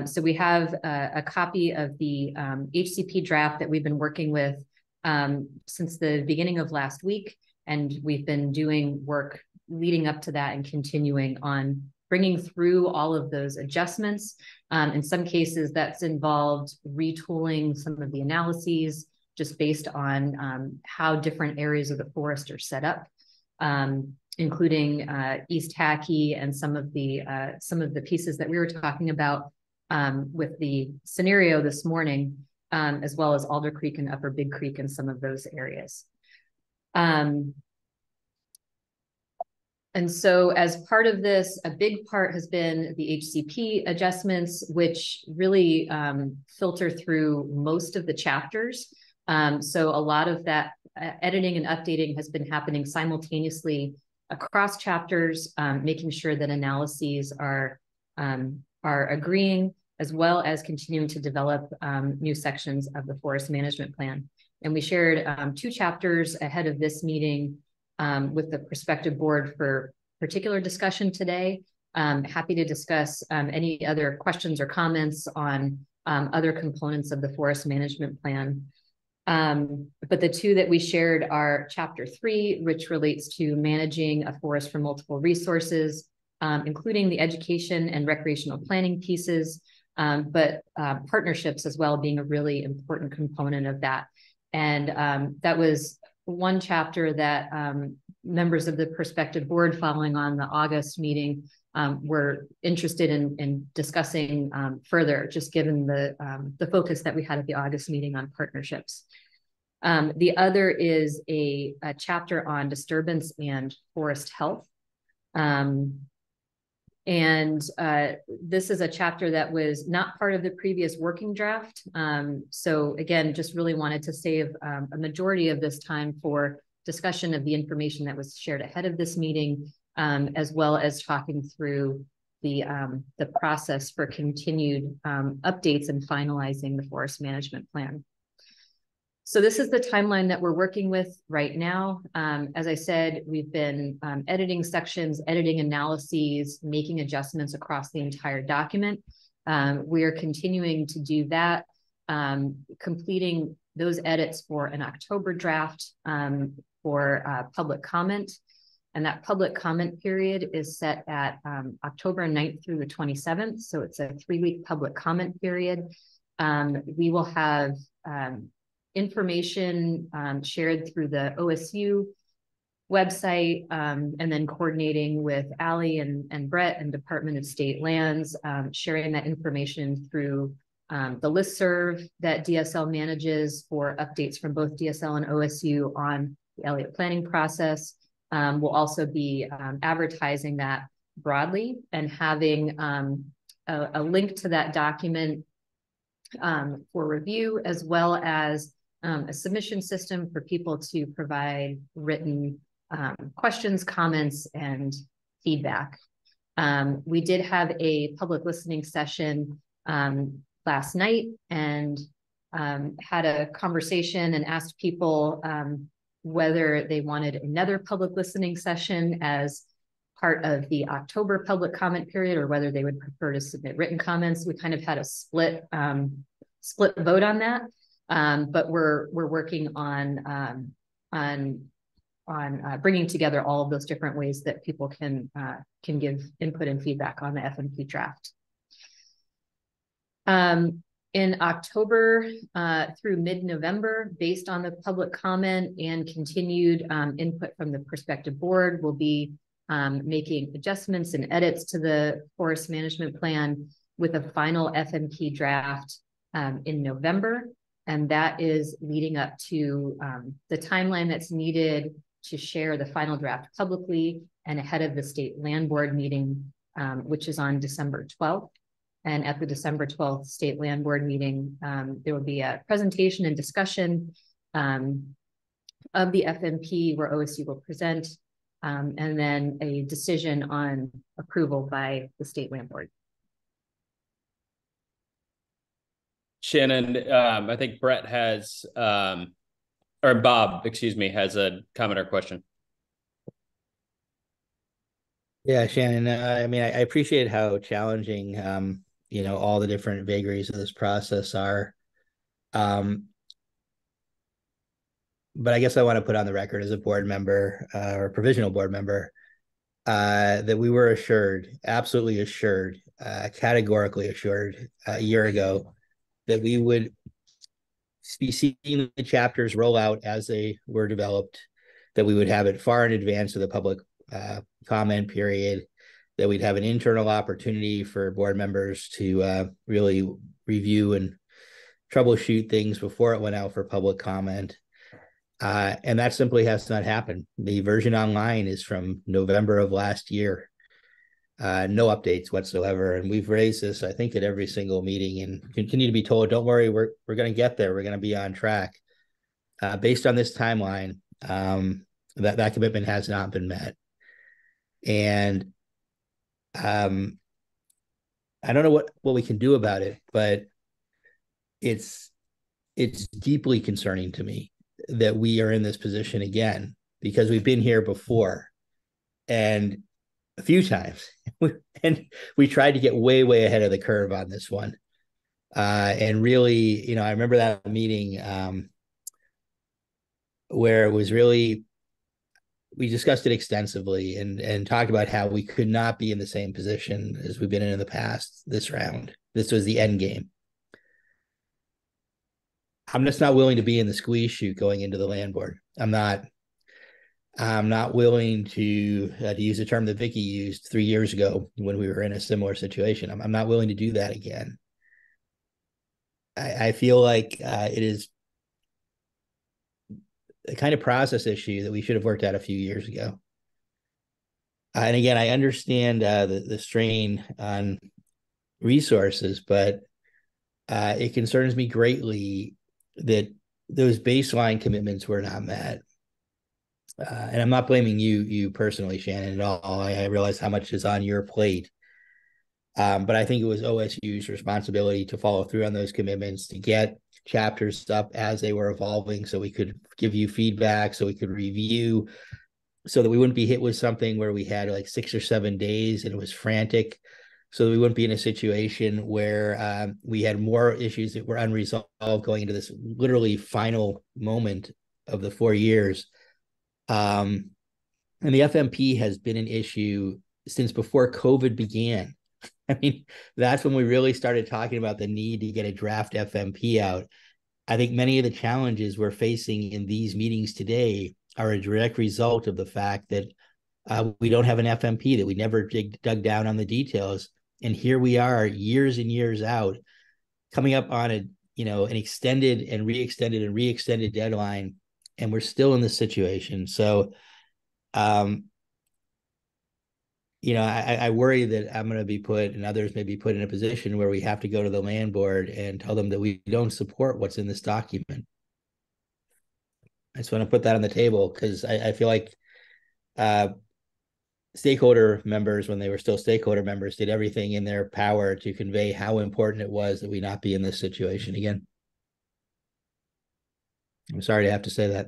So we have a copy of the HCP draft that we've been working with since the beginning of last week, and we've been doing work leading up to that and continuing on bringing through all of those adjustments. In some cases, that's involved retooling some of the analyses just based on how different areas of the forest are set up, including East Hackey and some of the pieces that we were talking about with the scenario this morning, as well as Alder Creek and Upper Big Creek and some of those areas. And so as part of this, a big part has been the HCP adjustments, which really filter through most of the chapters. So a lot of that editing and updating has been happening simultaneously across chapters, making sure that analyses are agreeing, as well as continuing to develop new sections of the forest management plan. And we shared 2 chapters ahead of this meeting with the prospective board for particular discussion today. Happy to discuss any other questions or comments on other components of the forest management plan. But the 2 that we shared are chapter 3, which relates to managing a forest for multiple resources, including the education and recreational planning pieces, but partnerships as well being a really important component of that. And that was one chapter that members of the prospective board following on the August meeting were interested in discussing further, just given the focus that we had at the August meeting on partnerships. The other is a chapter on disturbance and forest health. This is a chapter that was not part of the previous working draft. So again, just really wanted to save a majority of this time for discussion of the information that was shared ahead of this meeting, as well as talking through the process for continued updates and finalizing the forest management plan. So this is the timeline that we're working with right now. As I said, we've been editing sections, editing analyses, making adjustments across the entire document. We are continuing to do that, completing those edits for an October draft for public comment. And that public comment period is set at October 9th through the 27th. So it's a 3-week public comment period. We will have information shared through the OSU website, and then coordinating with Allie and Brett and Department of State Lands, sharing that information through the listserv that DSL manages for updates from both DSL and OSU on the Elliott planning process. We'll also be advertising that broadly and having a link to that document for review, as well as a submission system for people to provide written questions, comments, and feedback. We did have a public listening session last night and had a conversation and asked people whether they wanted another public listening session as part of the October public comment period, or whether they would prefer to submit written comments. We kind of had a split vote on that. But we're working on bringing together all of those different ways that people can give input and feedback on the FMP draft. In October through mid-November, based on the public comment and continued input from the prospective board, we'll be making adjustments and edits to the forest management plan with a final FMP draft in November. And that is leading up to the timeline that's needed to share the final draft publicly and ahead of the state land board meeting, which is on December 12th. And at the December 12th state land board meeting, there will be a presentation and discussion of the FMP where OSU will present, and then a decision on approval by the state land board. Shannon, I think Brett has, or Bob, excuse me, has a comment or question. Yeah, Shannon, I mean, I appreciate how challenging, all the different vagaries of this process are. But I guess I want to put on the record as a board member or provisional board member that we were assured, absolutely assured, categorically assured a year ago that we would be seeing the chapters roll out as they were developed, that we would have it far in advance of the public comment period, that we'd have an internal opportunity for board members to really review and troubleshoot things before it went out for public comment. And that simply has not happened. The version online is from November of last year. No updates whatsoever. And we've raised this, I think, at every single meeting and continue to be told, don't worry, we're going to get there. We're going to be on track. Based on this timeline, that commitment has not been met. And I don't know what we can do about it, but it's deeply concerning to me that we are in this position again, because we've been here before and a few times, and we tried to get way ahead of the curve on this one. And really, I remember that meeting where it was really, we discussed it extensively and talked about how we could not be in the same position as we've been in the past this round. This was the end game. I'm just not willing to be in the squeeze chute going into the land board. I'm not willing to use a term that Vicky used 3 years ago when we were in a similar situation. I'm not willing to do that again. I feel like it is a kind of process issue that we should have worked out a few years ago. And again, I understand the strain on resources, but it concerns me greatly that those baseline commitments were not met. And I'm not blaming you personally, Shannon, at all. I realize how much is on your plate. But I think it was OSU's responsibility to follow through on those commitments, to get chapters up as they were evolving so we could give you feedback, so we could review, so that we wouldn't be hit with something where we had like 6 or 7 days and it was frantic, so that we wouldn't be in a situation where we had more issues that were unresolved going into this literally final moment of the 4 years. And the FMP has been an issue since before COVID began. I mean, that's when we really started talking about the need to get a draft FMP out. I think many of the challenges we're facing in these meetings today are a direct result of the fact that we don't have an FMP, that we never dug down on the details. And here we are years and years out, coming up on an extended and re-extended deadline, and we're still in this situation. So, I worry that I'm going to be put, and others may be put, in a position where we have to go to the land board and tell them that we don't support what's in this document. I just want to put that on the table, because I feel like stakeholder members, when they were still stakeholder members, did everything in their power to convey how important it was that we not be in this situation again. I'm sorry to have to say that.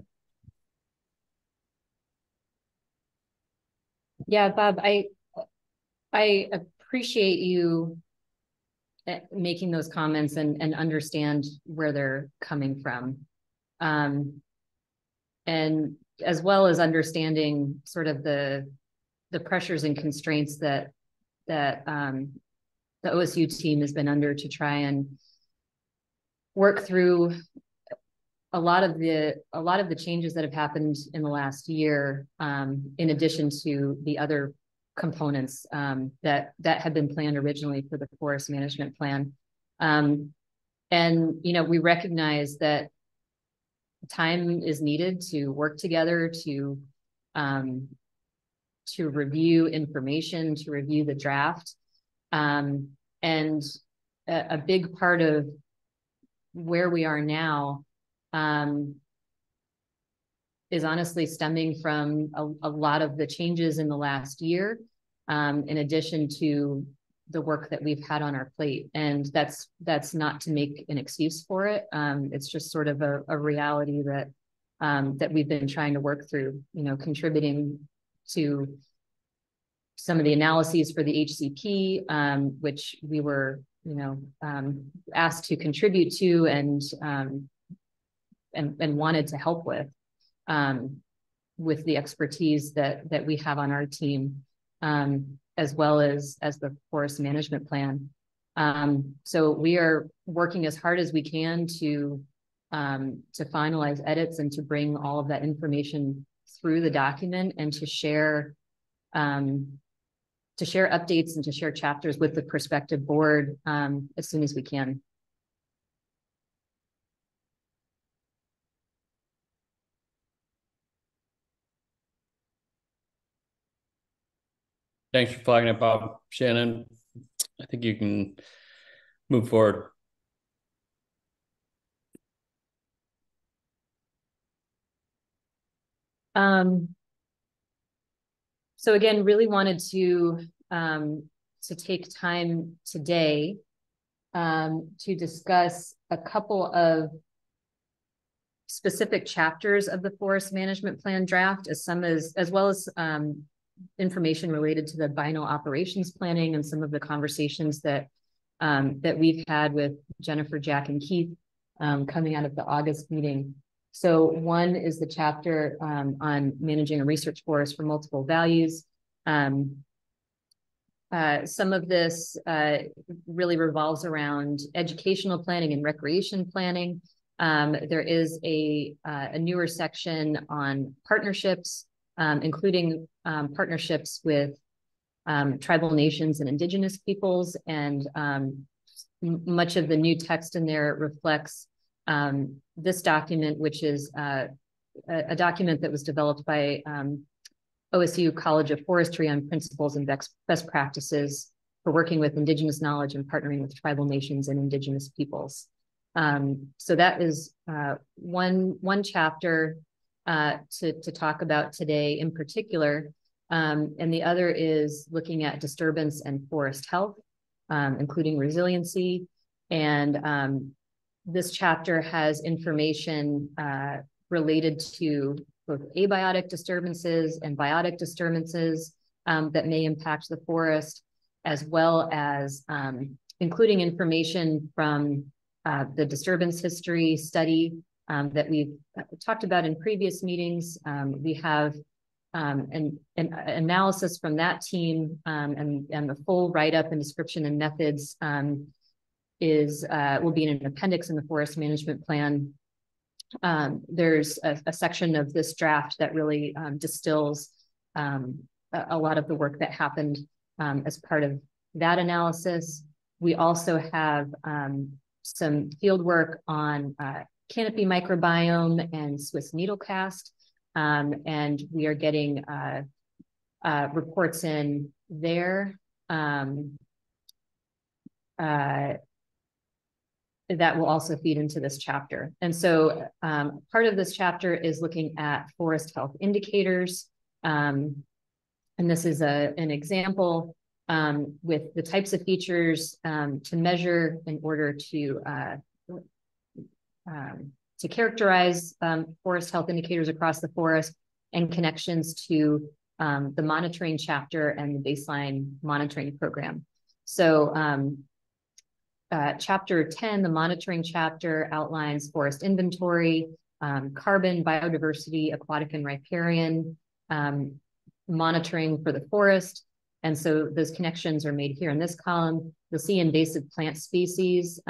Yeah, Bob, I appreciate you making those comments and understand where they're coming from. And as well as understanding sort of the pressures and constraints that the OSU team has been under to try and work through a lot of the changes that have happened in the last year, in addition to the other components that had been planned originally for the forest management plan. And we recognize that time is needed to work together to review information, to review the draft. And a big part of where we are now is honestly stemming from a lot of the changes in the last year, in addition to the work that we've had on our plate. And that's not to make an excuse for it. It's just sort of a reality that that we've been trying to work through, contributing to some of the analyses for the HCP, which we were, asked to contribute to and wanted to help with the expertise that we have on our team, as well as the forest management plan. So we are working as hard as we can to finalize edits and to bring all of that information through the document and to share updates and to share chapters with the prospective board as soon as we can. Thanks for flagging it, Bob. Shannon, I think you can move forward. So again, really wanted to take time today to discuss a couple of specific chapters of the forest management plan draft, as well as information related to the biennial operations planning and some of the conversations that we've had with Jennifer, Jack, and Keith coming out of the August meeting. So one is the chapter on managing a research forest for multiple values. Some of this really revolves around educational planning and recreation planning. There is a newer section on partnerships, including partnerships with tribal nations and indigenous peoples. And much of the new text in there reflects this document, which is a document that was developed by OSU College of Forestry on principles and best practices for working with indigenous knowledge and partnering with tribal nations and indigenous peoples. So that is one chapter to talk about today in particular. And the other is looking at disturbance and forest health, including resiliency. And this chapter has information related to both abiotic disturbances and biotic disturbances that may impact the forest, as well as including information from the disturbance history study that we've talked about in previous meetings. We have an analysis from that team, and the full write-up and description and methods will be in an appendix in the forest management plan. There's a section of this draft that really distills a lot of the work that happened as part of that analysis. We also have some field work on canopy microbiome and Swiss needlecast, and we are getting reports in there that will also feed into this chapter. And so part of this chapter is looking at forest health indicators. And this is an example with the types of features to measure in order to characterize forest health indicators across the forest and connections to the monitoring chapter and the baseline monitoring program. So chapter 10, the monitoring chapter, outlines forest inventory, carbon, biodiversity, aquatic and riparian, monitoring for the forest. And so those connections are made here in this column. You'll see invasive plant species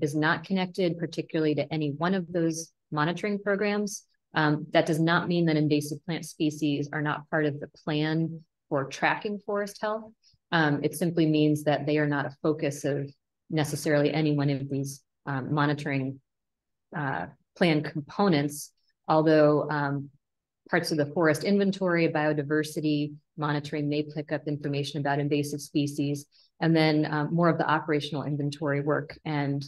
is not connected particularly to any one of those monitoring programs. That does not mean that invasive plant species are not part of the plan for tracking forest health. It simply means that they are not a focus of necessarily any one of these monitoring plan components, although parts of the forest inventory, biodiversity monitoring may pick up information about invasive species, and then more of the operational inventory work and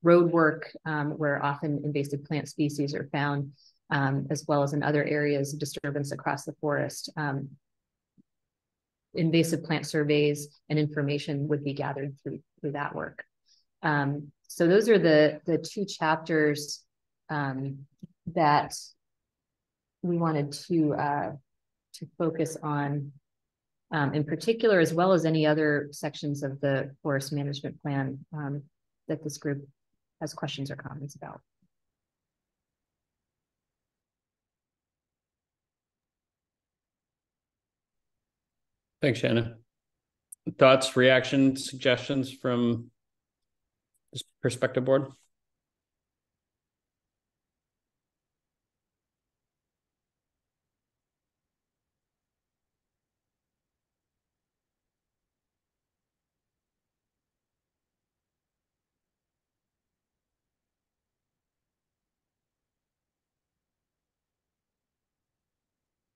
road work, where often invasive plant species are found, as well as in other areas of disturbance across the forest. invasive plant surveys and information would be gathered through that work. So those are the two chapters that we wanted to focus on in particular, as well as any other sections of the forest management plan that this group has questions or comments about. Thanks, Shannon. Thoughts, reactions, suggestions from this Prospective board?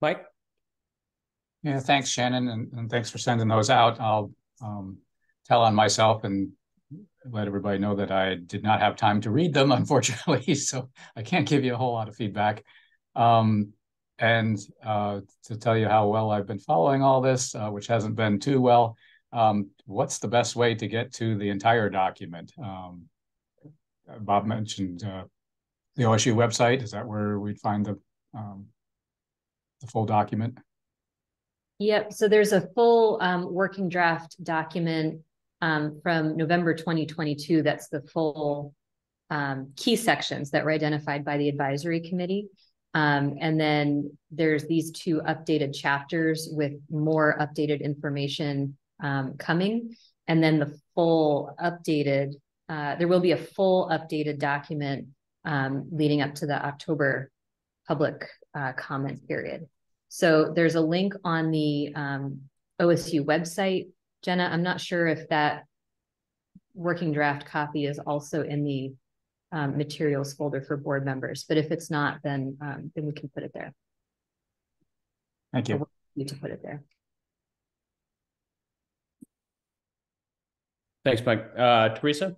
Mike? Yeah, thanks, Shannon, and thanks for sending those out. I'll tell on myself and let everybody know that I did not have time to read them, unfortunately, so I can't give you a whole lot of feedback. And to tell you how well I've been following all this, which hasn't been too well, what's the best way to get to the entire document? Bob mentioned the OSU website. Is that where we'd find the full document? Yep. So there's a full working draft document from November 2022. That's the full key sections that were identified by the advisory committee. And then there's these two updated chapters with more updated information coming. And then the full updated, there will be a full updated document leading up to the October public comment period. So there's a link on the OSU website. Jenna, I'm not sure if that working draft copy is also in the materials folder for board members, but if it's not, then we can put it there. Thank you. Or we need to put it there. Thanks, Mike. Teresa?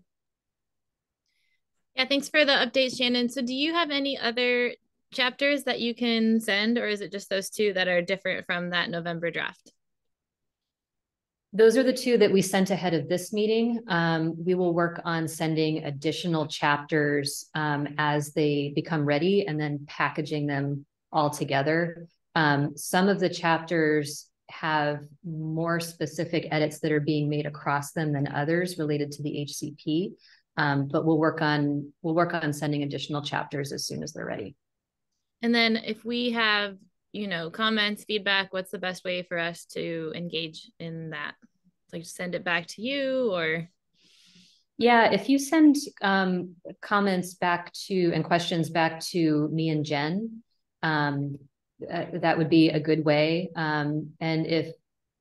Yeah, thanks for the update, Shannon. So do you have any other chapters that you can send, or is it just those two that are different from that November draft? Those are the two that we sent ahead of this meeting. We will work on sending additional chapters as they become ready and then packaging them all together. Some of the chapters have more specific edits that are being made across them than others related to the HCP. But we'll work on sending additional chapters as soon as they're ready. And then if we have, comments, feedback, what's the best way for us to engage in that? Like send it back to you or? Yeah, if you send comments back to and questions back to me and Jen, that would be a good way. And if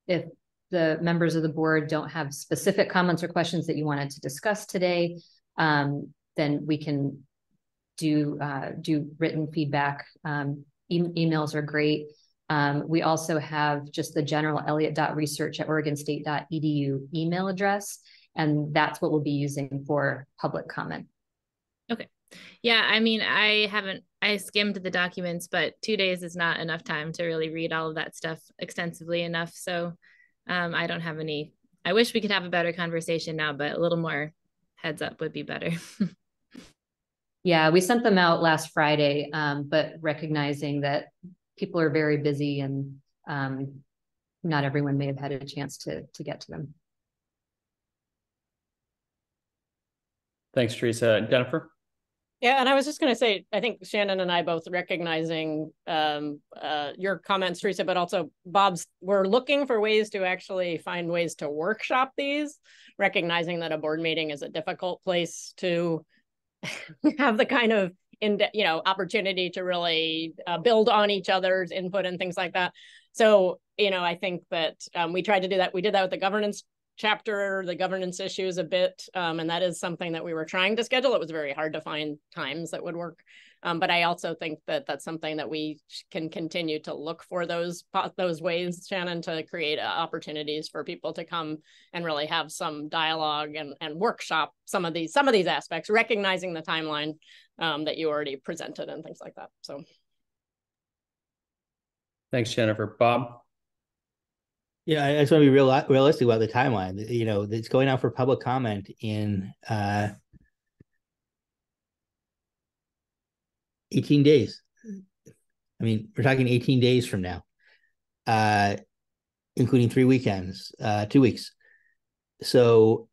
the members of the board don't have specific comments or questions that you wanted to discuss today, then we can do written feedback. Emails are great. We also have just the general elliott.research@oregonstate.edu email address, and that's what we'll be using for public comment. Okay. Yeah, I mean, I skimmed the documents, but 2 days is not enough time to really read all of that stuff extensively enough. So I don't have any, I wish we could have a better conversation now, but a little more heads up would be better. Yeah, we sent them out last Friday, but recognizing that people are very busy and not everyone may have had a chance to get to them. Thanks, Teresa. Jennifer? Yeah, and I was just going to say, I think Shannon and I both recognizing your comments, Teresa, but also Bob's, we're looking for ways to actually find ways to workshop these, recognizing that a board meeting is a difficult place to have the kind of opportunity to really build on each other's input and things like that. So, I think that we tried to do that. We did that with the governance chapter, the governance issues a bit. And that is something that we were trying to schedule. It was very hard to find times that would work. But I also think that that's something that we can continue to look for those ways, Shannon, to create opportunities for people to come and really have some dialogue and workshop some of these aspects, recognizing the timeline that you already presented and things like that. So. Thanks, Jennifer. Bob? Yeah, I just want to be realistic about the timeline. You know, it's going out for public comment in 18 days. I mean, we're talking 18 days from now, including 3 weekends, 2 weeks. So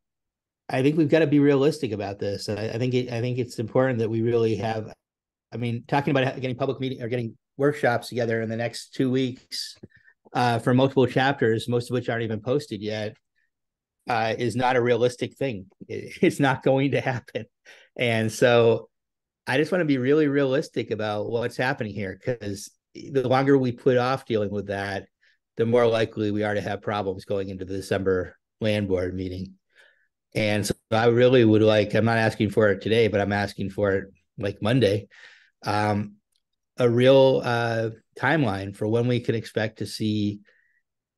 I think we've got to be realistic about this. I think it's important that we really have. I mean, talking about getting public meeting or getting workshops together in the next 2 weeks for multiple chapters, most of which aren't even posted yet, is not a realistic thing. It's not going to happen. And so I just want to be really realistic about what's happening here, because the longer we put off dealing with that, the more likely we are to have problems going into the December land board meeting. And so I really would like, I'm not asking for it today, but I'm asking for it like Monday, a real timeline for when we can expect to see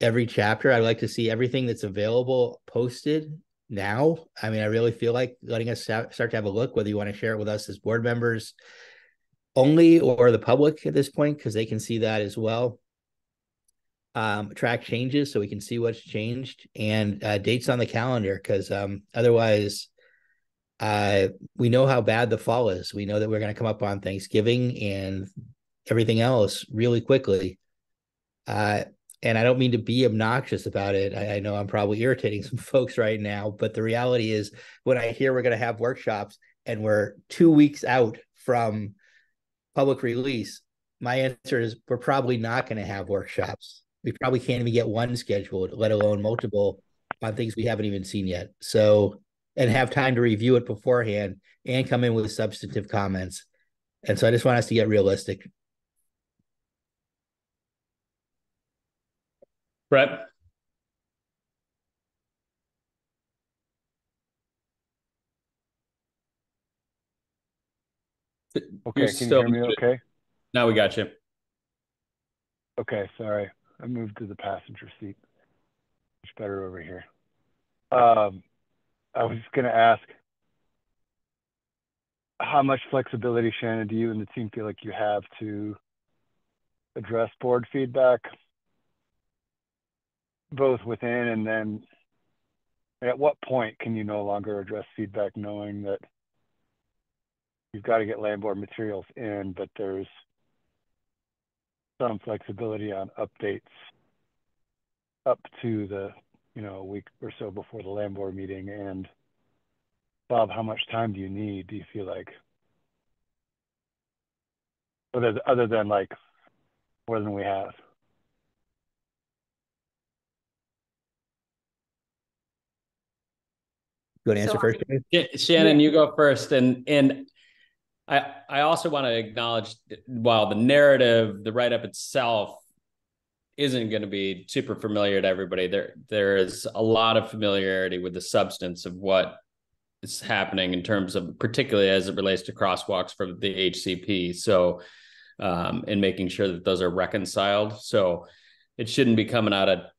every chapter. I'd like to see everything that's available posted now. I mean, I really feel like letting us start to have a look, whether you want to share it with us as board members only or the public at this point, because they can see that as well. Track changes so we can see what's changed, and dates on the calendar, because otherwise we know how bad the fall is. We know that we're going to come up on Thanksgiving and everything else really quickly. And I don't mean to be obnoxious about it. I know I'm probably irritating some folks right now, but the reality is when I hear we're going to have workshops and we're 2 weeks out from public release, my answer is we're probably not going to have workshops. We probably can't even get one scheduled, let alone multiple on things we haven't even seen yet. So, and have time to review it beforehand and come in with substantive comments. And so I just want us to get realistic. Brett? Okay, can you hear me okay? Now we got you. Okay, sorry. I moved to the passenger seat. Much better over here. I was going to ask, how much flexibility, Shannon, do you and the team feel like you have to address board feedback, both within and then at what point can you no longer address feedback knowing that you've got to get land board materials in, but there's some flexibility on updates up to the, a week or so before the land board meeting? And Bob, how much time do you need? Do you feel like, other than like more than we have? You want to answer first? Shannon, you go first. And I also want to acknowledge, while the narrative, the write-up itself isn't going to be super familiar to everybody, there is a lot of familiarity with the substance of what is happening in terms of, particularly as it relates to crosswalks for the HCP. So, and making sure that those are reconciled. So it shouldn't be coming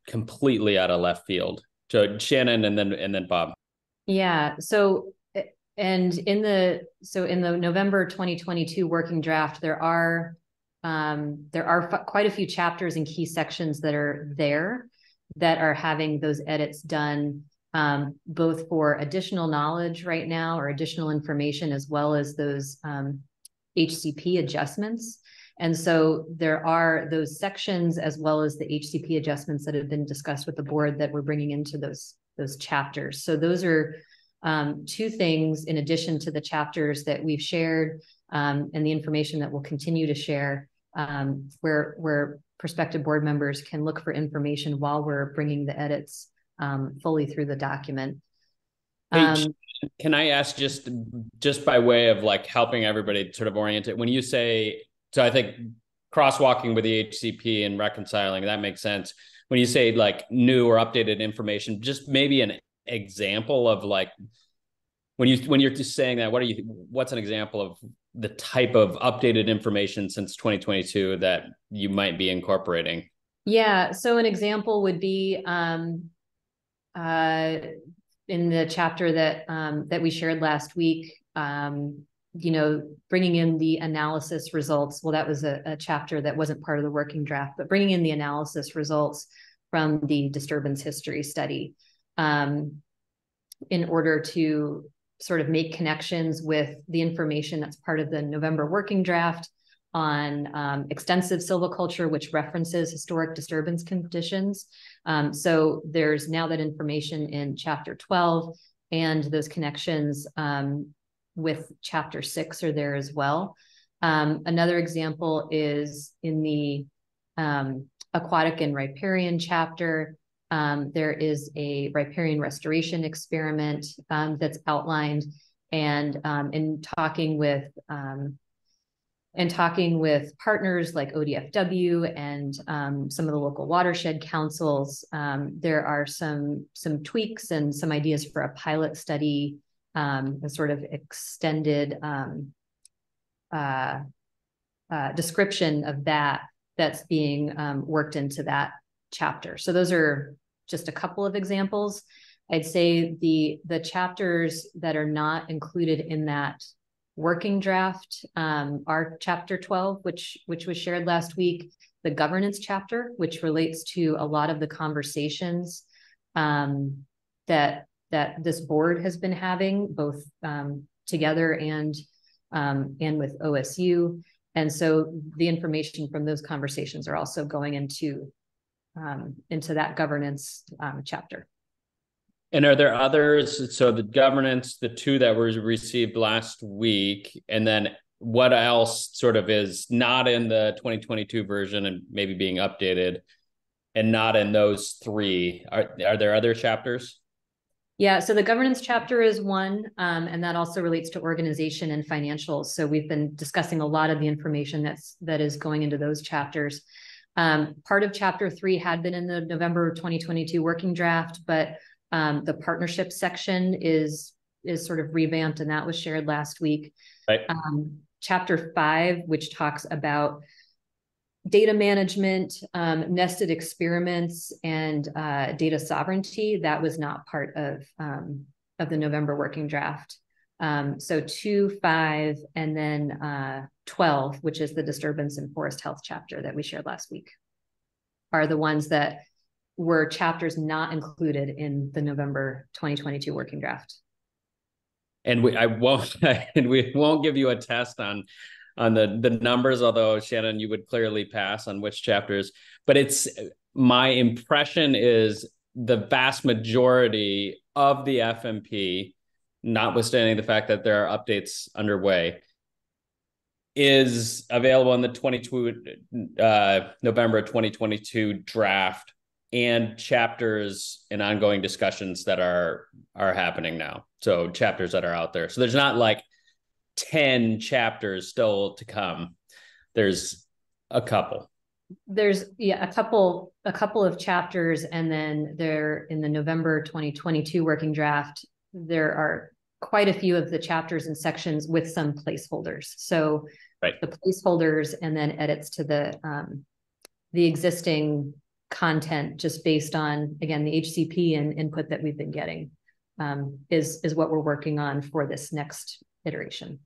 completely out of left field. So Shannon, and then Bob. Yeah. So, and in the November 2022 working draft, there are quite a few chapters and key sections that are there that are having those edits done, both for additional knowledge right now or additional information, as well as those HCP adjustments. And so there are those sections as well as the HCP adjustments that have been discussed with the board that we're bringing into those chapters. So those are two things in addition to the chapters that we've shared and the information that we'll continue to share, where prospective board members can look for information while we're bringing the edits fully through the document. Can I ask, just by way of like helping everybody sort of orient it, when you say, so I think crosswalking with the HCP and reconciling, that makes sense. When you say like new or updated information, just maybe an example of like, when you're just saying that, what's an example of the type of updated information since 2022 that you might be incorporating? Yeah, so an example would be in the chapter that we shared last week, bringing in the analysis results. Well, that was a chapter that wasn't part of the working draft, but bringing in the analysis results from the disturbance history study, in order to sort of make connections with the information that's part of the November working draft on extensive silviculture, which references historic disturbance conditions. So there's now that information in Chapter 12, and those connections with Chapter 6 are there as well. Another example is in the aquatic and riparian chapter. There is a riparian restoration experiment that's outlined, and in talking with partners like ODFW and some of the local watershed councils, there are some tweaks and some ideas for a pilot study, a sort of extended description of that's being worked into that chapter. So those are just a couple of examples. I'd say the chapters that are not included in that working draft are Chapter 12, which was shared last week, the governance chapter, which relates to a lot of the conversations that this board has been having, both together and with OSU. And so the information from those conversations are also going into that governance chapter. And are there others? So the governance, the two that were received last week, and then what else sort of is not in the 2022 version and maybe being updated and not in those three? Are there other chapters? Yeah, so the governance chapter is one, and that also relates to organization and financials. So we've been discussing a lot of the information that is going into those chapters. Part of Chapter 3 had been in the November 2022 working draft, but the partnership section is sort of revamped, and that was shared last week. Right. Chapter 5, which talks about data management, nested experiments, and data sovereignty, that was not part of the November working draft. So 2, 5, and then 12, which is the disturbance and forest health chapter that we shared last week, are the ones that were chapters not included in the November 2022 working draft. And we won't give you a test on the numbers, although Shannon, you would clearly pass on which chapters. But it's my impression is the vast majority of the FMP, notwithstanding the fact that there are updates underway, is available in the November 2022 draft and chapters and ongoing discussions that are happening now. So chapters that are out there. So there's not like 10 chapters still to come. There's a couple. There's a couple of chapters, and then there in the November 2022 working draft, there are quite a few of the chapters and sections with some placeholders. So right. The placeholders and then edits to the existing content, just based on, again, the HCP and input that we've been getting, is what we're working on for this next iteration.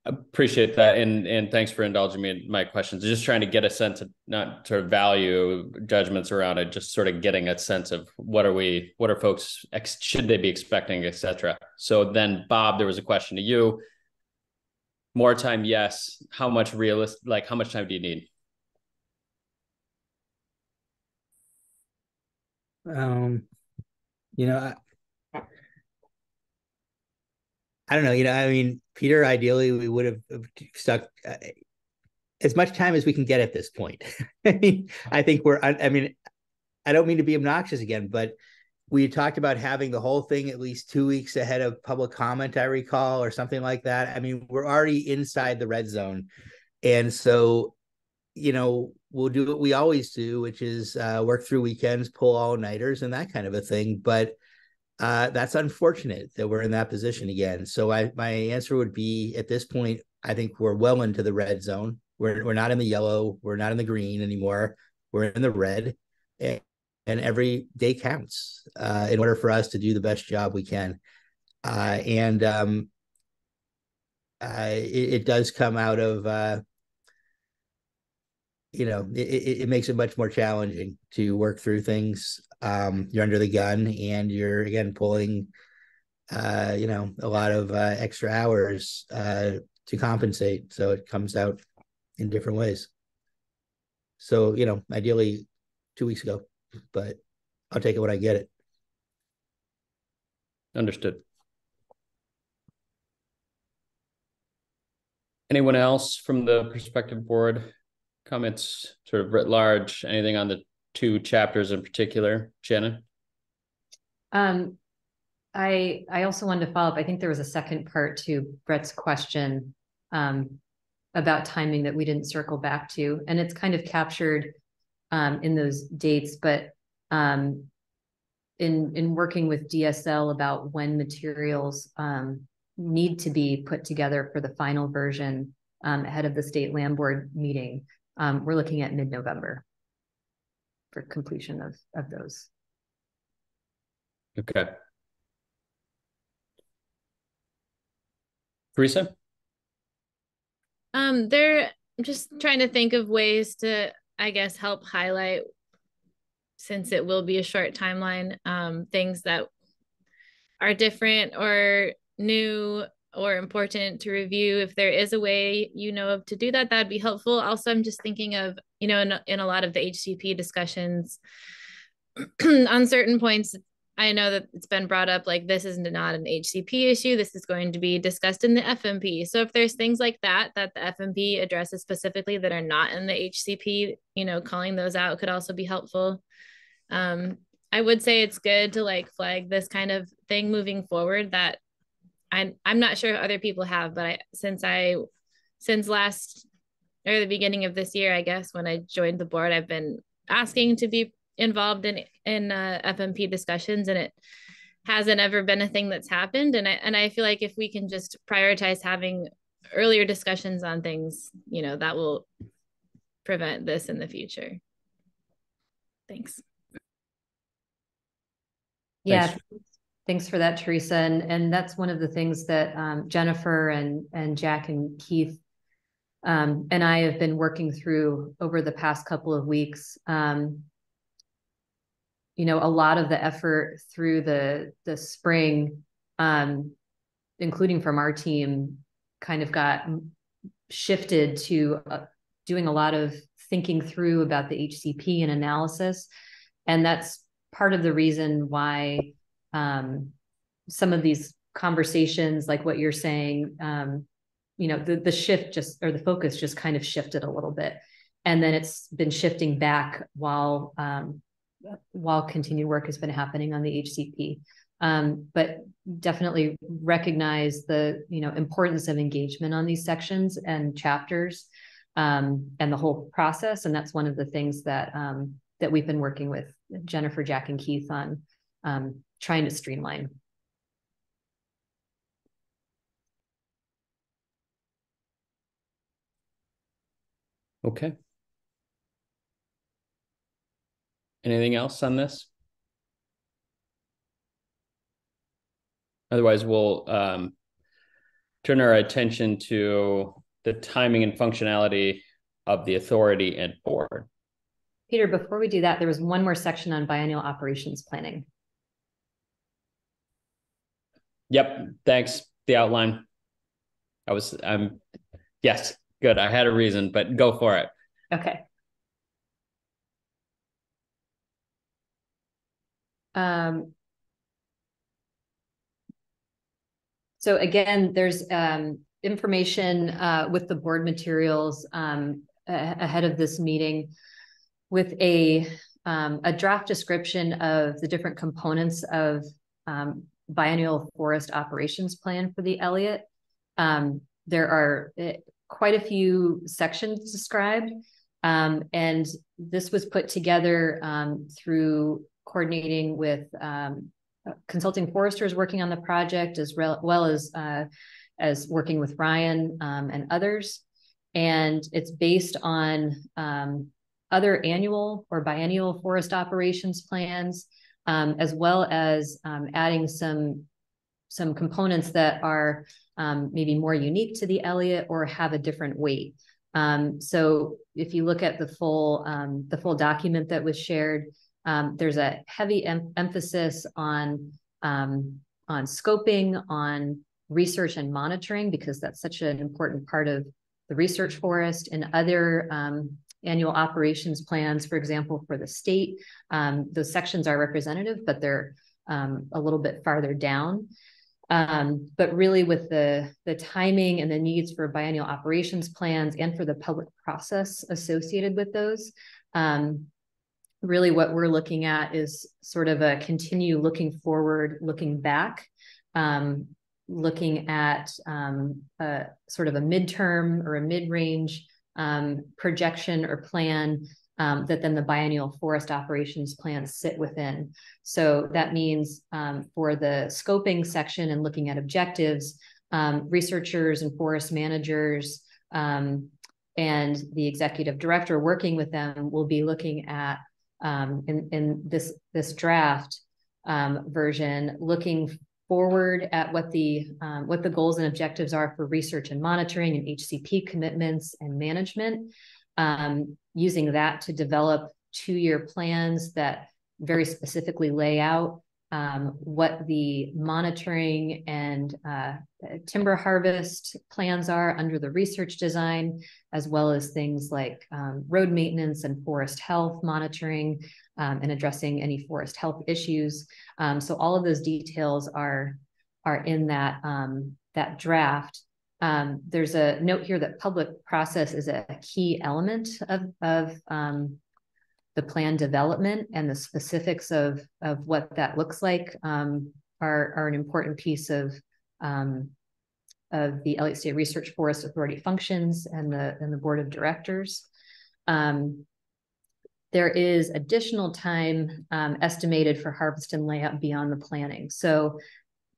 Appreciate that, and thanks for indulging me in my questions. Just trying to get a sense of, not sort of value judgments around it, just sort of getting a sense of what are folks should they be expecting, etc. So then, Bob, there was a question to you. More time, yes. How much how much time do you need? I don't know. I mean, Peter, ideally, we would have stuck as much time as we can get at this point. I mean, I think I don't mean to be obnoxious again, but we talked about having the whole thing at least 2 weeks ahead of public comment, I recall, or something like that. I mean, we're already inside the red zone. And so, we'll do what we always do, which is work through weekends, pull all-nighters, and that kind of a thing. But that's unfortunate that we're in that position again. So my answer would be, at this point, I think we're well into the red zone. We're not in the yellow. We're not in the green anymore. We're in the red, and every day counts in order for us to do the best job we can. It does come out of it makes it much more challenging to work through things. You're under the gun, and you're again pulling a lot of extra hours to compensate, so it comes out in different ways. So ideally 2 weeks ago, but I'll take it when I get it. Understood. Anyone else from the Prospective board? Comments sort of writ large, anything on the 2 chapters in particular? Shannon? I also wanted to follow up. I think there was a second part to Brett's question about timing that we didn't circle back to, and it's kind of captured in those dates, but in working with DSL about when materials need to be put together for the final version ahead of the state land board meeting, we're looking at mid-November for completion of those. Okay. Teresa? I'm just trying to think of ways to, I guess, help highlight, since it will be a short timeline, things that are different or new or important to review. If there is a way of to do that, that'd be helpful. Also, I'm just thinking of, in a lot of the HCP discussions on certain points, I know that it's been brought up, like, this is not an HCP issue. This is going to be discussed in the FMP. So if there's things like that the FMP addresses specifically that are not in the HCP, calling those out could also be helpful. I would say it's good to flag this kind of thing moving forward that I'm not sure other people have, but since last or the beginning of this year, I guess, when I joined the board, I've been asking to be involved in FMP discussions, and it hasn't ever been a thing that's happened. And I feel like if we can just prioritize having earlier discussions on things, that will prevent this in the future. Thanks. Yeah, thanks for that, Teresa. And that's one of the things that Jennifer and Jack and Keith and I have been working through over the past couple of weeks. A lot of the effort through the spring, including from our team, kind of got shifted to doing a lot of thinking through about the HCP and analysis. And that's part of the reason why some of these conversations, like what you're saying, the shift just, or the focus just kind of shifted a little bit. And then it's been shifting back while continued work has been happening on the HCP. But definitely recognize the importance of engagement on these sections and chapters and the whole process. And that's one of the things that we've been working with Jennifer, Jack, and Keith on trying to streamline. Okay. Anything else on this? Otherwise, we'll turn our attention to the timing and functionality of the authority and board. Peter, before we do that, there was one more section on biennial operations planning. Yep. Thanks. The outline. Yes, good. I had a reason, but go for it. Okay. So again, there's information with the board materials ahead of this meeting with a draft description of the different components of biennial forest operations plan for the Elliott. There are quite a few sections described, and this was put together through coordinating with consulting foresters working on the project, as well as working with Ryan and others. And it's based on other annual or biennial forest operations plans, as well as adding some components that are maybe more unique to the Elliott or have a different weight. So if you look at the full document that was shared, there's a heavy emphasis on scoping, on research and monitoring, because that's such an important part of the research forest, and other annual operations plans, for example, for the state. Those sections are representative, but they're a little bit farther down. But really with the timing and the needs for biennial operations plans and for the public process associated with those, really what we're looking at is sort of a continue looking forward, looking back, looking at sort of a midterm or a mid-range projection or plan that then the biennial forest operations plans sit within. So that means for the scoping section and looking at objectives, researchers and forest managers and the executive director working with them will be looking at in this draft version, looking forward at what the goals and objectives are for research and monitoring and HCP commitments and management, using that to develop 2-year plans that very specifically lay out what the monitoring and timber harvest plans are under the research design, as well as things like road maintenance and forest health monitoring and addressing any forest health issues. So all of those details are in that, that draft. There's a note here that public process is a key element of the plan development, and the specifics of what that looks like are an important piece of the Elliott State Research Forest Authority functions and the board of directors. There is additional time estimated for harvest and layout beyond the planning. So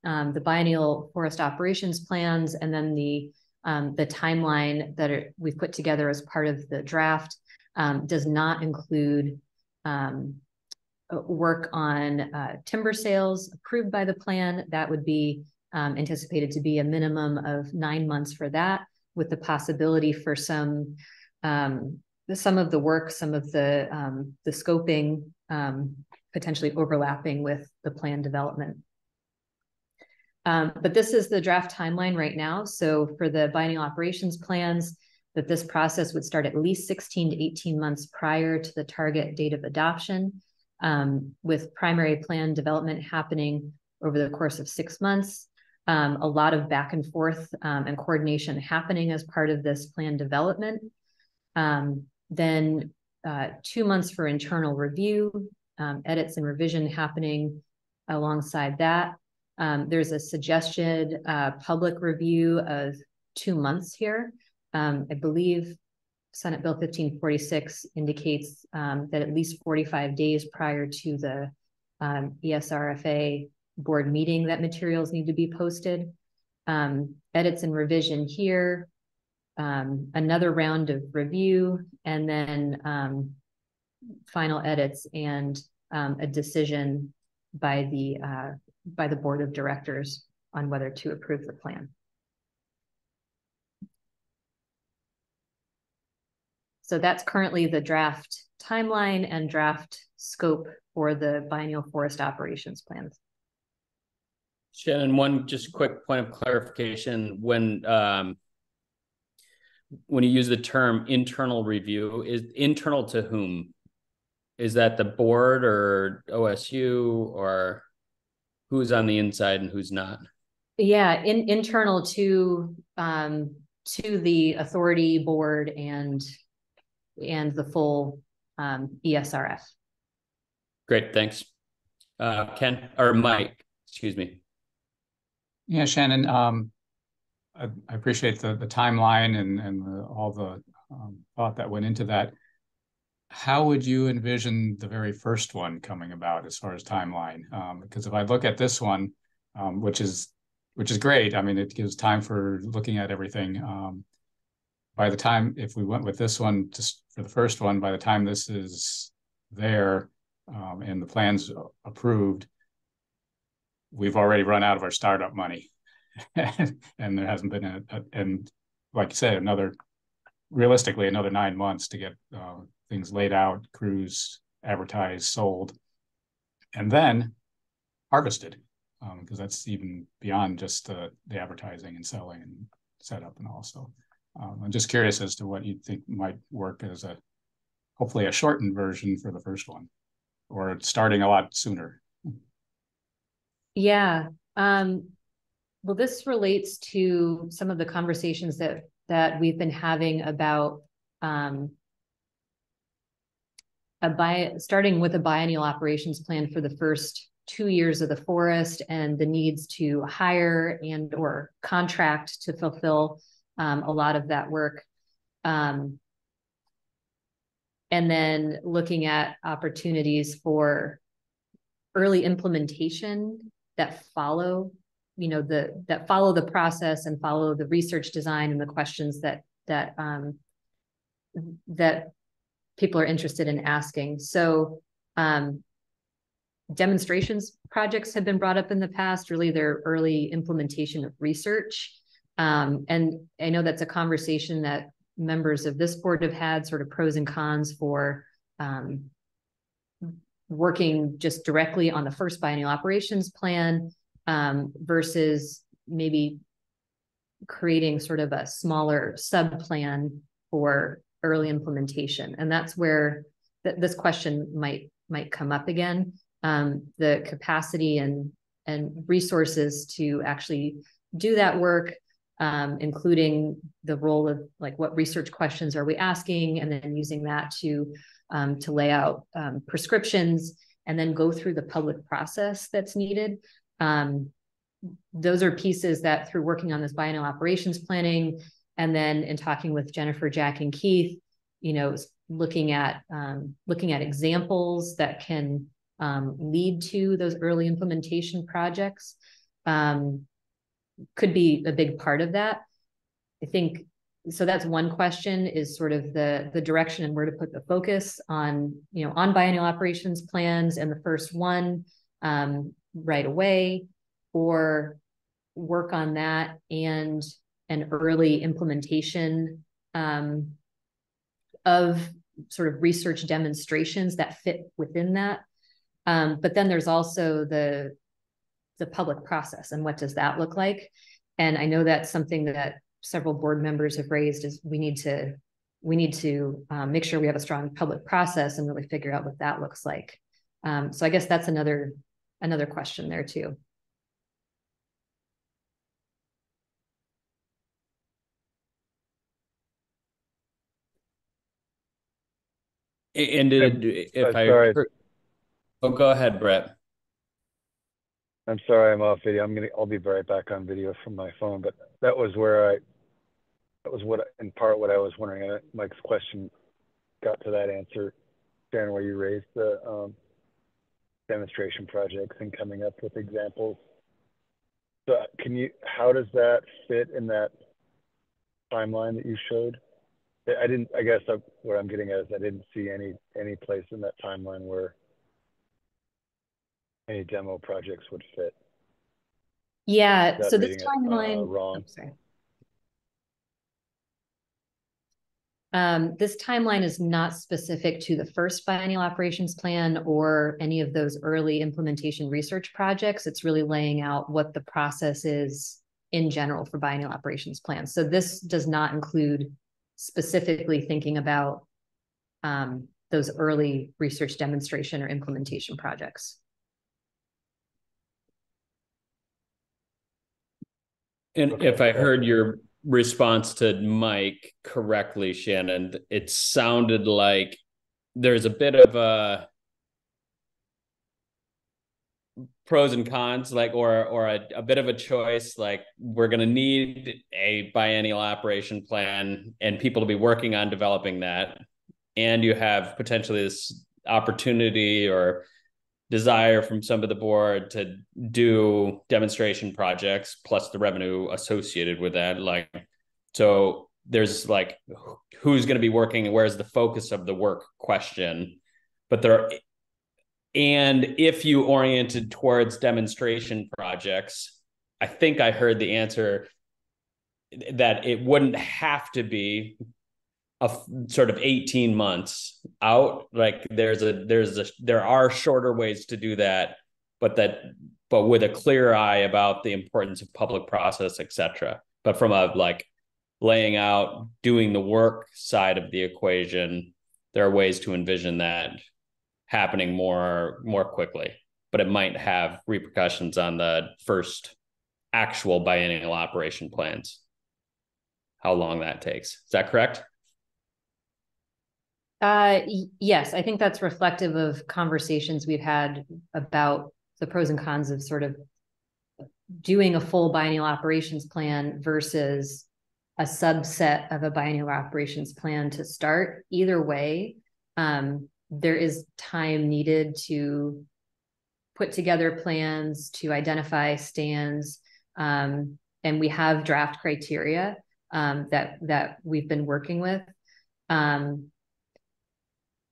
the biennial forest operations plans, and then the timeline that we've put together as part of the draft does not include work on timber sales approved by the plan. That would be anticipated to be a minimum of 9 months for that, with the possibility for some of the work, some of the scoping potentially overlapping with the plan development. But this is the draft timeline right now. So for the biennial operations plans, that this process would start at least 16 to 18 months prior to the target date of adoption, with primary plan development happening over the course of 6 months. A lot of back and forth and coordination happening as part of this plan development. Then 2 months for internal review, edits and revision happening alongside that. There's a suggested public review of 2 months here. I believe Senate Bill 1546 indicates that at least 45 days prior to the ESRFA board meeting that materials need to be posted. Edits and revision here, another round of review, and then final edits and a decision by the board of directors on whether to approve the plan. So that's currently the draft timeline and draft scope for the biennial forest operations plans. Shannon, one just quick point of clarification. When you use the term internal review, is internal to whom? Is that the board or OSU, or who's on the inside and who's not? Yeah, internal to the authority board and the full ESRF. Great, thanks. Ken, or Mike, excuse me. Yeah, Shannon, I appreciate the timeline and all the thought that went into that. How would you envision the very first one coming about as far as timeline? Because if I look at this one, which is great, I mean, it gives time for looking at everything. By the time, if we went with this one just for the first one, by the time this is there and the plan's approved, we've already run out of our startup money. And there hasn't been and like you said, another realistically another 9 months to get things laid out, crews advertised, sold, and then harvested, because that's even beyond just the advertising and selling and setup and all. So I'm just curious as to what you think might work as hopefully a shortened version for the first one, or starting a lot sooner. Yeah. Well, this relates to some of the conversations that we've been having about starting with a biennial operations plan for the first 2 years of the forest, and the needs to hire and or contract to fulfill a lot of that work. And then looking at opportunities for early implementation that follow, that follow the process and follow the research design and the questions that people are interested in asking. So demonstrations projects have been brought up in the past, really their early implementation of research. And I know that's a conversation that members of this board have had, sort of pros and cons for working just directly on the first biennial operations plan versus maybe creating sort of a smaller sub-plan for early implementation. And that's where this question might come up again. The capacity and resources to actually do that work, including the role of like what research questions are we asking, and then using that to lay out prescriptions and then go through the public process that's needed. Those are pieces that through working on this biennial operations planning, and then in talking with Jennifer, Jack, and Keith, looking at examples that can lead to those early implementation projects could be a big part of that. I think, so that's one question, is sort of the direction and where to put the focus on, on biennial operations plans and the first one right away, or work on that and an early implementation of sort of research demonstrations that fit within that. But then there's also the public process, and what does that look like? And I know that's something that several board members have raised, is we need to make sure we have a strong public process and really figure out what that looks like. So I guess that's another question there too. And if I heard, oh, go ahead, Brett. I'm sorry, I'm off video. I'll be right back on video from my phone, but that was in part what I was wondering. Mike's question got to that answer, Shannon, where you raised the demonstration projects and coming up with examples. So how does that fit in that timeline that you showed? I guess what I'm getting at is I didn't see any place in that timeline where any demo projects would fit. Yeah, so this timeline, wrong. This timeline is not specific to the first biennial operations plan or any of those early implementation research projects. It's really laying out what the process is in general for biennial operations plans. So this does not include specifically thinking about those early research demonstration or implementation projects. And okay, if I heard your response to Mike correctly, Shannon, it sounded like there's a bit of a pros and cons, like, or a bit of a choice, like we're going to need a biennial operation plan and people to be working on developing that. And you have potentially this opportunity or desire from some of the board to do demonstration projects plus the revenue associated with that. Like, so there's like, who's going to be working and where's the focus of the work question, and if you oriented towards demonstration projects, I think I heard the answer that it wouldn't have to be sort of 18 months out. Like there are shorter ways to do that, but with a clear eye about the importance of public process, etc. But from a like laying out, doing the work side of the equation, there are ways to envision that happening more quickly, but it might have repercussions on the first actual biennial operation plans, how long that takes. Is that correct? Yes, I think that's reflective of conversations we've had about the pros and cons of sort of doing a full biennial operations plan versus a subset of a biennial operations plan to start. Either way, there is time needed to put together plans, to identify stands, and we have draft criteria that we've been working with.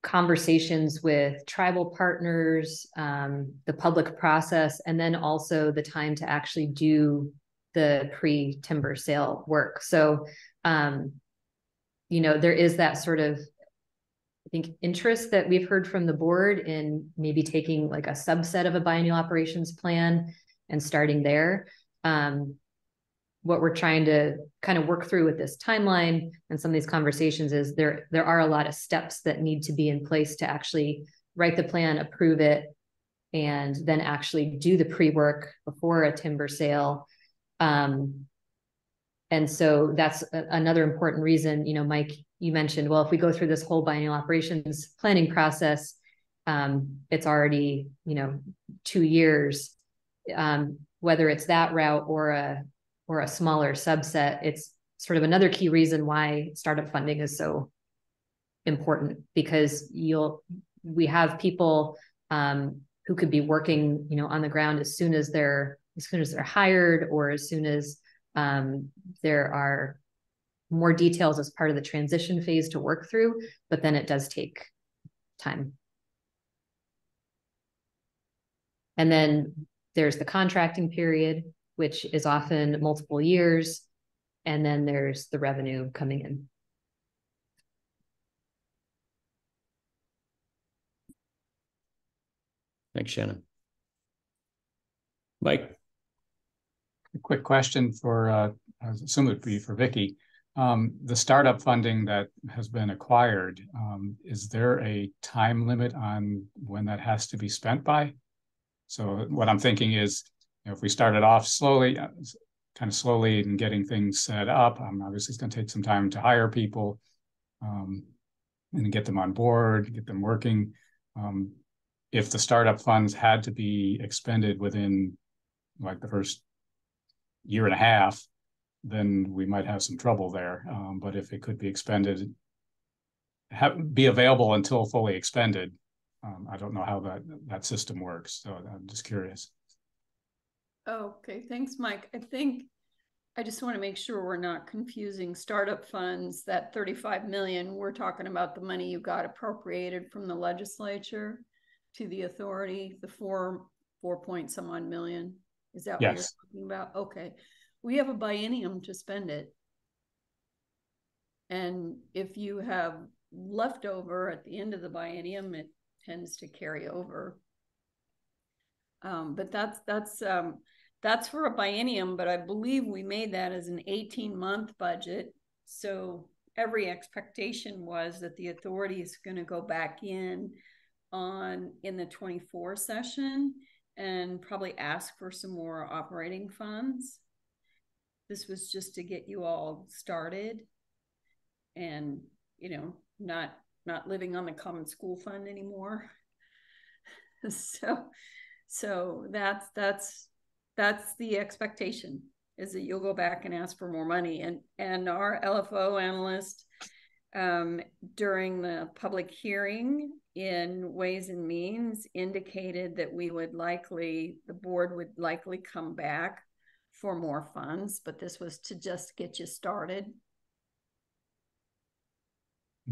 Conversations with tribal partners, the public process, and then also the time to actually do the pre-timber sale work. So, you know, there is that sort of, I think, interest that we've heard from the board in maybe taking like a subset of a biennial operations plan and starting there. What we're trying to kind of work through with this timeline and some of these conversations is there are a lot of steps that need to be in place to actually write the plan, approve it, and then actually do the pre-work before a timber sale. And so that's another important reason, you know, Mike, you mentioned, well, if we go through this whole biennial operations planning process, it's already, you know, 2 years, whether it's that route or a smaller subset. It's sort of another key reason why startup funding is so important, because we have people who could be working, you know, on the ground as soon as they're hired, or as soon as there are more details as part of the transition phase to work through, but then it does take time. And then there's the contracting period, which is often multiple years. And then there's the revenue coming in. Thanks, Shannon. Mike? A quick question for, I assume it would be for Vicki. The startup funding that has been acquired, is there a time limit on when that has to be spent by? So what I'm thinking is, you know, if we started off slowly, kind of slowly and getting things set up, obviously it's going to take some time to hire people and get them on board, get them working. If the startup funds had to be expended within like the first year and a half, then we might have some trouble there. But if it could be expended, be available until fully expended, I don't know how that system works. So I'm just curious. Okay, thanks, Mike. I think I just want to make sure we're not confusing startup funds. That 35 million, we're talking about the money you got appropriated from the legislature to the authority, the 4 point some odd million. Is that what you're talking about? Okay. We have a biennium to spend it. And if you have leftover at the end of the biennium, it tends to carry over. But that's for a biennium, but I believe we made that as an 18-month budget. So every expectation was that the authority is going to go back in the 24 session and probably ask for some more operating funds. This was just to get you all started and, you know, not living on the common school fund anymore. So that's the expectation, is that you'll go back and ask for more money. And our LFO analyst during the public hearing in Ways and Means indicated that the board would likely come back for more funds, but this was to just get you started.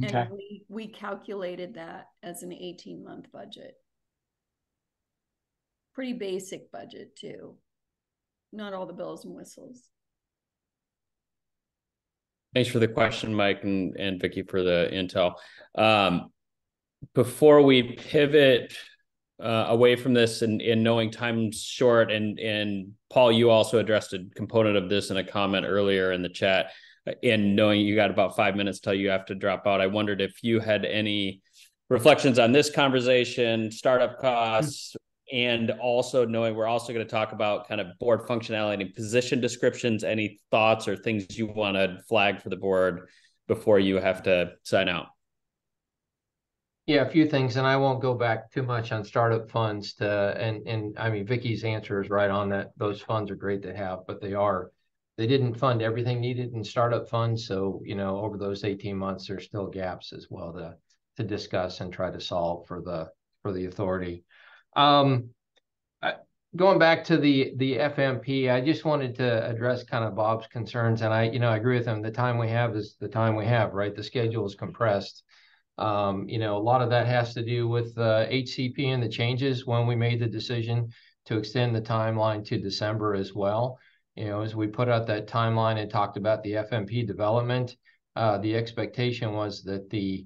Okay. And we calculated that as an 18-month budget. Pretty basic budget too. Not all the bells and whistles. Thanks for the question, Mike, and Vicky for the intel. Before we pivot away from this and knowing time's short, and Paul, you also addressed a component of this in a comment earlier in the chat, and knowing you got about 5 minutes till you have to drop out, I wondered if you had any reflections on this conversation, startup costs, and also knowing we're also going to talk about kind of board functionality and position descriptions, any thoughts or things you want to flag for the board before you have to sign out. Yeah, a few things, and I won't go back too much on startup funds and I mean, Vicky's answer is right on that. Those funds are great to have, but they didn't fund everything needed in startup funds. So, over those 18 months, there's still gaps as well to discuss and try to solve for the authority. Going back to the FMP, I just wanted to address kind of Bob's concerns, and I agree with him. The time we have is the time we have, right? The schedule is compressed. A lot of that has to do with HCP and the changes when we made the decision to extend the timeline to December as well. As we put out that timeline and talked about the FMP development, the expectation was that the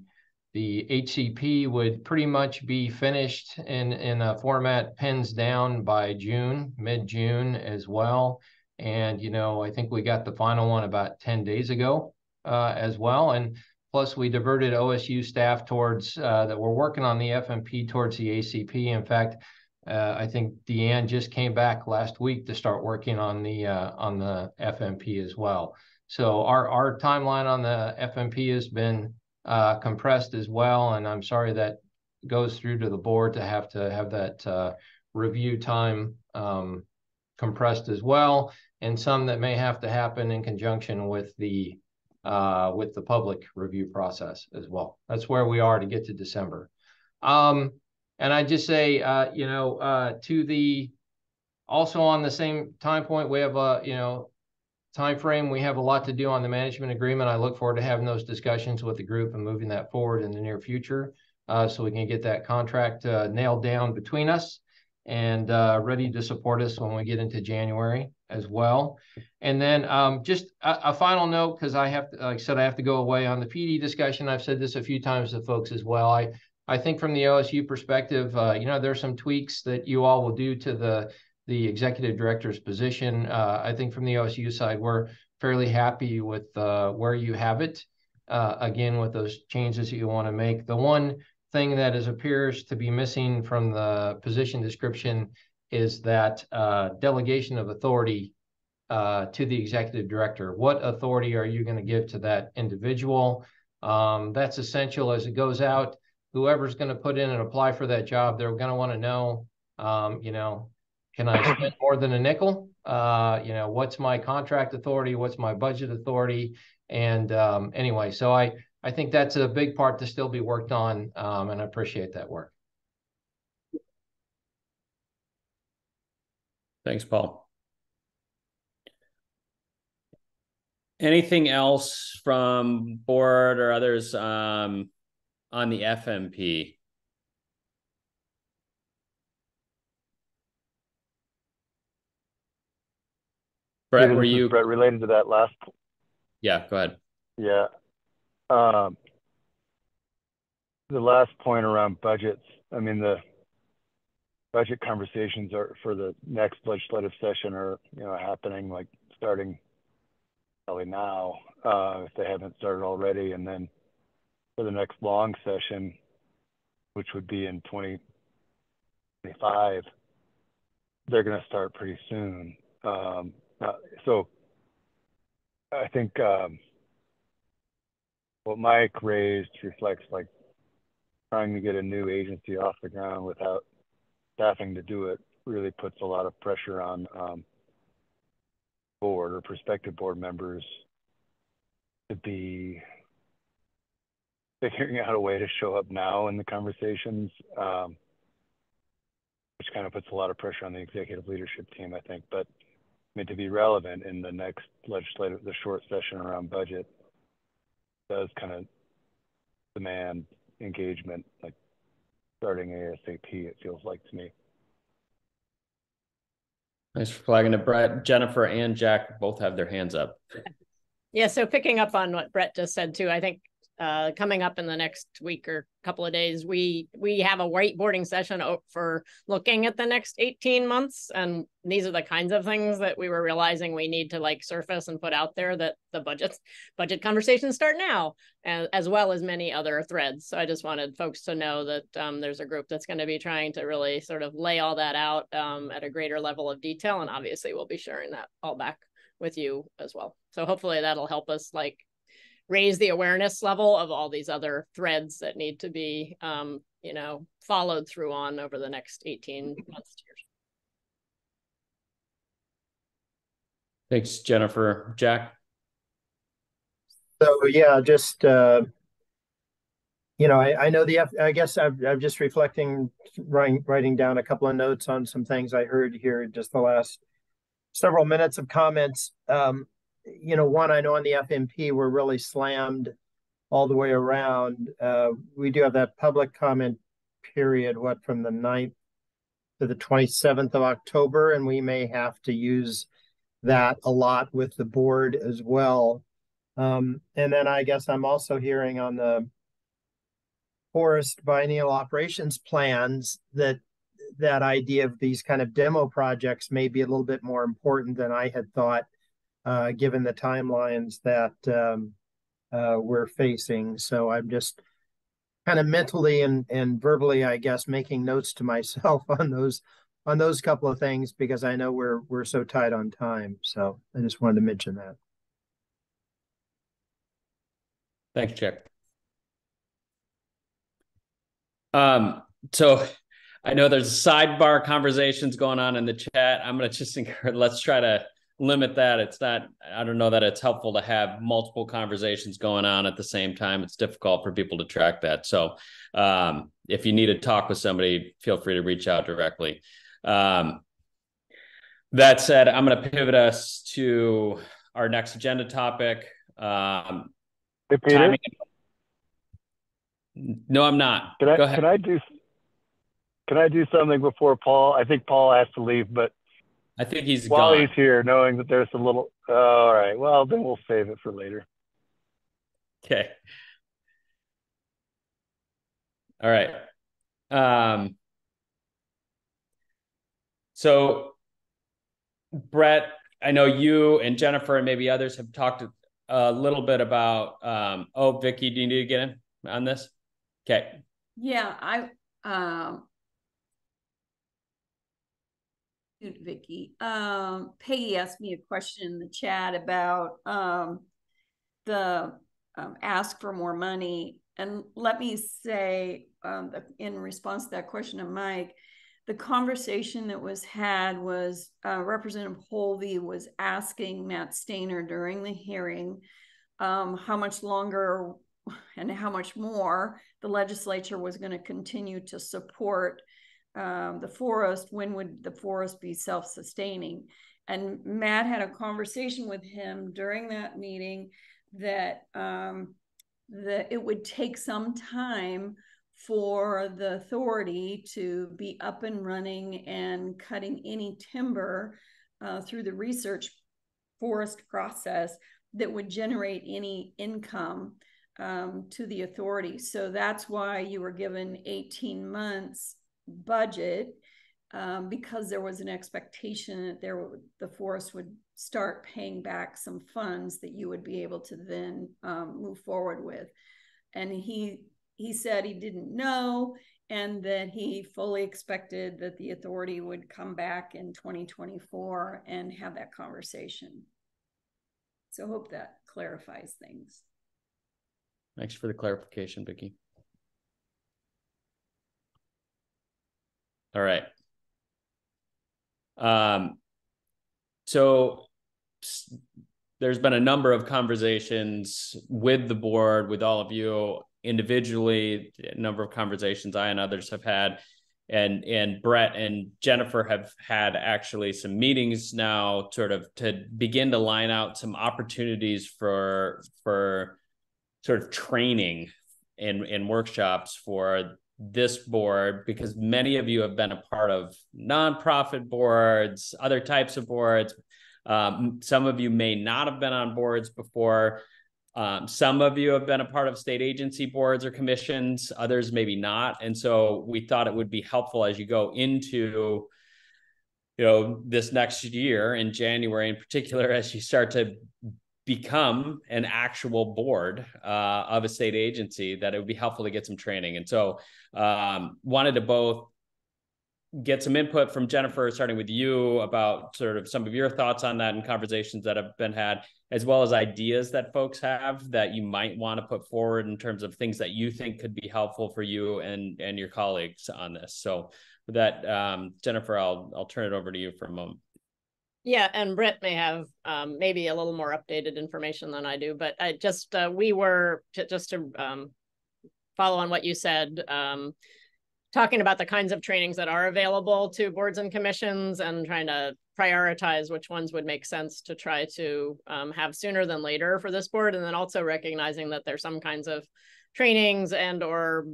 HCP would pretty much be finished in a format pens down by mid-June as well. And, I think we got the final one about 10 days ago as well. And plus we diverted OSU staff towards that were working on the FMP towards the ACP. In fact, I think Deanne just came back last week to start working on the FMP as well. So our timeline on the FMP has been compressed as well, and I'm sorry that goes through to the board to have that review time compressed as well, and some that may have to happen in conjunction with the public review process as well. That's where we are to get to December. And I just say, also on the same time point, we have time frame. We have a lot to do on the management agreement. I look forward to having those discussions with the group and moving that forward in the near future, so we can get that contract nailed down between us and ready to support us when we get into January as well. And then just a final note, because I have to, like I said, I have to go away on the PD discussion. I've said this a few times to folks as well. I think from the OSU perspective, there's some tweaks that you all will do to the executive director's position. I think from the OSU side, we're fairly happy with where you have it. Again, with those changes that you want to make. The one thing that appears to be missing from the position description is that delegation of authority to the executive director. What authority are you going to give to that individual? That's essential as it goes out. Whoever's going to put in and apply for that job, they're going to want to know, can I spend more than a nickel? What's my contract authority? What's my budget authority? And anyway, so I think that's a big part to still be worked on, and I appreciate that work. Thanks, Paul. Anything else from board or others on the FMP? Brett, were you? Brett, related to that last? Yeah, go ahead. Yeah. The last point around budgets, I mean, the budget conversations are for the next legislative session are, happening like starting probably now, if they haven't started already. And then for the next long session, which would be in 2025, they're going to start pretty soon. So I think what Mike raised reflects like trying to get a new agency off the ground without staffing to do it really puts a lot of pressure on board or prospective board members to be figuring out a way to show up now in the conversations, which kind of puts a lot of pressure on the executive leadership team, I think. But to be relevant in the next the short session around budget does kind of demand engagement, like starting ASAP, it feels like to me. Thanks for flagging it, Brett. Jennifer and Jack both have their hands up. Yeah, so picking up on what Brett just said too, I think coming up in the next week or couple of days, we have a whiteboarding session for looking at the next 18 months. And these are the kinds of things that we were realizing we need to like surface and put out there, that the budget conversations start now, as well as many other threads. So I just wanted folks to know that there's a group that's going to be trying to really sort of lay all that out at a greater level of detail. And obviously we'll be sharing that all back with you as well. So hopefully that'll help us like raise the awareness level of all these other threads that need to be, you know, followed through on over the next 18 months to years. Thanks, Jennifer. Jack? So yeah, just, you know, I know I guess I'm just reflecting, writing down a couple of notes on some things I heard here just the last several minutes of comments. You know, one, I know on the FMP, we're really slammed all the way around. We do have that public comment period, from the 9th to the 27th of October, and we may have to use that a lot with the board as well. And then I guess I'm also hearing on the forest biennial operations plans that idea of these kind of demo projects may be a little bit more important than I had thought, given the timelines that we're facing. So I'm just kind of mentally and verbally, I guess, making notes to myself on those couple of things, because I know we're so tight on time. So I just wanted to mention that. Thanks, Jack. So I know there's sidebar conversations going on in the chat. I'm going to just encourage, let's try to limit that. It's not, I don't know that it's helpful to have multiple conversations going on at the same time. It's difficult for people to track that. So if you need to talk with somebody, feel free to reach out directly. That said, I'm going to pivot us to our next agenda topic. Hey, Peter? Timing. No, I'm not. Go ahead. Can I do something before Paul? I think Paul has to leave, but I think he's while gone. he's here, knowing that there's a little. All right. Well, then we'll save it for later. Okay. All right. So, Brett, I know you and Jennifer and maybe others have talked a little bit about. Oh, Vicky, do you need to get in on this? Okay. Yeah, Vicky. Peggy asked me a question in the chat about the ask for more money. And let me say, in response to that question of Mike, the conversation that was had was Representative Holvey was asking Matt Stainer during the hearing how much longer and how much more the legislature was going to continue to support the forest. When would the forest be self-sustaining? And Matt had a conversation with him during that meeting that it would take some time for the authority to be up and running and cutting any timber through the research forest process that would generate any income to the authority. So that's why you were given 18 months budget, because there was an expectation that the forest would start paying back some funds that you would be able to then move forward with. And he said he didn't know, and that he fully expected that the authority would come back in 2024 and have that conversation. So I hope that clarifies things. Thanks for the clarification, Vicki. All right. So there's been a number of conversations with the board, with all of you individually, a number of conversations I and others have had, and Brett and Jennifer have had actually some meetings now sort of to begin to line out some opportunities for sort of training and workshops for this board, because many of you have been a part of nonprofit boards, other types of boards. Some of you may not have been on boards before. Some of you have been a part of state agency boards or commissions, others maybe not. And so we thought it would be helpful as you go into, this next year in January in particular, as you start to become an actual board of a state agency, that it would be helpful to get some training. And so wanted to both get some input from Jennifer, starting with you, about sort of some of your thoughts on that and conversations that have been had, as well as ideas that folks have that you might want to put forward in terms of things that you think could be helpful for you and your colleagues on this. So with that, Jennifer, I'll turn it over to you for a moment. Yeah, and Britt may have maybe a little more updated information than I do, but I just we were just to follow on what you said, talking about the kinds of trainings that are available to boards and commissions and trying to prioritize which ones would make sense to try to have sooner than later for this board. And then also recognizing that there's some kinds of trainings and or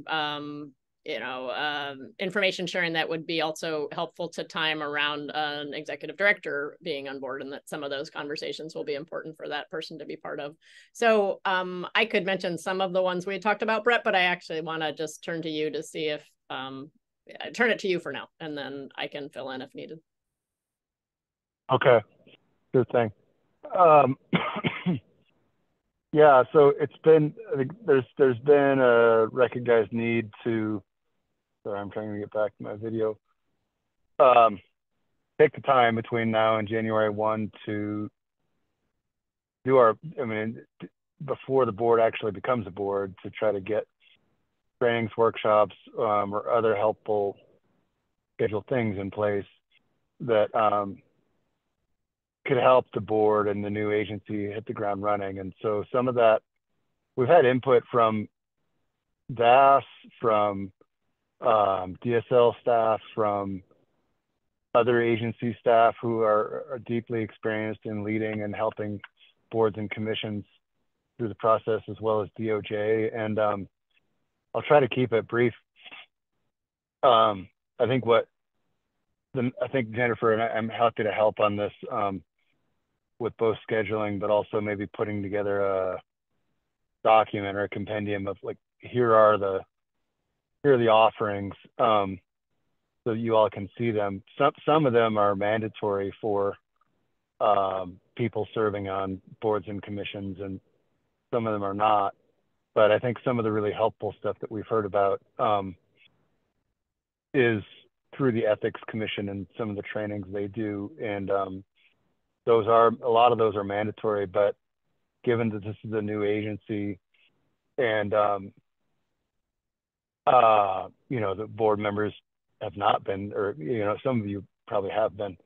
information sharing that would be also helpful to time around an executive director being on board, and that some of those conversations will be important for that person to be part of. So I could mention some of the ones we talked about, Brett, but I actually want to just turn to you to see if turn it to you for now, and then I can fill in if needed. Okay, good thing. Yeah, so it's been, I think there's been a recognized need to, sorry, I'm trying to get back to my video. Take the time between now and January 1 to do before the board actually becomes a board, to try to get trainings, workshops, or other helpful scheduled things in place that could help the board and the new agency hit the ground running. And so some of that, we've had input from DAS, from DSL staff, from other agency staff who are deeply experienced in leading and helping boards and commissions through the process, as well as DOJ. And I'll try to keep it brief. I think Jennifer and I'm happy to help on this with both scheduling, but also maybe putting together a document or a compendium of like, here are the offerings, so you all can see them. Some of them are mandatory for people serving on boards and commissions, and some of them are not. But I think some of the really helpful stuff that we've heard about is through the Ethics Commission and some of the trainings they do. And a lot of those are mandatory, but given that this is a new agency and the board members have not been, or some of you probably have been,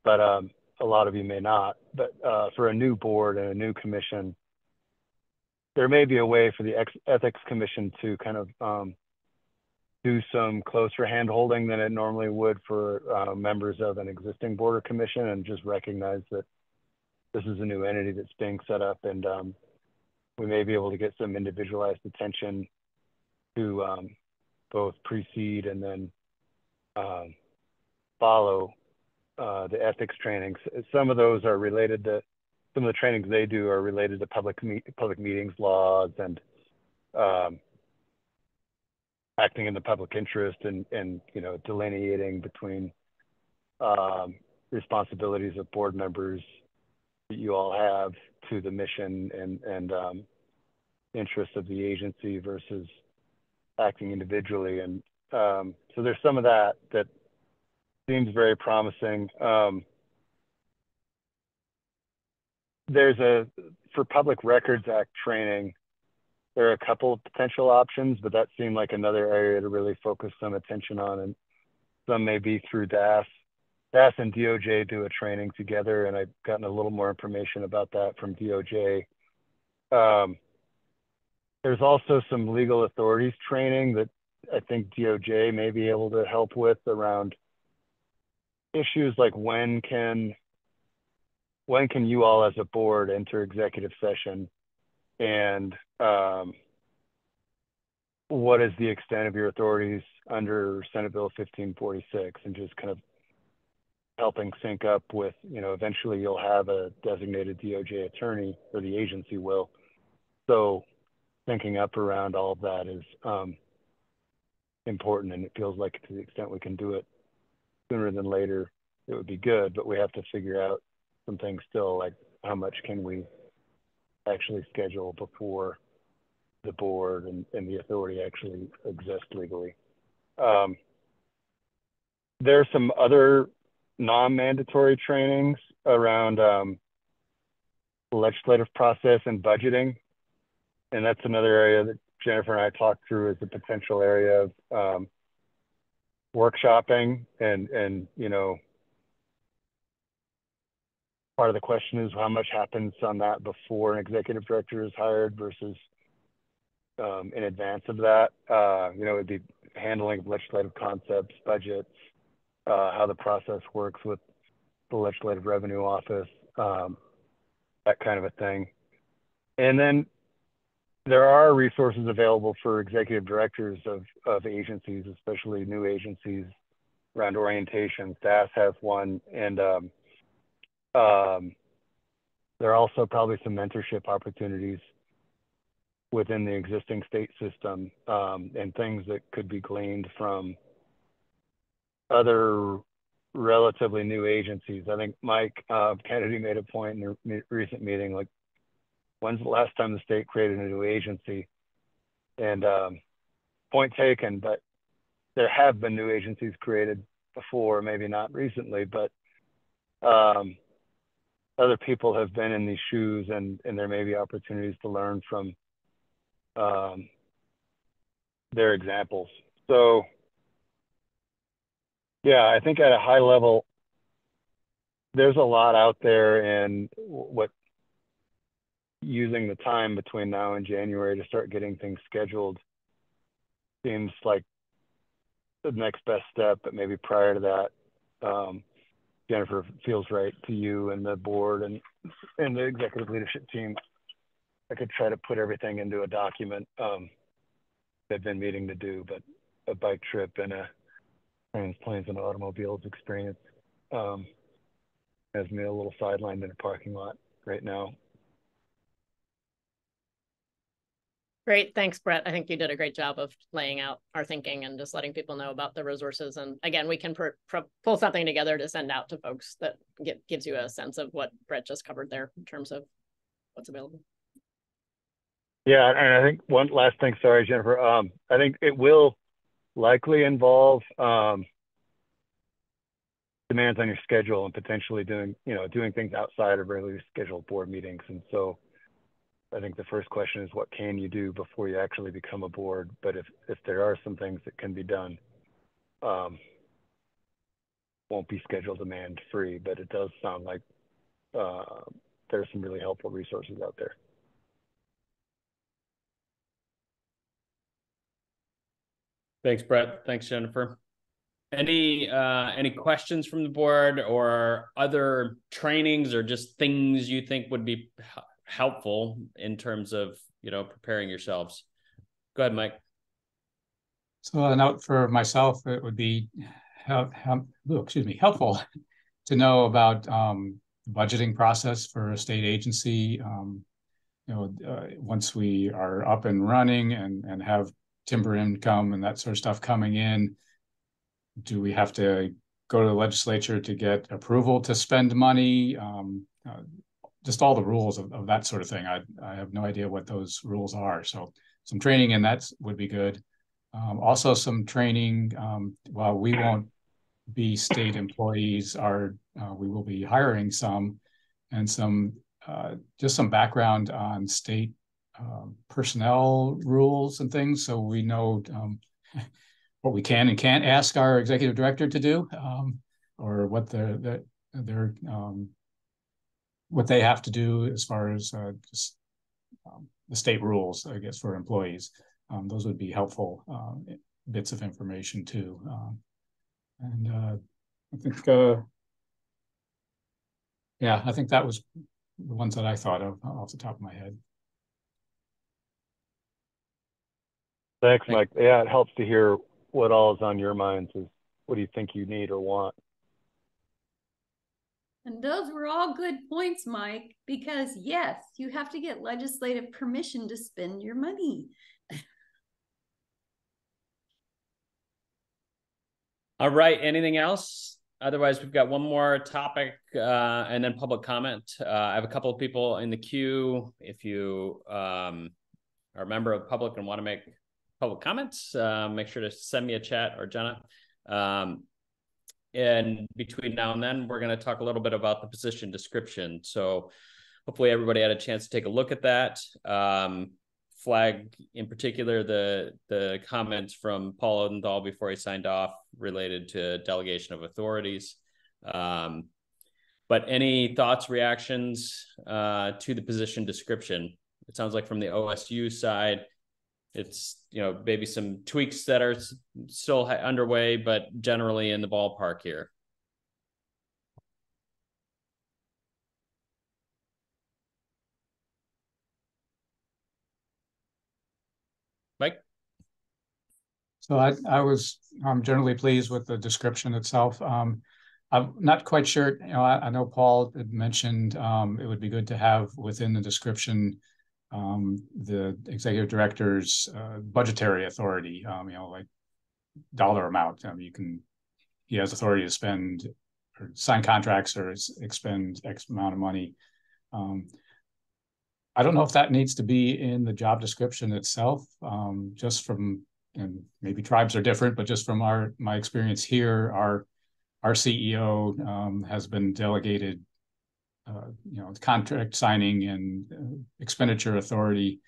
but a lot of you may not. But for a new board and a new commission, there may be a way for the Ethics Commission to kind of do some closer hand-holding than it normally would for members of an existing board or commission, and just recognize that this is a new entity that's being set up, and we may be able to get some individualized attention to both precede and then follow the ethics trainings. Some of those are related to, some of the trainings they do are related to public meetings laws and acting in the public interest, and delineating between responsibilities of board members that you all have to the mission and interests of the agency versus acting individually. And so there's some of that seems very promising. For Public Records Act training, there are a couple of potential options, but that seemed like another area to really focus some attention on. And some may be through DAS. DAS and DOJ do a training together, and I've gotten a little more information about that from DOJ. There's also some legal authorities training that I think DOJ may be able to help with around issues like when can you all as a board enter executive session, and what is the extent of your authorities under Senate Bill 1546, and just kind of helping sync up with, eventually you'll have a designated DOJ attorney, or the agency will. So syncing up around all of that is important, and it feels like to the extent we can do it sooner than later, it would be good, but we have to figure out some things still, like how much can we actually schedule before the board and the authority actually exist legally. There's some other non-mandatory trainings around the legislative process and budgeting. And that's another area that Jennifer and I talked through as a potential area of workshopping. And part of the question is how much happens on that before an executive director is hired versus in advance of that. It'd be handling of legislative concepts, budgets, how the process works with the Legislative Revenue Office, that kind of a thing. And then there are resources available for executive directors of agencies, especially new agencies, around orientation. SAS has one, and there are also probably some mentorship opportunities within the existing state system, and things that could be gleaned from other relatively new agencies. I think Mike Kennedy made a point in a recent meeting, like, when's the last time the state created a new agency? And point taken, but there have been new agencies created before, maybe not recently, but other people have been in these shoes, and there may be opportunities to learn from their examples. So yeah, I think at a high level, there's a lot out there, and what using the time between now and January to start getting things scheduled seems like the next best step. But maybe prior to that, Jennifer, feels right to you and the board and the executive leadership team, I could try to put everything into a document. They've been meeting to do, but a bike trip and a trains, planes, and automobiles experience has me a little sidelined in a parking lot right now. Great. Thanks, Brett. I think you did a great job of laying out our thinking and just letting people know about the resources. And again, we can pull something together to send out to folks that gives you a sense of what Brett just covered there in terms of what's available. Yeah, and I think one last thing, sorry, Jennifer, I think it will likely involve demands on your schedule and potentially doing things outside of regularly scheduled board meetings. And so I think the first question is, what can you do before you actually become a board? But if there are some things that can be done, won't be schedule demand free, but it does sound like there's some really helpful resources out there. Thanks, Brett. Thanks, Jennifer. Any questions from the board, or other trainings, or just things you think would be helpful in terms of preparing yourselves? Go ahead, Mike. So a note for myself, it would be helpful to know about the budgeting process for a state agency. Once we are up and running and have timber income and that sort of stuff coming in, do we have to go to the legislature to get approval to spend money? Just all the rules of that sort of thing. I have no idea what those rules are. So some training in that would be good. Also some training, while we won't be state employees, we will be hiring some, and just some background on state personnel rules and things, so we know what we can and can't ask our executive director to do, or what what they have to do as far as just the state rules, I guess, for employees. Those would be helpful bits of information too. And I think, I think that was the ones that I thought of off the top of my head. Thanks, Mike. Yeah, it helps to hear what all is on your minds. Is what do you think you need or want? And those were all good points, Mike, because yes, you have to get legislative permission to spend your money. All right, anything else? Otherwise, we've got one more topic and then public comment. I have a couple of people in the queue. If you are a member of the public and want to make public comments, make sure to send me a chat or Jenna. And between now and then, we're going to talk a little bit about the position description. So hopefully everybody had a chance to take a look at that. Flag in particular the comments from Paul Odendahl before he signed off related to delegation of authorities. But any thoughts, reactions to the position description? It sounds like from the OSU side, it's, you know, maybe some tweaks that are still underway, but generally in the ballpark here. Mike? So I was generally pleased with the description itself. I'm not quite sure, you know, I know Paul had mentioned it would be good to have within the description the executive director's budgetary authority, you know, like dollar amount. He has authority to spend or sign contracts or expend X amount of money. I don't know if that needs to be in the job description itself, just from, and maybe tribes are different, but just from my experience here, our CEO has been delegated you know, contract signing and expenditure authority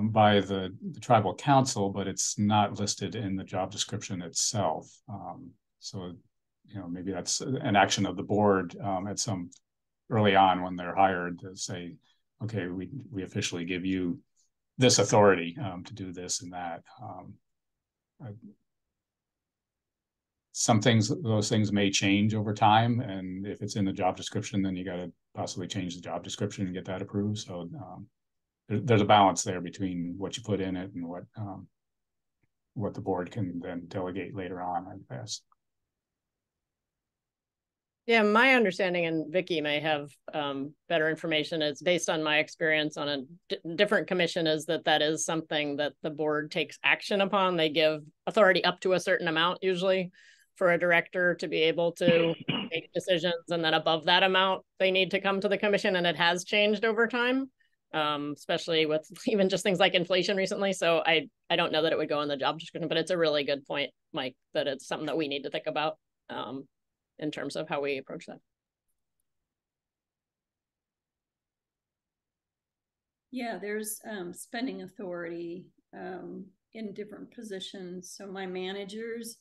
by the tribal council, but it's not listed in the job description itself. So, you know, maybe that's an action of the board at some early on when they're hired to say, okay, we officially give you this authority to do this and that. Some things, those things may change over time, and if it's in the job description, then you got to possibly change the job description and get that approved. So there's a balance there between what you put in it and what the board can then delegate later on, I guess. Yeah, my understanding, and Vicky may have better information, is based on my experience on a different commission, is that is something that the board takes action upon. They give authority up to a certain amount, usually, for a director to be able to make decisions. And then above that amount, they need to come to the commission, and it has changed over time, especially with even just things like inflation recently. So I don't know that it would go in the job description, but it's a really good point, Mike, that it's something that we need to think about in terms of how we approach that. Yeah, there's spending authority in different positions. So my managers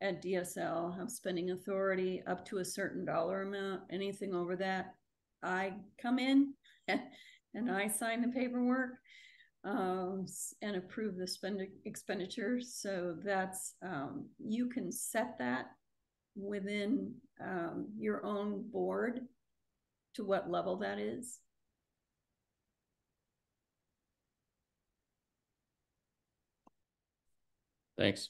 at DSL have spending authority up to a certain dollar amount. Anything over that, I come in and I sign the paperwork and approve the expenditure. So that's, you can set that within your own board to what level that is. Thanks.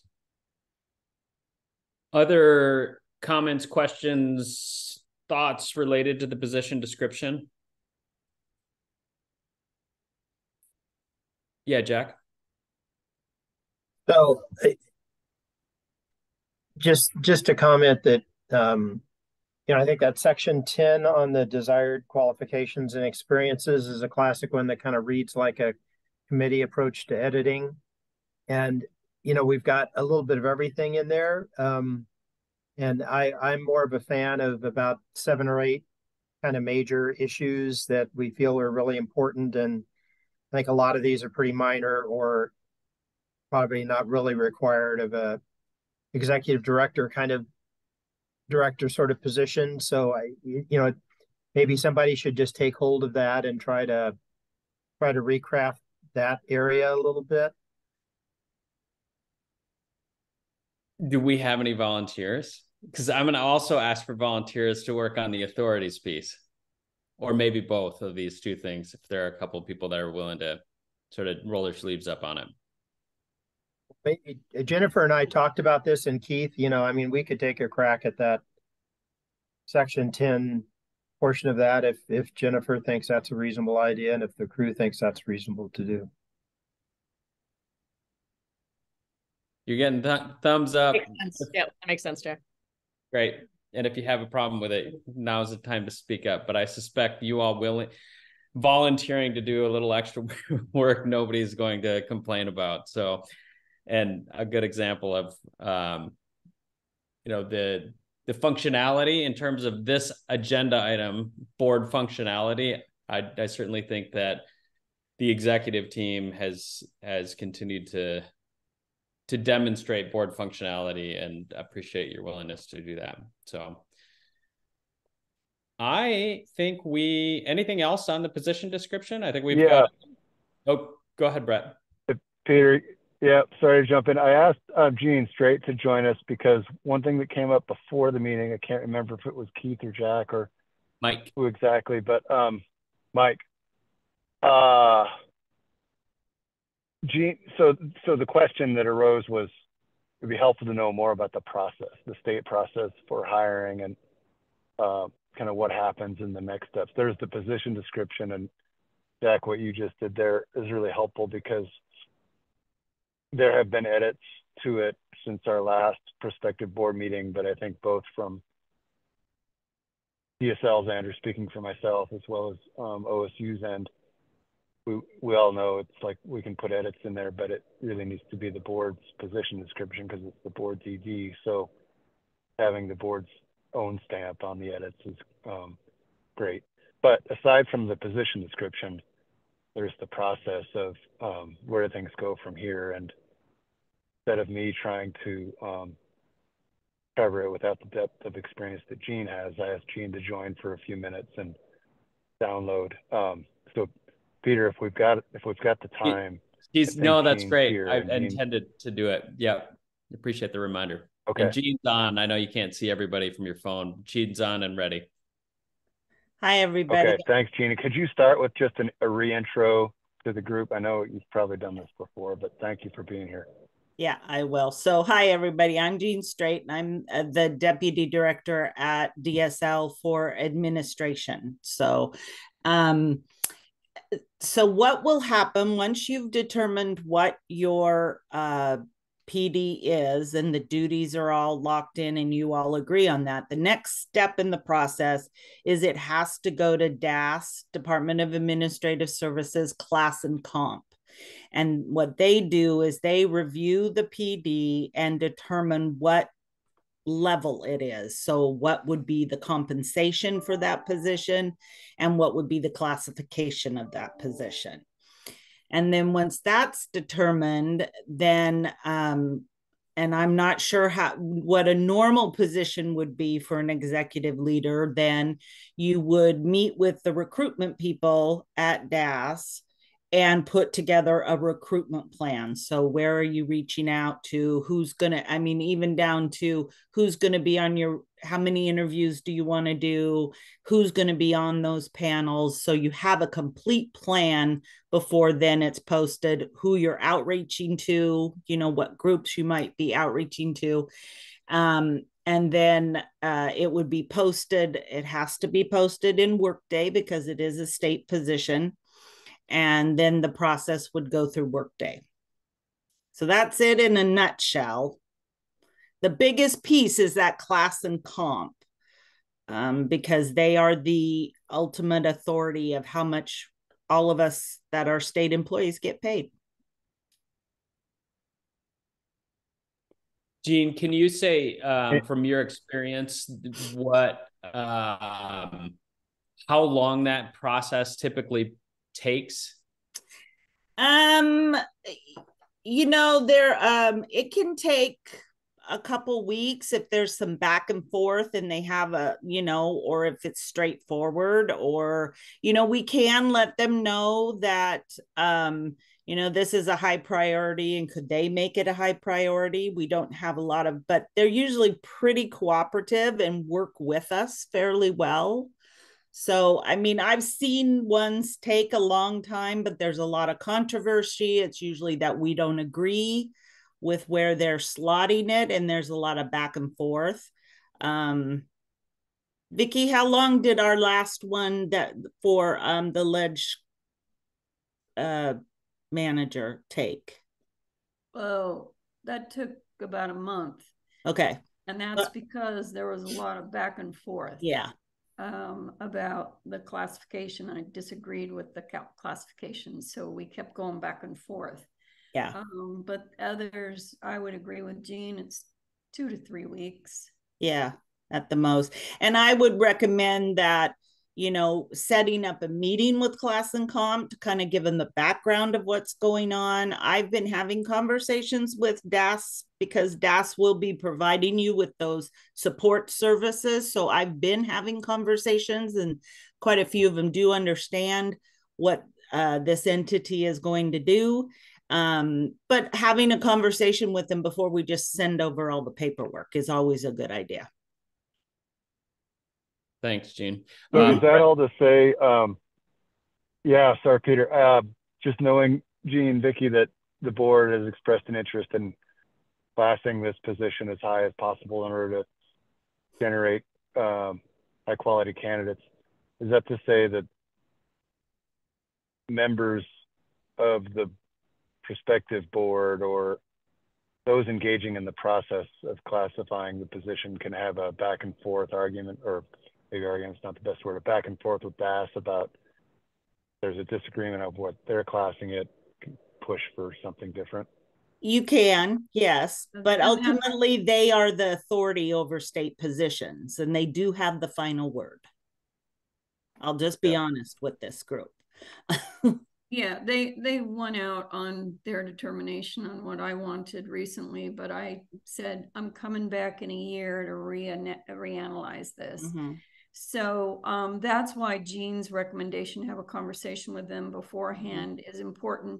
Other comments, questions, thoughts related to the position description? Yeah, Jack. So just to comment that, you know, I think that section 10 on the desired qualifications and experiences is a classic one that kind of reads like a committee approach to editing. And, you know, we've got a little bit of everything in there. And I'm more of a fan of about 7 or 8 kind of major issues that we feel are really important. And I think a lot of these are pretty minor or probably not really required of a executive director sort of position. So you know, maybe somebody should just take hold of that and try to recraft that area a little bit. Do we have any volunteers? Because I'm going to also ask for volunteers to work on the authorities piece, or maybe both of these two things, if there are a couple of people that are willing to sort of roll their sleeves up on it. Jennifer and I talked about this, and Keith, you know, I mean, we could take a crack at that section 10 portion of that if Jennifer thinks that's a reasonable idea and if the crew thinks that's reasonable to do. You're getting thumbs up. Makes sense. Yeah, that makes sense, Jack. Great. And if you have a problem with it, now's the time to speak up. But I suspect you all volunteering to do a little extra work, nobody's going to complain about. So, and a good example of, the functionality in terms of this agenda item, board functionality. I certainly think that the executive team has continued to demonstrate board functionality, and appreciate your willingness to do that. So I think anything else on the position description? I think we've got. Oh, go ahead, Brett. Peter, yeah, sorry to jump in. I asked Gene Straight to join us because one thing that came up before the meeting, I can't remember if it was Keith or Jack or Mike. Who exactly, but Mike. Gene, so the question that arose was, it'd be helpful to know more about the process, the state process for hiring, and kind of what happens in the next steps. There's the position description, and Jack, what you just did there is really helpful because there have been edits to it since our last prospective board meeting, but I think both from DSL's end, or speaking for myself, as well as OSU's end, we all know it's like we can put edits in there, but it really needs to be the board's position description because it's the board's ED. So having the board's own stamp on the edits is great. But aside from the position description, there's the process of where do things go from here. And instead of me trying to cover it without the depth of experience that Gene has, I asked Gene to join for a few minutes and download. So Peter, if we've got the time. No, that's Gene's great. here, I intended to do it. Yeah. Appreciate the reminder. Okay. And Gene's on. I know you can't see everybody from your phone. Gene's on and ready. Hi, everybody. Okay. Thanks, Gina. Could you start with just a reintro to the group? I know you've probably done this before, but thank you for being here. Yeah, I will. So hi, everybody. I'm Jean Straight, and I'm the Deputy Director at DSL for Administration. So what will happen once you've determined what your PD is and the duties are all locked in and you all agree on that, the next step in the process is it has to go to DAS, Department of Administrative Services, Class and Comp. And what they do is they review the PD and determine what level it is. So what would be the compensation for that position and what would be the classification of that position. And then once that's determined, then and I'm not sure what a normal position would be for an executive leader, then you would meet with the recruitment people at DAS and put together a recruitment plan. So where are you reaching out to? Who's going to, even down to who's going to be on how many interviews do you want to do? Who's going to be on those panels? So you have a complete plan before then it's posted, who you're outreaching to, what groups you might be outreaching to. And then it would be posted. It has to be posted in Workday because it is a state position. And then the process would go through Workday. So that's it in a nutshell. The biggest piece is that Class and Comp, because they are the ultimate authority of how much all of us that are state employees get paid. Gene, can you say from your experience how long that process typically takes? It can take a couple weeks if there's some back and forth and they have or if it's straightforward, or we can let them know that this is a high priority and could they make it a high priority. We don't have but they're usually pretty cooperative and work with us fairly well. So, I've seen ones take a long time, but there's a lot of controversy. It's usually that we don't agree with where they're slotting it, and there's a lot of back and forth. Vicki, how long did our last one that for the ledge manager take? Oh, that took about a month. Okay. And that's because there was a lot of back and forth. Yeah. About the classification. I disagreed with the classification, so we kept going back and forth. Yeah. But others, I would agree with Jean, it's 2 to 3 weeks. Yeah, at the most. And I would recommend that, you know, setting up a meeting with class and comp to kind of give them the background of what's going on. I've been having conversations with DAS because DAS will be providing you with those support services. So I've been having conversations, and quite a few of them do understand what this entity is going to do. But having a conversation with them before we just send over all the paperwork is always a good idea. Thanks, Jean. So is that all to say, yeah, sorry, Peter, just knowing Jean, Vicki, that the board has expressed an interest in classing this position as high as possible in order to generate high quality candidates. Is that to say that members of the prospective board or those engaging in the process of classifying the position can have a back and forth argument, or maybe argument's not the best word, a back and forth with DAS about there's a disagreement of what they're classing it, can push for something different? You can, yes, but ultimately they are the authority over state positions, and they do have the final word. I'll just be honest with this group. Yeah, they won out on their determination on what I wanted recently, but I said I'm coming back in a year to reanalyze this. Mm-hmm. So that's why Jean's recommendation to have a conversation with them beforehand is important.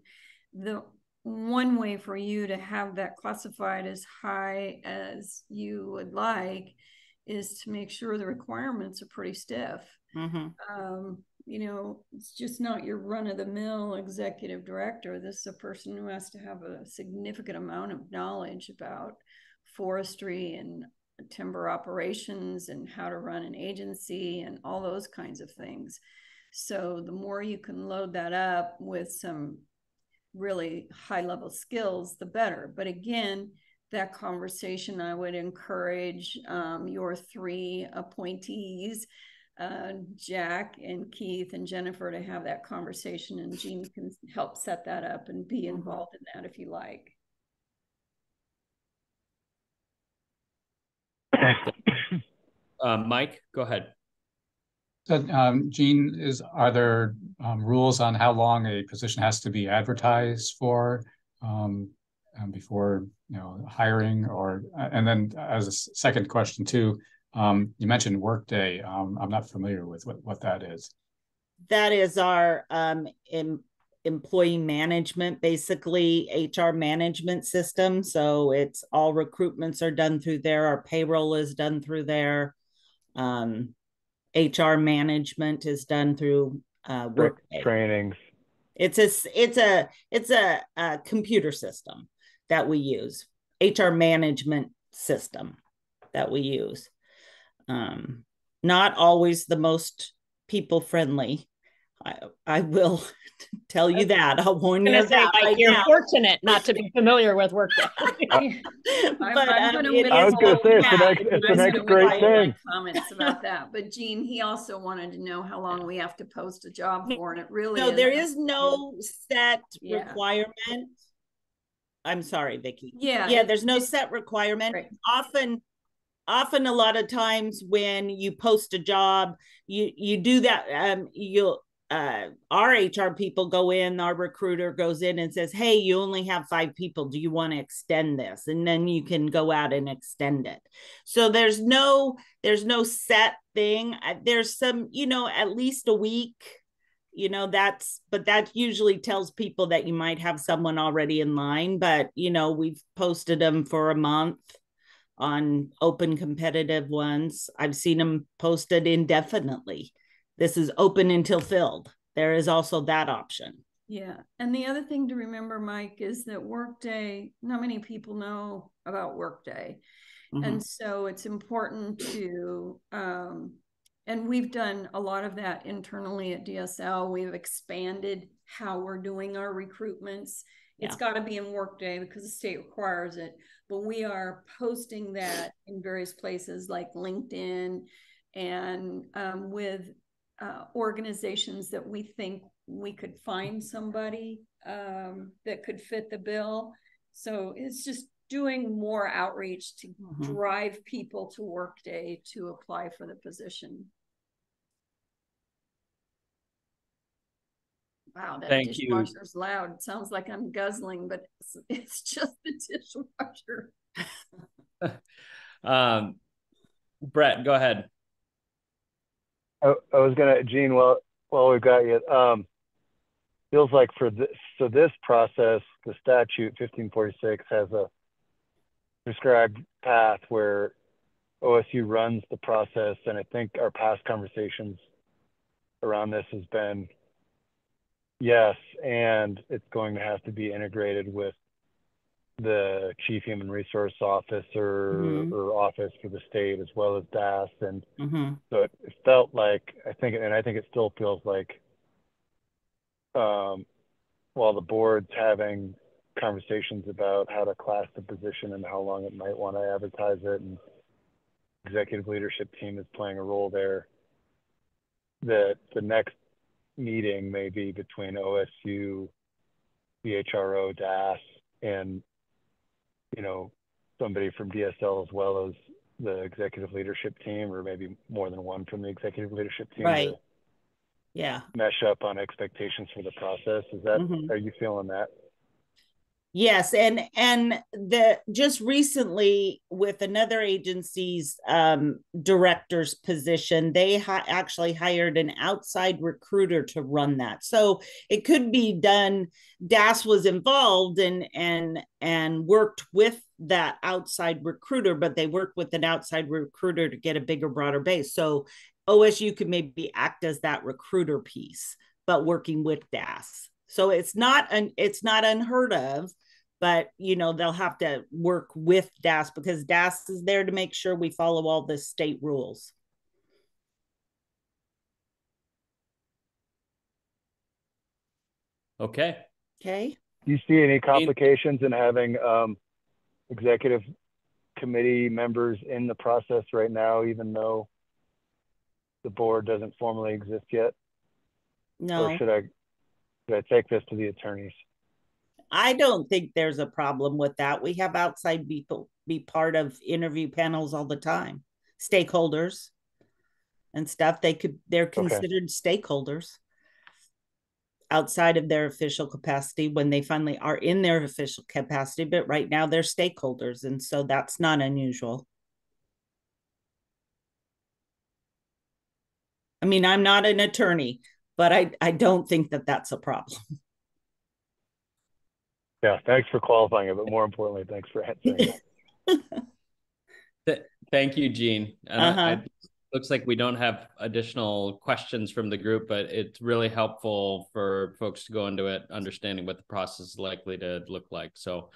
The one way for you to have that classified as high as you would like is to make sure the requirements are pretty stiff. Mm-hmm. You know, it's just not your run-of-the-mill executive director. This is a person who has to have a significant amount of knowledge about forestry and timber operations and how to run an agency and all those kinds of things. So the more you can load that up with some really high-level skills, the better. But again, that conversation, I would encourage your 3 appointees, Jack and Keith and Jennifer, to have that conversation, and Jean can help set that up and be involved in that if you like. Mike, go ahead. So, Jean, are there rules on how long a position has to be advertised for before hiring? Or and then as a second question too, you mentioned Workday. I'm not familiar with what that is. That is our employee management, basically HR management system. So it's all recruitments are done through there. Our payroll is done through there. HR management is done through Workday. Trainings. It's a computer system that we use. HR management system that we use. Not always the most people friendly. I will tell you that. I'll warn you that right you're now. Fortunate not to be familiar with Workday. I was going to say it's the next great thing. Comments about that, but Jean, he also wanted to know how long we have to post a job for, and it really there is no set requirement. I'm sorry, Vicki. Yeah, there's no set requirement. Right. Often a lot of times when you post a job, you do that. Our HR people go in, our recruiter goes in and says, hey, you only have 5 people. Do you want to extend this? And then you can go out and extend it. So there's no set thing. There's some, at least a week, but that usually tells people that you might have someone already in line. But, we've posted them for a month on open competitive ones. I've seen them posted indefinitely. This is open until filled. There is also that option. Yeah. And the other thing to remember, Mike, is that Workday, not many people know about Workday. Mm-hmm. And so it's important to And we've done a lot of that internally at DSL. We've expanded how we're doing our recruitments. It's got to be in Workday because the state requires it, but we are posting that in various places like LinkedIn and with organizations that we think we could find somebody that could fit the bill. So it's just doing more outreach to drive people to Workday to apply for the position. Wow, that dishwasher's loud. It sounds like I'm guzzling, but it's just the dishwasher. Brett, go ahead. I was gonna, Gene, well, we've got you. Feels like for this, so this process, the statute 1546 has a prescribed path where OSU runs the process, and I think our past conversations around this has been yes, and it's going to have to be integrated with the Chief Human Resource Officer or office for the state as well as DAS, and so it felt like I think it still feels like while the board's having conversations about how to class the position and how long it might want to advertise it, and executive leadership team is playing a role there, that the next meeting may be between OSU, CHRO, DAS, and somebody from DSL as well as the executive leadership team, or maybe more than one from the executive leadership team. Right. To mesh up on expectations for the process. Is that, are you feeling that? Yes, and just recently with another agency's director's position, they actually hired an outside recruiter to run that. So it could be done. DAS was involved and worked with that outside recruiter, but they worked with an outside recruiter to get a bigger, broader base. So OSU could maybe act as that recruiter piece, but working with DAS. So it's not unheard of, but they'll have to work with DAS because DAS is there to make sure we follow all the state rules. Okay. Do you see any complications in having executive committee members in the process right now, even though the board doesn't formally exist yet? No. Or should I take this to the attorneys? I don't think there's a problem with that. We have outside people be part of interview panels all the time. Stakeholders and stuff. They're considered stakeholders outside of their official capacity when they finally are in their official capacity, but right now they're stakeholders, and so that's not unusual. I mean, I'm not an attorney, but I don't think that that's a problem. Yeah, thanks for qualifying it, but more importantly, thanks for answering it. Thank you, Gene. And it looks like we don't have additional questions from the group, but it's really helpful for folks to go into it understanding what the process is likely to look like. So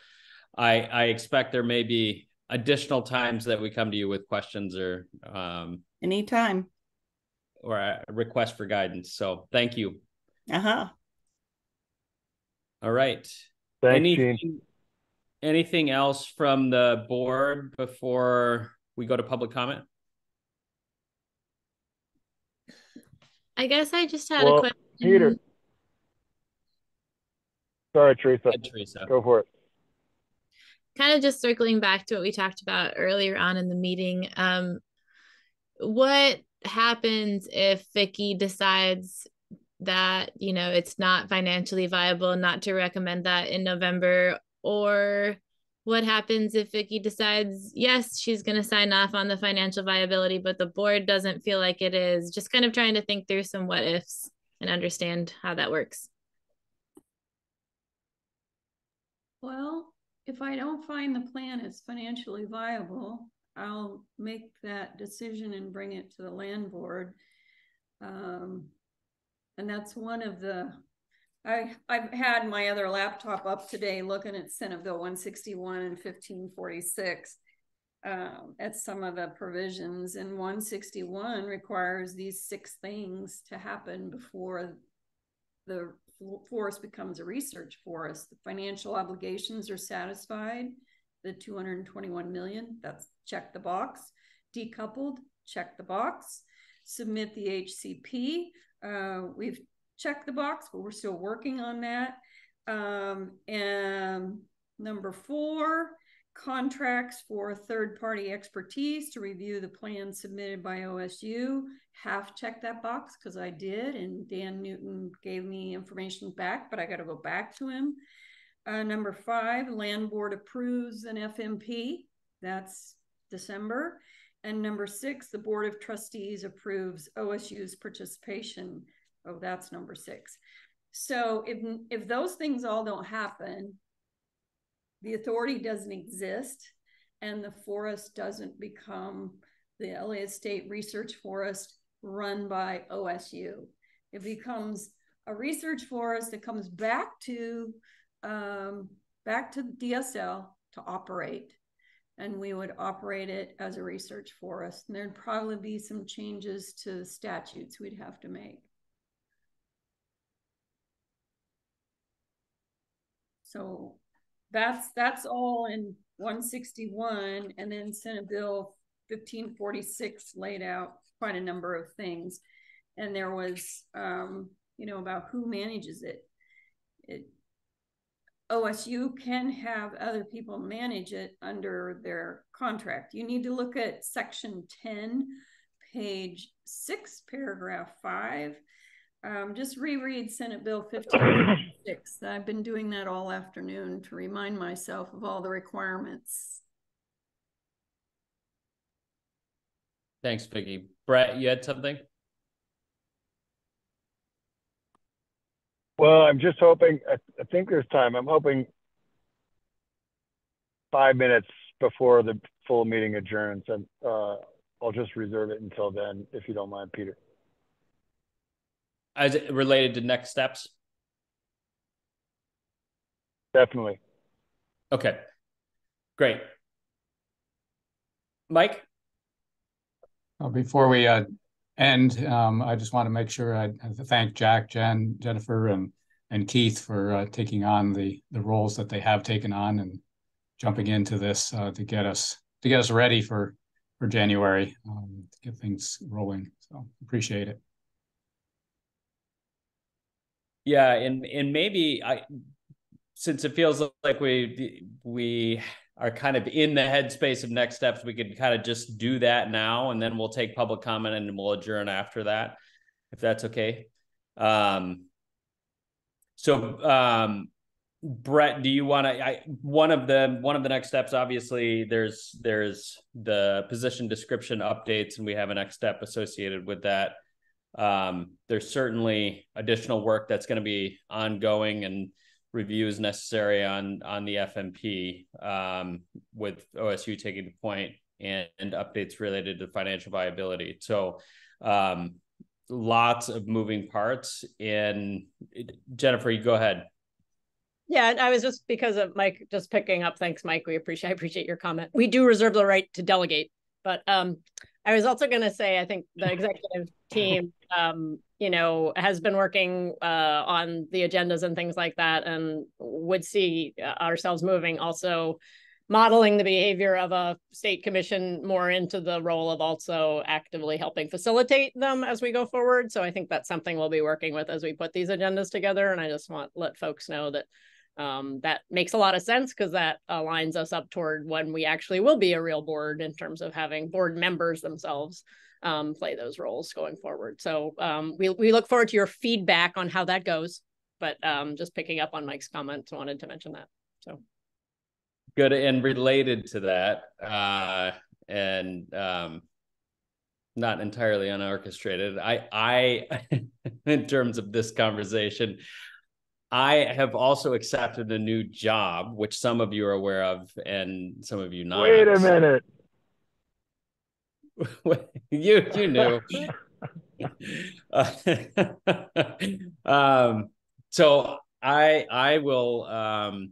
I expect there may be additional times that we come to you with questions or anytime. Or a request for guidance. So thank you. All right. Thanks, anything else from the board before we go to public comment? I guess I just had a question. Peter. Sorry, Teresa. Teresa. Go for it. Kind of just circling back to what we talked about earlier on in the meeting. What happens if Vicki decides that it's not financially viable not to recommend that in November? Or what happens if Vicki decides yes, she's going to sign off on the financial viability, but the board doesn't feel like it is? Just kind of trying to think through some what ifs and understand how that works. Well, if I don't find the plan is financially viable, I'll make that decision and bring it to the land board. And that's one of the, I've had my other laptop up today looking at Senate Bill 161 and 1546. at some of the provisions, and 161 requires these 6 things to happen before the forest becomes a research forest. The financial obligations are satisfied, the 221 million, that's check the box. Decoupled, check the box. Submit the HCP, we've checked the box, but we're still working on that. And number 4, contracts for third-party expertise to review the plan submitted by OSU. Half check that box because I did, and Dan Newton gave me information back, but I got to go back to him. Number 5, land board approves an FMP. That's December. And number 6, the board of trustees approves OSU's participation. Oh, that's number 6. So if those things all don't happen, the authority doesn't exist, and the forest doesn't become the Elliott State Research Forest run by OSU. It becomes a research forest that comes back to DSL to operate, and we would operate it as a research forest. And there'd probably be some changes to the statutes we'd have to make. So that's all in 161, and then Senate Bill 1546 laid out quite a number of things, and there was about who manages it. OSU can have other people manage it under their contract. You need to look at section 10, page 6, paragraph 5. Just reread Senate Bill 1546. I've been doing that all afternoon to remind myself of all the requirements. Thanks, Vicki. Brett, you had something? Well, I'm just hoping, I think there's time. I'm hoping 5 minutes before the full meeting adjourns, and I'll just reserve it until then, if you don't mind, Peter. As it related to next steps? Definitely. Okay, great. Mike? Before we end, I just want to make sure I thank Jack, Jen, Jennifer, and Keith for taking on the roles that they have taken on and jumping into this to get us ready for January, to get things rolling. So appreciate it. Yeah, and maybe since it feels like we are kind of in the headspace of next steps, we could kind of just do that now, and then we'll take public comment and we'll adjourn after that, if that's okay. Brett, do you want to? One of the next steps, obviously, there's the position description updates, and we have a next step associated with that. There's certainly additional work that's going to be ongoing and reviews necessary on the FMP, with OSU taking the point, and updates related to financial viability. So lots of moving parts. And Jennifer, you go ahead. Yeah, I was just, because of Mike just picking up. Thanks, Mike. I appreciate your comment. We do reserve the right to delegate, but I was also going to say, I think the executive team, has been working on the agendas and things like that, and would see ourselves moving, also modeling the behavior of a state commission more into the role of also actively helping facilitate them as we go forward. So I think that's something we'll be working with as we put these agendas together. And I just want to let folks know that that makes a lot of sense, because that aligns us up toward when we actually will be a real board in terms of having board members themselves play those roles going forward. So we look forward to your feedback on how that goes, but just picking up on Mike's comments, wanted to mention that. So good. And related to that, and not entirely unorchestrated, I in terms of this conversation, I have also accepted a new job, which some of you are aware of and some of you not. Wait a minute. you knew. So I will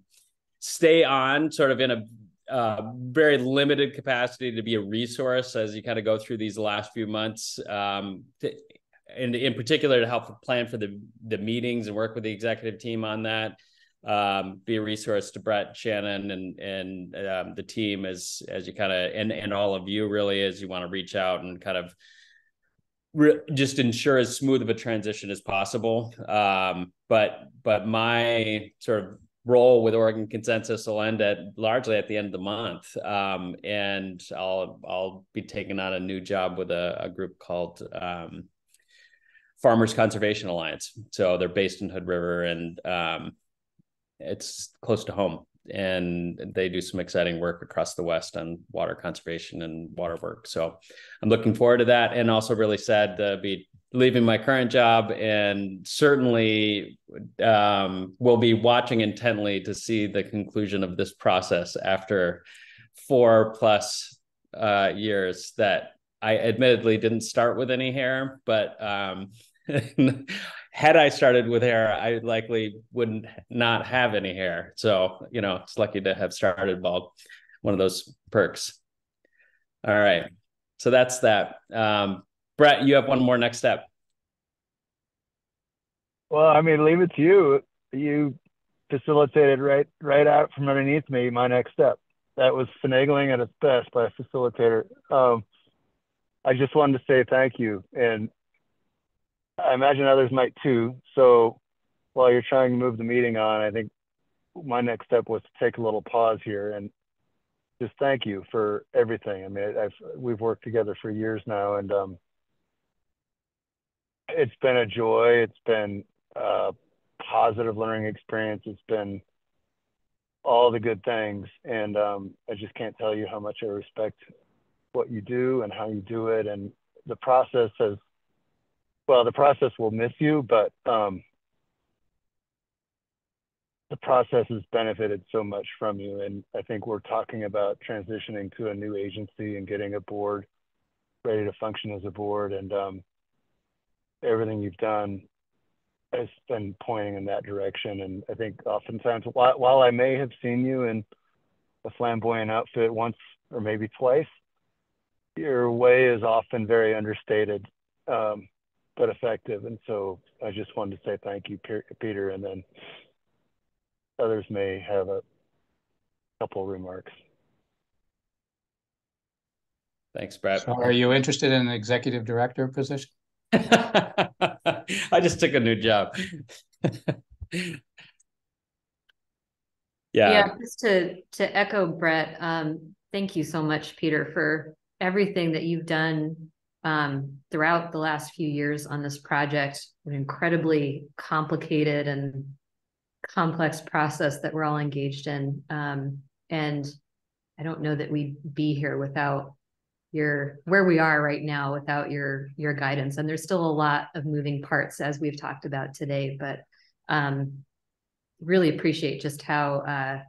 stay on sort of in very limited capacity to be a resource as you kind of go through these last few months, and in particular to help plan for the meetings and work with the executive team on that. Be a resource to Brett, Shannon, and the team as you kind of, and all of you really, as you want to reach out and kind of just ensure as smooth of a transition as possible. But my sort of role with Oregon Consensus will end largely at the end of the month. And I'll be taking on a new job with a group called Farmers Conservation Alliance. So they're based in Hood River, and it's close to home. And they do some exciting work across the West on water conservation and water work. So I'm looking forward to that, and also really sad to be leaving my current job, and certainly will be watching intently to see the conclusion of this process after 4+ years that I admittedly didn't start with any hair, but had I started with hair, I likely wouldn't not have any hair. So, it's lucky to have started bald, one of those perks. All right. So that's that. Brett, you have one more next step. Well, I mean, leave it to you. You facilitated right out from underneath me my next step. That was finagling at its best by a facilitator. I just wanted to say thank you, and I imagine others might too. So while you're trying to move the meeting on, I think my next step was to take a little pause here and just thank you for everything. I mean, we've worked together for years now, and it's been a joy. It's been a positive learning experience. It's been all the good things, and I just can't tell you how much I respect what you do and how you do it. And the process the process will miss you, but the process has benefited so much from you. And I think we're talking about transitioning to a new agency and getting a board ready to function as a board. And everything you've done has been pointing in that direction. And I think oftentimes, while I may have seen you in a flamboyant outfit once or maybe twice, your way is often very understated, but effective. And so I just wanted to say thank you, Peter, and then others may have a couple remarks. Thanks, Brett. So are you interested in an executive director position? I just took a new job. Yeah, just to echo Brett, thank you so much, Peter, for everything that you've done throughout the last few years on this project. An incredibly complicated and complex process that we're all engaged in. And I don't know that we'd be here without where we are right now without your guidance. And there's still a lot of moving parts, as we've talked about today, but really appreciate just how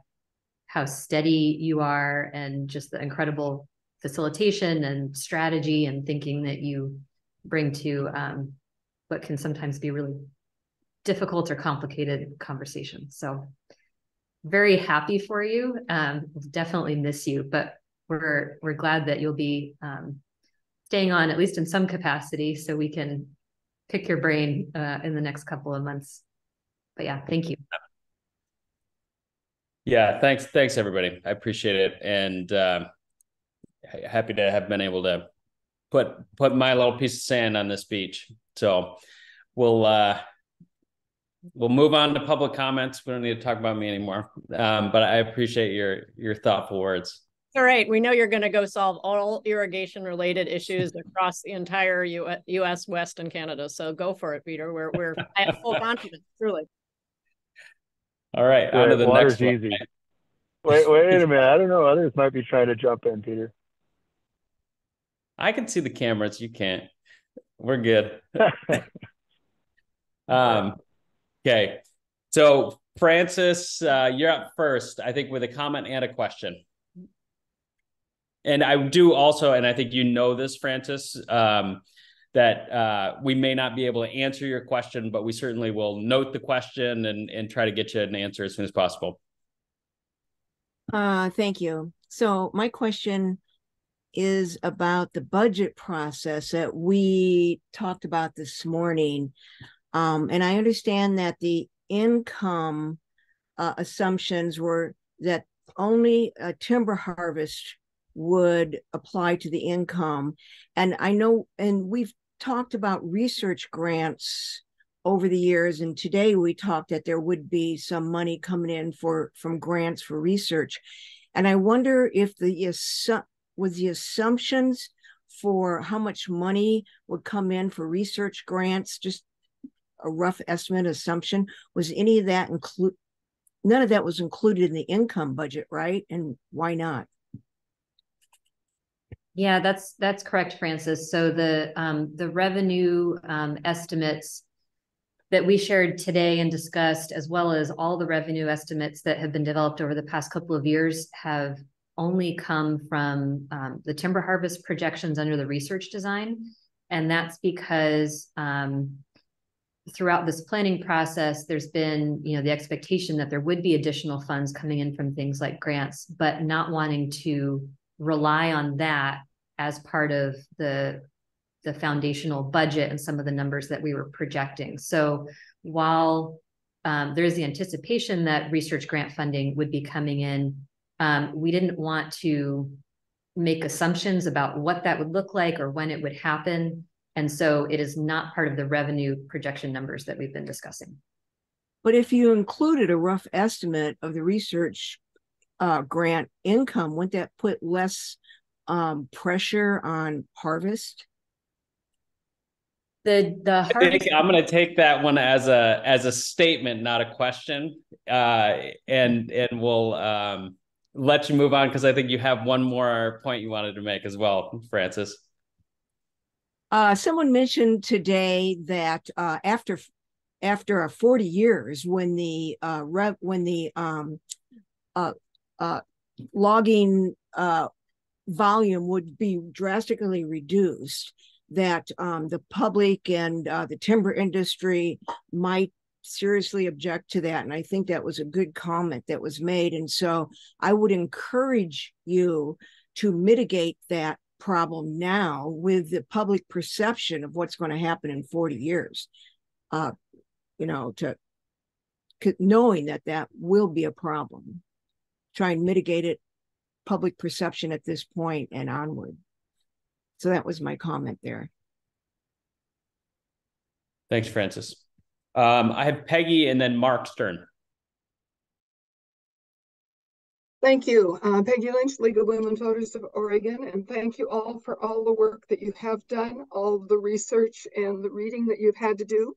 steady you are, and just the incredible facilitation and strategy and thinking that you bring to what can sometimes be really difficult or complicated conversations. So very happy for you. We'll definitely miss you, but we're glad that you'll be staying on, at least in some capacity, so we can pick your brain in the next couple of months. But yeah, thank you. Yeah, thanks everybody. I appreciate it, and happy to have been able to put my little piece of sand on this beach. So we'll move on to public comments. We don't need to talk about me anymore. But I appreciate your thoughtful words. All right, we know you're going to go solve all irrigation related issues across the entire U.S. West and Canada. So go for it, Peter. I have full confidence, truly. All right, on to the next one. Easy. Wait a minute. I don't know. Others might be trying to jump in, Peter. I can see the cameras. You can't. We're good. Okay. So Francis, you're up first, I think, with a comment and a question. And I do also, and I think you know this, Francis, that we may not be able to answer your question, but we certainly will note the question and try to get you an answer as soon as possible. Thank you. So my question is about the budget process that we talked about this morning. And I understand that the income assumptions were that only a timber harvest would apply to the income. And I know, and we've talked about research grants over the years, and today we talked that there would be some money coming in from grants for research. And I wonder if the assumptions for how much money would come in for research grants, just a rough estimate assumption, was any of that none of that was included in the income budget, right? And why not? Yeah, that's correct, Francis. So the revenue estimates that we shared today and discussed, as well as all the revenue estimates that have been developed over the past couple of years, have only come from the timber harvest projections under the research design. And that's because throughout this planning process, there's been, the expectation that there would be additional funds coming in from things like grants, but not wanting to rely on that as part of the foundational budget and some of the numbers that we were projecting. So while there's the anticipation that research grant funding would be coming in, we didn't want to make assumptions about what that would look like or when it would happen. And so it is not part of the revenue projection numbers that we've been discussing. But if you included a rough estimate of the research grant income, wouldn't that put less pressure on harvest? The harvest. I think I'm going to take that one as a statement, not a question, and we'll let you move on, because I think you have one more point you wanted to make as well, Francis. Someone mentioned today that after 40 years, when the logging volume would be drastically reduced, that the public and the timber industry might seriously object to that. And I think that was a good comment that was made. And so I would encourage you to mitigate that problem now with the public perception of what's going to happen in 40 years, knowing that will be a problem. Try and mitigate it, public perception at this point and onward. So that was my comment there. Thanks, Francis. I have Peggy and then Mark Stern. Thank you. Peggy Lynch, League of Women Voters of Oregon, and thank you all for all the work that you have done, all of the research and the reading that you've had to do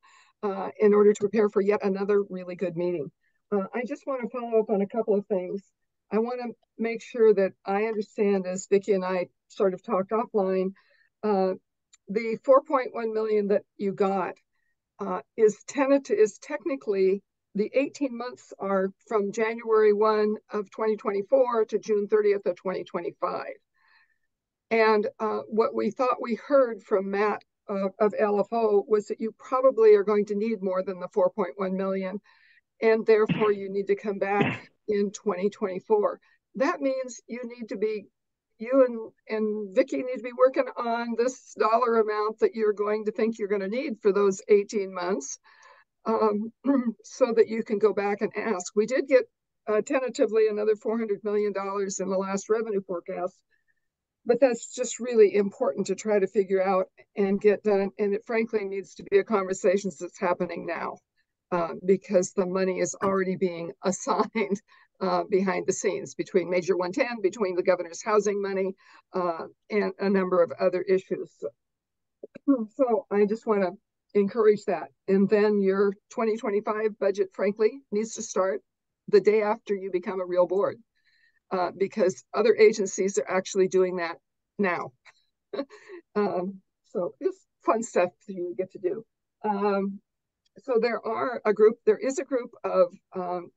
in order to prepare for yet another really good meeting. I just want to follow up on a couple of things. I want to make sure that I understand, as Vicki and I sort of talked offline, the $4.1 million that you got is technically, the 18 months are from January 1 of 2024 to June 30th of 2025. And what we thought we heard from Matt of LFO was that you probably are going to need more than the 4.1 million, and therefore you need to come back in 2024. That means you and Vicki need to be working on this dollar amount that you're going to think you're going to need for those 18 months. So that you can go back and ask. We did get tentatively another $400 million in the last revenue forecast, but that's just really important to try to figure out and get done. And it frankly needs to be a conversation that's happening now because the money is already being assigned behind the scenes between Major 110, between the governor's housing money, and a number of other issues. So I just want to encourage that. And then your 2025 budget, frankly, needs to start the day after you become a real board because other agencies are actually doing that now. So it's fun stuff that you get to do. So there is a group of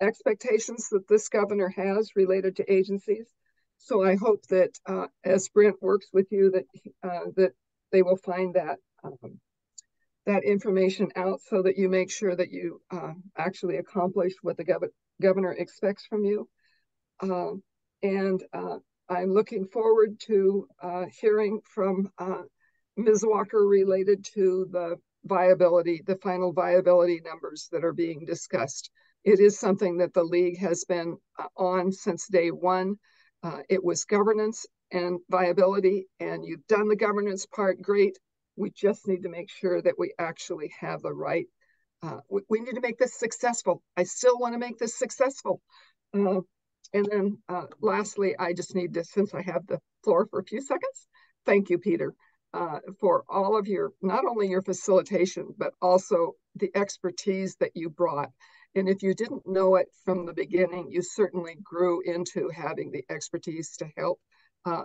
expectations that this governor has related to agencies. So I hope that as Brent works with you, that they will find that information out so that you make sure that you actually accomplish what the governor expects from you. And I'm looking forward to hearing from Ms. Walker related to the final viability numbers that are being discussed. It is something that the league has been on since day one. It was governance and viability, and you've done the governance part great. We just need to make sure that we actually have the right. We need to make this successful. I still want to make this successful. And then lastly, I just need to, since I have the floor for a few seconds, thank you, Peter, for all of your, not only your facilitation, but also the expertise that you brought. And if you didn't know it from the beginning, you certainly grew into having the expertise to help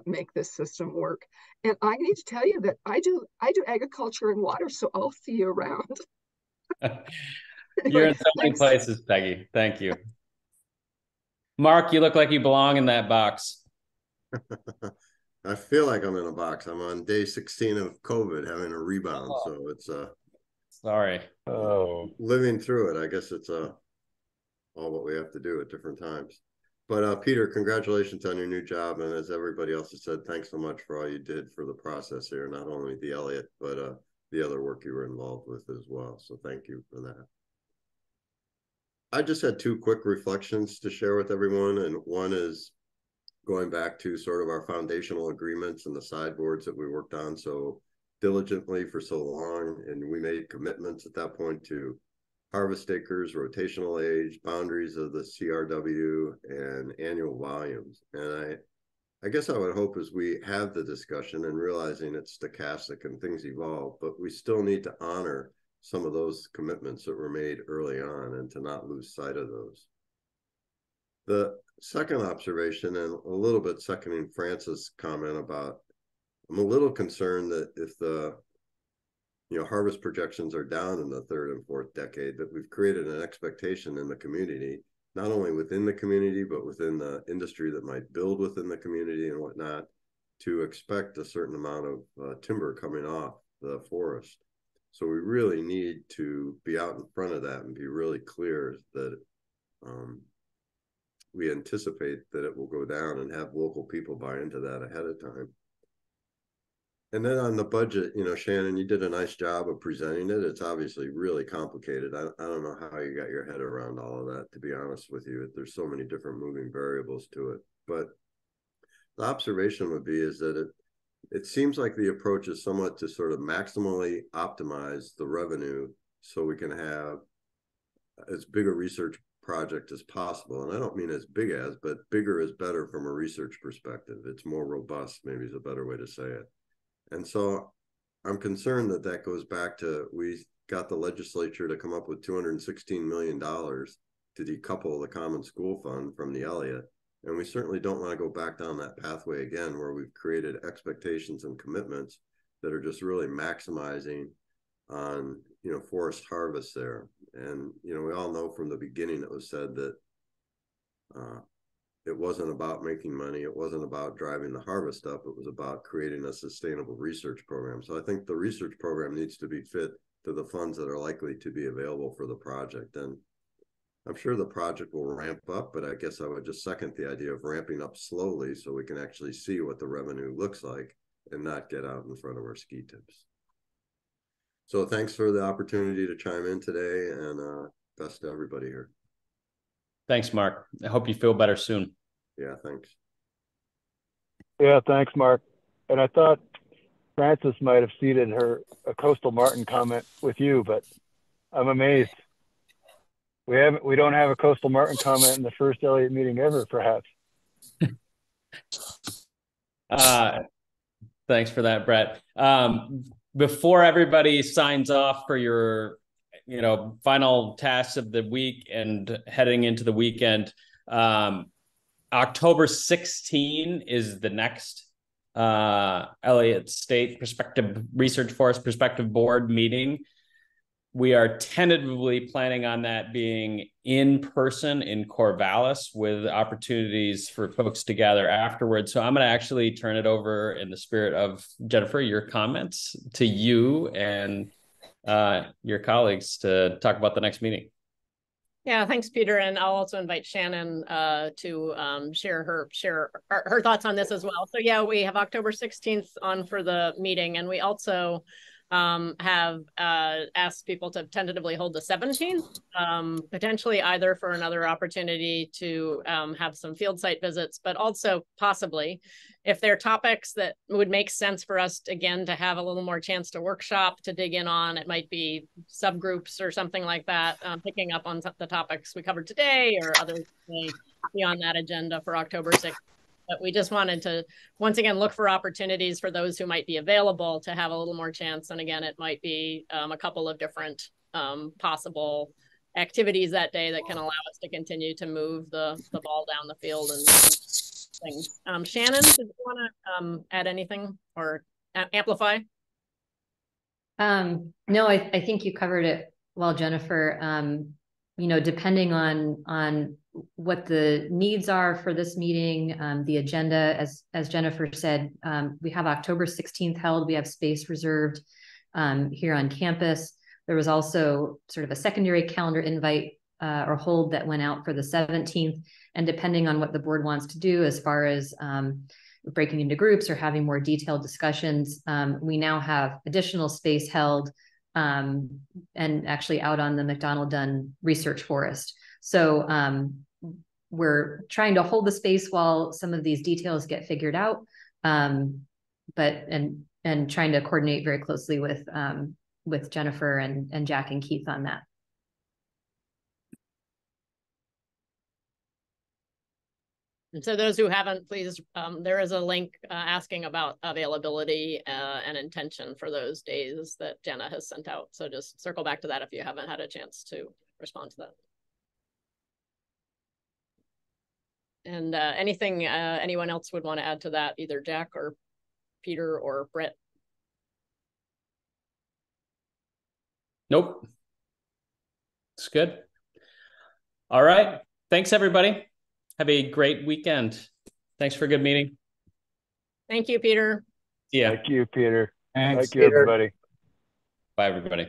make this system work. And I need to tell you that I do agriculture and water, so I'll see you around. You're in so many places, Peggy. Thank you. Mark, you look like you belong in that box. I feel like I'm in a box. I'm on day 16 of COVID, having a rebound. So it's sorry. Living through it. I guess it's all what we have to do at different times. But Peter, congratulations on your new job. And as everybody else has said, thanks so much for all you did for the process here, not only the Elliott, but the other work you were involved with as well. So thank you for that. I just had two quick reflections to share with everyone. And one is going back to sort of our foundational agreements and the sideboards that we worked on so diligently for so long. And we made commitments at that point to harvest acres, rotational age, boundaries of the CRW, and annual volumes. And I guess I would hope as we have the discussion and realizing it's stochastic and things evolve, but we still need to honor some of those commitments that were made early on and to not lose sight of those. The second observation, and a little bit seconding Francis' comment about, I'm a little concerned that if the harvest projections are down in the third and fourth decade, that we've created an expectation in the community, not only within the community, but within the industry that might build within the community and whatnot, to expect a certain amount of timber coming off the forest. So we really need to be out in front of that and be really clear that we anticipate that it will go down and have local people buy into that ahead of time. And then on the budget, Shannon, you did a nice job of presenting it. It's obviously really complicated. I don't know how you got your head around all of that, to be honest with you. There's so many different moving variables to it. But the observation would be is that it seems like the approach is somewhat to sort of maximally optimize the revenue so we can have as big a research project as possible. And I don't mean as big as, but bigger is better from a research perspective. It's more robust, maybe is a better way to say it. And so I'm concerned that that goes back to, we got the legislature to come up with $216 million to decouple the Common School Fund from the Elliott. And we certainly don't want to go back down that pathway again, where we've created expectations and commitments that are just really maximizing on, forest harvest there. And, we all know from the beginning it was said that it wasn't about making money. It wasn't about driving the harvest up. It was about creating a sustainable research program. So I think the research program needs to be fit to the funds that are likely to be available for the project. And I'm sure the project will ramp up, but I guess I would just second the idea of ramping up slowly so we can actually see what the revenue looks like and not get out in front of our ski tips. So thanks for the opportunity to chime in today, and best to everybody here. Thanks, Mark. I hope you feel better soon. Yeah, thanks. Yeah, thanks, Mark. And I thought Frances might have ceded a coastal martin comment with you, but I'm amazed. We don't have a coastal martin comment in the first Elliott meeting ever, perhaps. Thanks for that, Brett. Before everybody signs off for your final tasks of the week and heading into the weekend, October 16 is the next Elliott State Research Forest Prospective Board meeting. We are tentatively planning on that being in person in Corvallis with opportunities for folks to gather afterwards. So I'm going to actually turn it over in the spirit of Jennifer, your comments to you and your colleagues to talk about the next meeting. Yeah, thanks, Peter. And I'll also invite Shannon to share her thoughts on this as well. So yeah, we have October 16th on for the meeting, and we also have asked people to tentatively hold the 17th, potentially either for another opportunity to have some field site visits, but also possibly if there are topics that would make sense for us, again, to have a little more chance to workshop, to dig in on. It might be subgroups or something like that, picking up on the topics we covered today or others may be on that agenda for October 6th. But we just wanted to, once again, look for opportunities for those who might be available to have a little more chance. And again, it might be a couple of different possible activities that day that can allow us to continue to move the ball down the field and things. Shannon, did you want to add anything or amplify? No, I think you covered it well, Jennifer. You know, depending on what the needs are for this meeting, the agenda, as Jennifer said, we have October 16th held. We have space reserved here on campus. There was also sort of a secondary calendar invite or hold that went out for the 17th. And depending on what the board wants to do as far as breaking into groups or having more detailed discussions, we now have additional space held and actually out on the McDonald Dunn Research Forest. So we're trying to hold the space while some of these details get figured out, but trying to coordinate very closely with Jennifer and Jack and Keith on that. And so those who haven't, please, there is a link asking about availability and intention for those days that Jenna has sent out. So just circle back to that if you haven't had a chance to respond to that. And anything anyone else would want to add to that, either Jack or Peter or Brett? Nope. It's good. All right. Thanks, everybody. Have a great weekend. Thanks for a good meeting. Thank you, Peter. Yeah. Thank you, Peter. Thanks, Thank you, everybody. Bye, everybody.